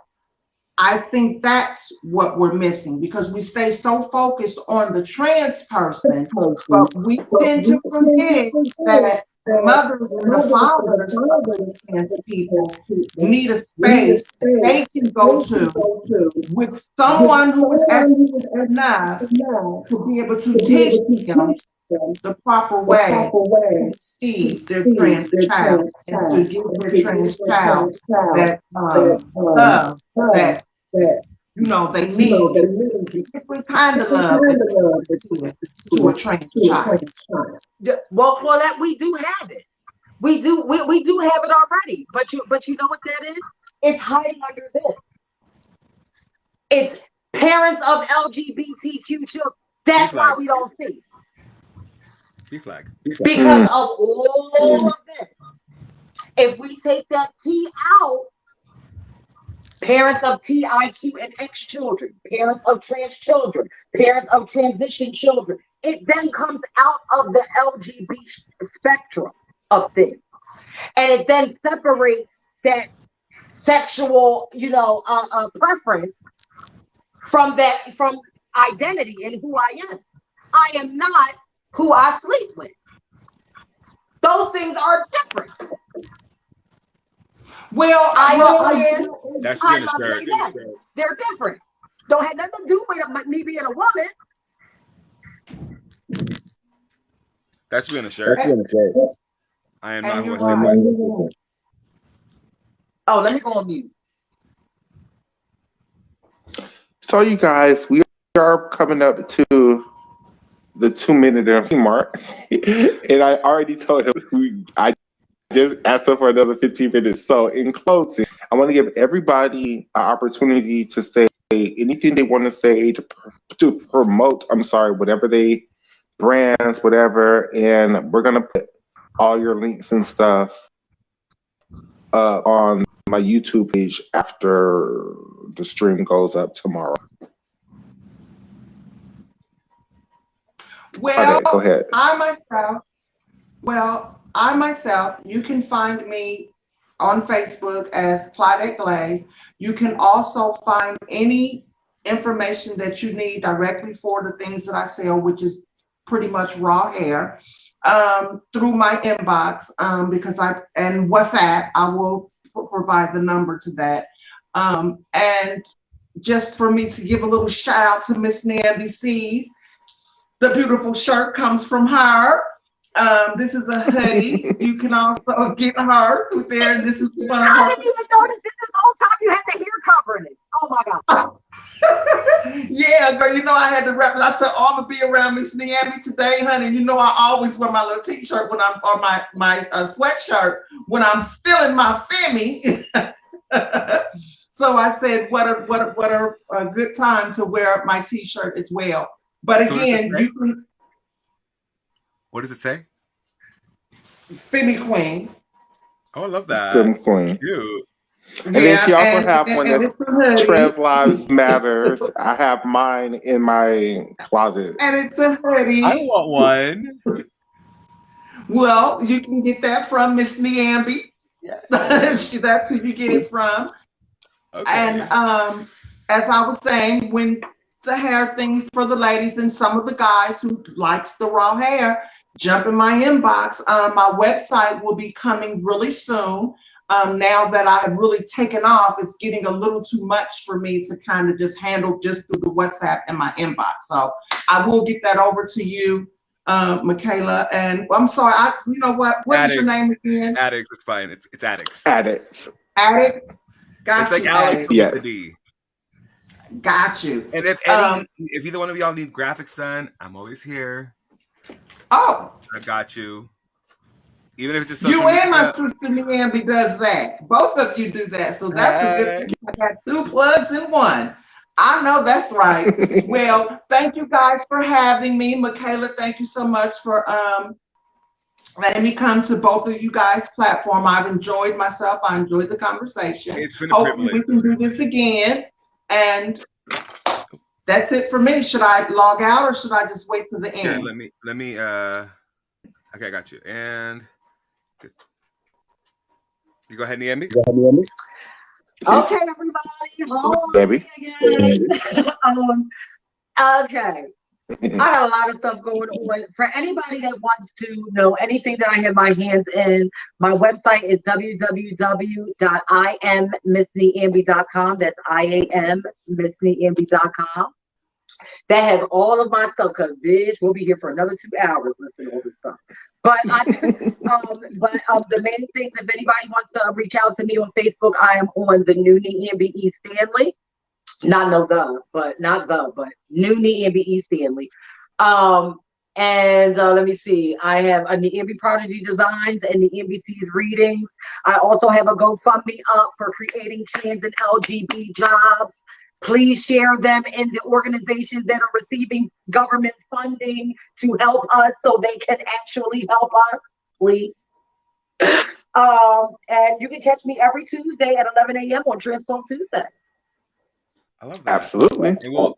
I think that's what we're missing because we stay so focused on the trans person, but we tend to forget that the mothers and the fathers of those trans people need a space that they can go to with someone who is educated enough to be able to teach them the proper way to see their trans child and to give their trans child that love that they need. Different kind of love to a trans child. Well, Claudette, we do have it. We do have it already. But you know what that is? It's hiding under this. It's parents of LGBTQ children. That's why we don't see. Flag. Because of all of this. If we take that T out, parents of TIQ and X children, parents of trans children, parents of transition children, it then comes out of the LGBT spectrum of things. And it then separates that sexual, preference from identity and who I am. I am not who I sleep with. Those things are different. Well, that's being a spirit. They're different. Don't have nothing to do with me being a woman. That's being a shirt. I am not who I say. Oh, let me go on mute. So, you guys, we are coming up to the 2-minute mark, and I already told him I just asked her for another 15 minutes. So in closing, I want to give everybody an opportunity to say anything they want to say to promote, whatever they brands, whatever. And we're going to put all your links and stuff on my YouTube page after the stream goes up tomorrow. Well, Go ahead. I myself, you can find me on Facebook as Claudette Glaze. You can also find any information that you need directly for the things that I sell, which is pretty much raw hair, through my inbox, and WhatsApp. I will provide the number to that. And just for me to give a little shout out to Miss Namby C's. The beautiful shirt comes from her. This is a hoodie. You can also get her through there. And this is one of her. I didn't even notice this whole time you had the hair covering it. Oh my God. Yeah, girl, you know I had to wrap it. I said, oh, I'm gonna be around Miss Niambi today, honey. You know I always wear my little t-shirt when I'm, or my sweatshirt when I'm feeling my Femi. So I said, what a good time to wear my t-shirt as well. But So again, you can. What does it say? Femi Queen. Oh, I love that. Femi Queen. Cute. And then she also have one that's Trans Lives Matters. I have mine in my closet. And it's a hoodie. I want one. Well, you can get that from Miss Niambi. Yeah. That's who you get it from. Okay. And as I was saying, when the hair thing for the ladies and some of the guys who likes the raw hair, jump in my inbox. My website will be coming really soon. Now that I have really taken off, it's getting a little too much for me to kind of just handle just through the WhatsApp and my inbox. So I will get that over to you, Michaela. And I'm sorry, you know what? What is your name again? Addicts, it's fine. It's Addicts. Addicts. Addict. Got It's you, like Alex with Yes. the D. Got you. And if either one of y'all need graphics done, I'm always here. Oh, I got you. Even if it's just social you and my media. sister Niambi does that. Both of you do that. So that's a good thing. I got 2 plugs in one. I know that's right. Well, thank you guys for having me. Michaela, thank you so much for letting me come to both of you guys' platform. I've enjoyed myself. I enjoyed the conversation. It's been a Hopefully privilege. we can do this again. And that's it for me. Should I log out or should I just wait to the Here, end? let me okay, I got you. And you go ahead, Niambi. Okay, everybody. Hold on Debbie. again. Okay. I got a lot of stuff going on. For anybody that wants to know anything that I have my hands in, my website is www.iammissniambi.com. That's IAMmissniambi.com. That has all of my stuff, because bitch, we'll be here for another 2 hours listening to all this stuff. But the main things, if anybody wants to reach out to me on Facebook, I am on the new Niambi E. Stanley. Not new Niambi E. Stanley. And let me see. I have a Niambi Prodigy Designs and Niambi C's Readings. I also have a GoFundMe up for creating trans and LGBT jobs. Please share them in the organizations that are receiving government funding to help us so they can actually help us, please. And you can catch me every Tuesday at 11 a.m. on Transform Tuesday. I love that. Absolutely. And we'll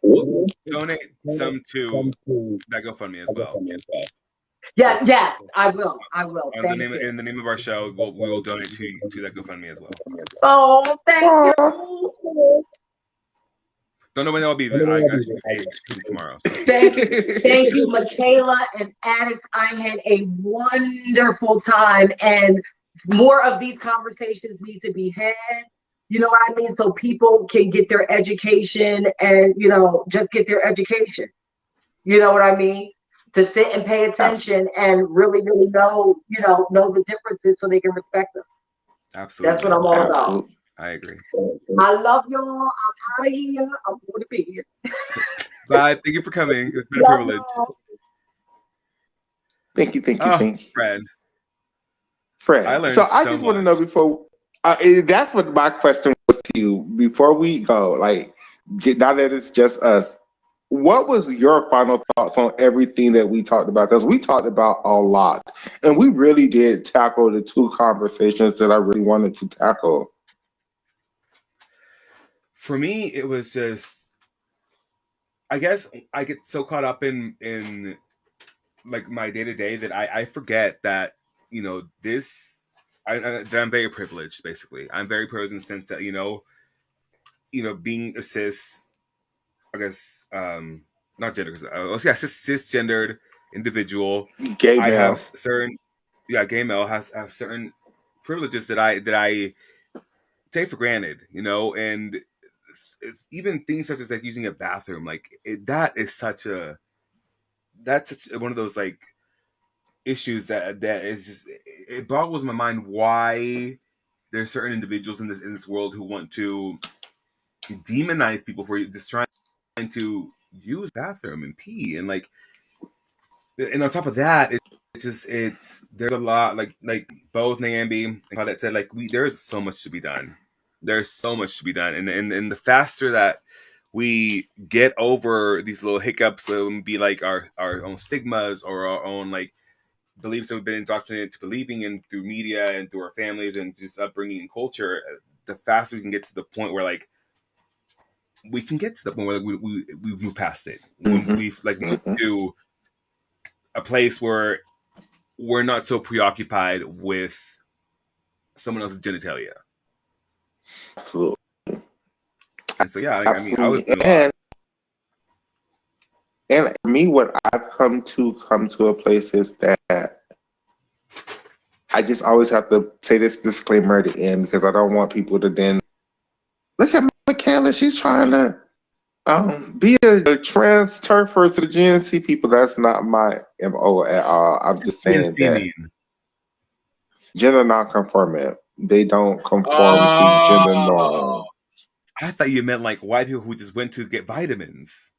donate some to that GoFundMe as well. Yes, I will. In the name of our show, we will donate to that GoFundMe as well. Oh, thank you. Don't know when that'll be, but I got you paid tomorrow. So. Thank you, Michaela and Addicts. I had a wonderful time, and more of these conversations need to be had. You know what I mean? So people can get their education and, just get their education. You know what I mean? To sit and pay attention and really, really know the differences so they can respect them. Absolutely. That's what I'm all about. I agree. I love y'all. I'm out of here. I'm going to be here. Bye. Thank you for coming. It's been a privilege. Thank you. Fred. I learned so I just want to know before, that's what my question was to you. Before we go, now that it's just us, what was your final thoughts on everything that we talked about? Because we talked about a lot, and we really did tackle the 2 conversations that I really wanted to tackle. for me, it was just, I guess I get so caught up in like my day to day that I forget that, this, that I'm very privileged. Basically, I'm very privileged in the sense that being a cis, I guess, not gender, because cisgendered individual. Gay I have male. certain, gay male have certain privileges that I take for granted, and it's even things such as like using a bathroom, like that's such one of those like issues that is just, it boggles my mind why there's certain individuals in this world who want to demonize people for just trying to use bathroom and pee, and like, and on top of that, there's a lot, like both Nyambi and Claudette said, like, there's so much to be done. There's so much to be done, and the faster that we get over these little hiccups, be like our own stigmas or our own like beliefs that we've been indoctrinated to believing in through media and through our families and just upbringing and culture, the faster we can get to the point where like we can get to the point where like, we've moved past it. When we've like moved to a place where we're not so preoccupied with someone else's genitalia. Absolutely. And so yeah, I mean, Absolutely. I was doing a lot. And for me, what I've come to a place is that I just always have to say this disclaimer at the end, because I don't want people to then look at Michaela. She's trying to be a trans turfer to the GNC people. That's not my MO at all. I'm just saying that gender non-conformant, they don't conform to gender norms. I thought you meant like white people who just went to get vitamins.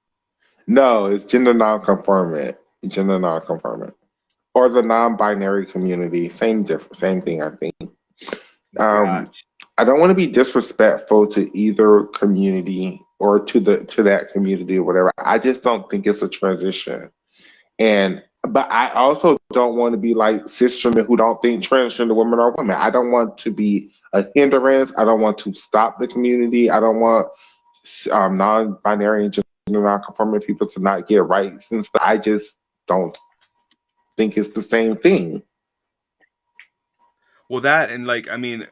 No, it's gender non-conformant. Gender non-conformant. Or the non-binary community. Same thing, I think. Gotcha. I don't want to be disrespectful to either community or to that community or whatever. I just don't think it's a transition. But I also don't want to be like cisgender who don't think transgender women are women. I don't want to be a hindrance. I don't want to stop the community. I don't want non-binary and gender non-conforming people to not get rights and stuff. I just don't think it's the same thing. Well, that, and like, I mean,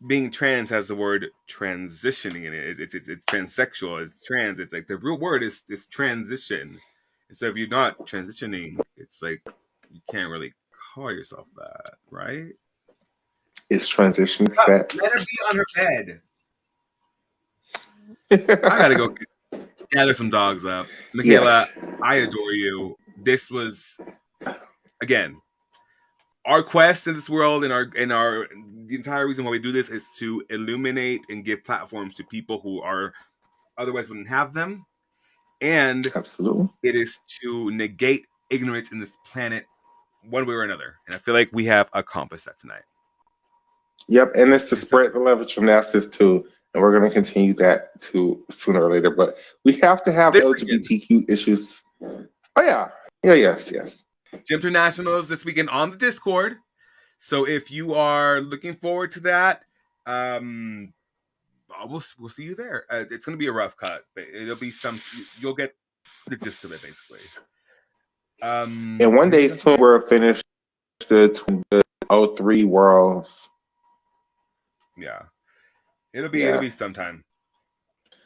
being trans has the word transitioning in it. It's transsexual. It's trans. It's like the real word is transition. And so if you're not transitioning, it's like you can't really call yourself that, right? It's transition. Let her be on her bed. I gotta go gather some dogs up. Michaela, yes. I adore you. This was, again, our quest in this world, and the entire reason why we do this is to illuminate and give platforms to people who are otherwise wouldn't have them. And absolutely, it is to negate ignorance in this planet one way or another. And I feel like we have accomplished that tonight. Yep, and it's to spread the love of gymnastics too. And we're going to continue that too sooner or later. But we have to have LGBTQ issues. Oh, yeah. Yes. Gym Internationals this weekend on the Discord. So if you are looking forward to that, we'll see you there. It's going to be a rough cut, but it'll be you'll get the gist of it, basically. And one day soon we'll finish the 03 Worlds. Yeah. It'll be sometime.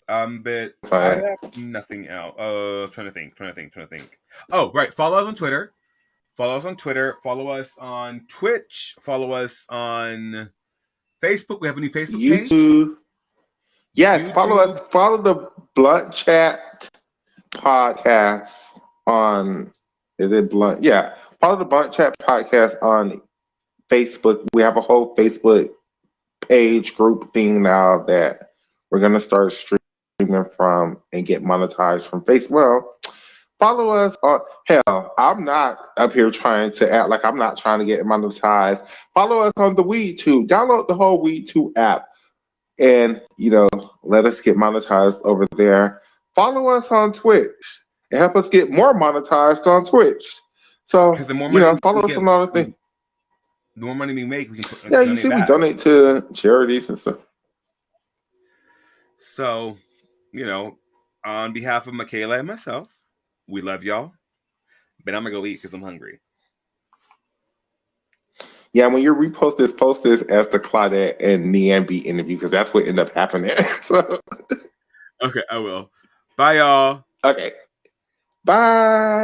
But I have nothing else. Trying to think. Oh, right. Follow us on Twitter. Follow us on Twitch. Follow us on Facebook. We have a new Facebook page. YouTube. Yes, follow us. Follow the Blunt Chat podcast on. Is it Blunt? Yeah. Follow the Blunt Chat podcast on Facebook. We have a whole Facebook page group thing now that we're gonna start streaming from and get monetized from Facebook. Well, follow us on. Hell, I'm not up here trying to act like I'm not trying to get monetized. Follow us on the WeedTube. Download the whole WeedTube app, and let us get monetized over there. Follow us on Twitch and help us get more monetized on Twitch. So follow us on all the things. The more money we make, we can put. Yeah, you see, we donate to charities and stuff. So, on behalf of Michaela and myself, we love y'all. But I'm gonna go eat because I'm hungry. Yeah, when you repost this, post this as the Claudette and Niambi interview because that's what ended up happening. So, Okay, I will. Bye, y'all. okay. Bye.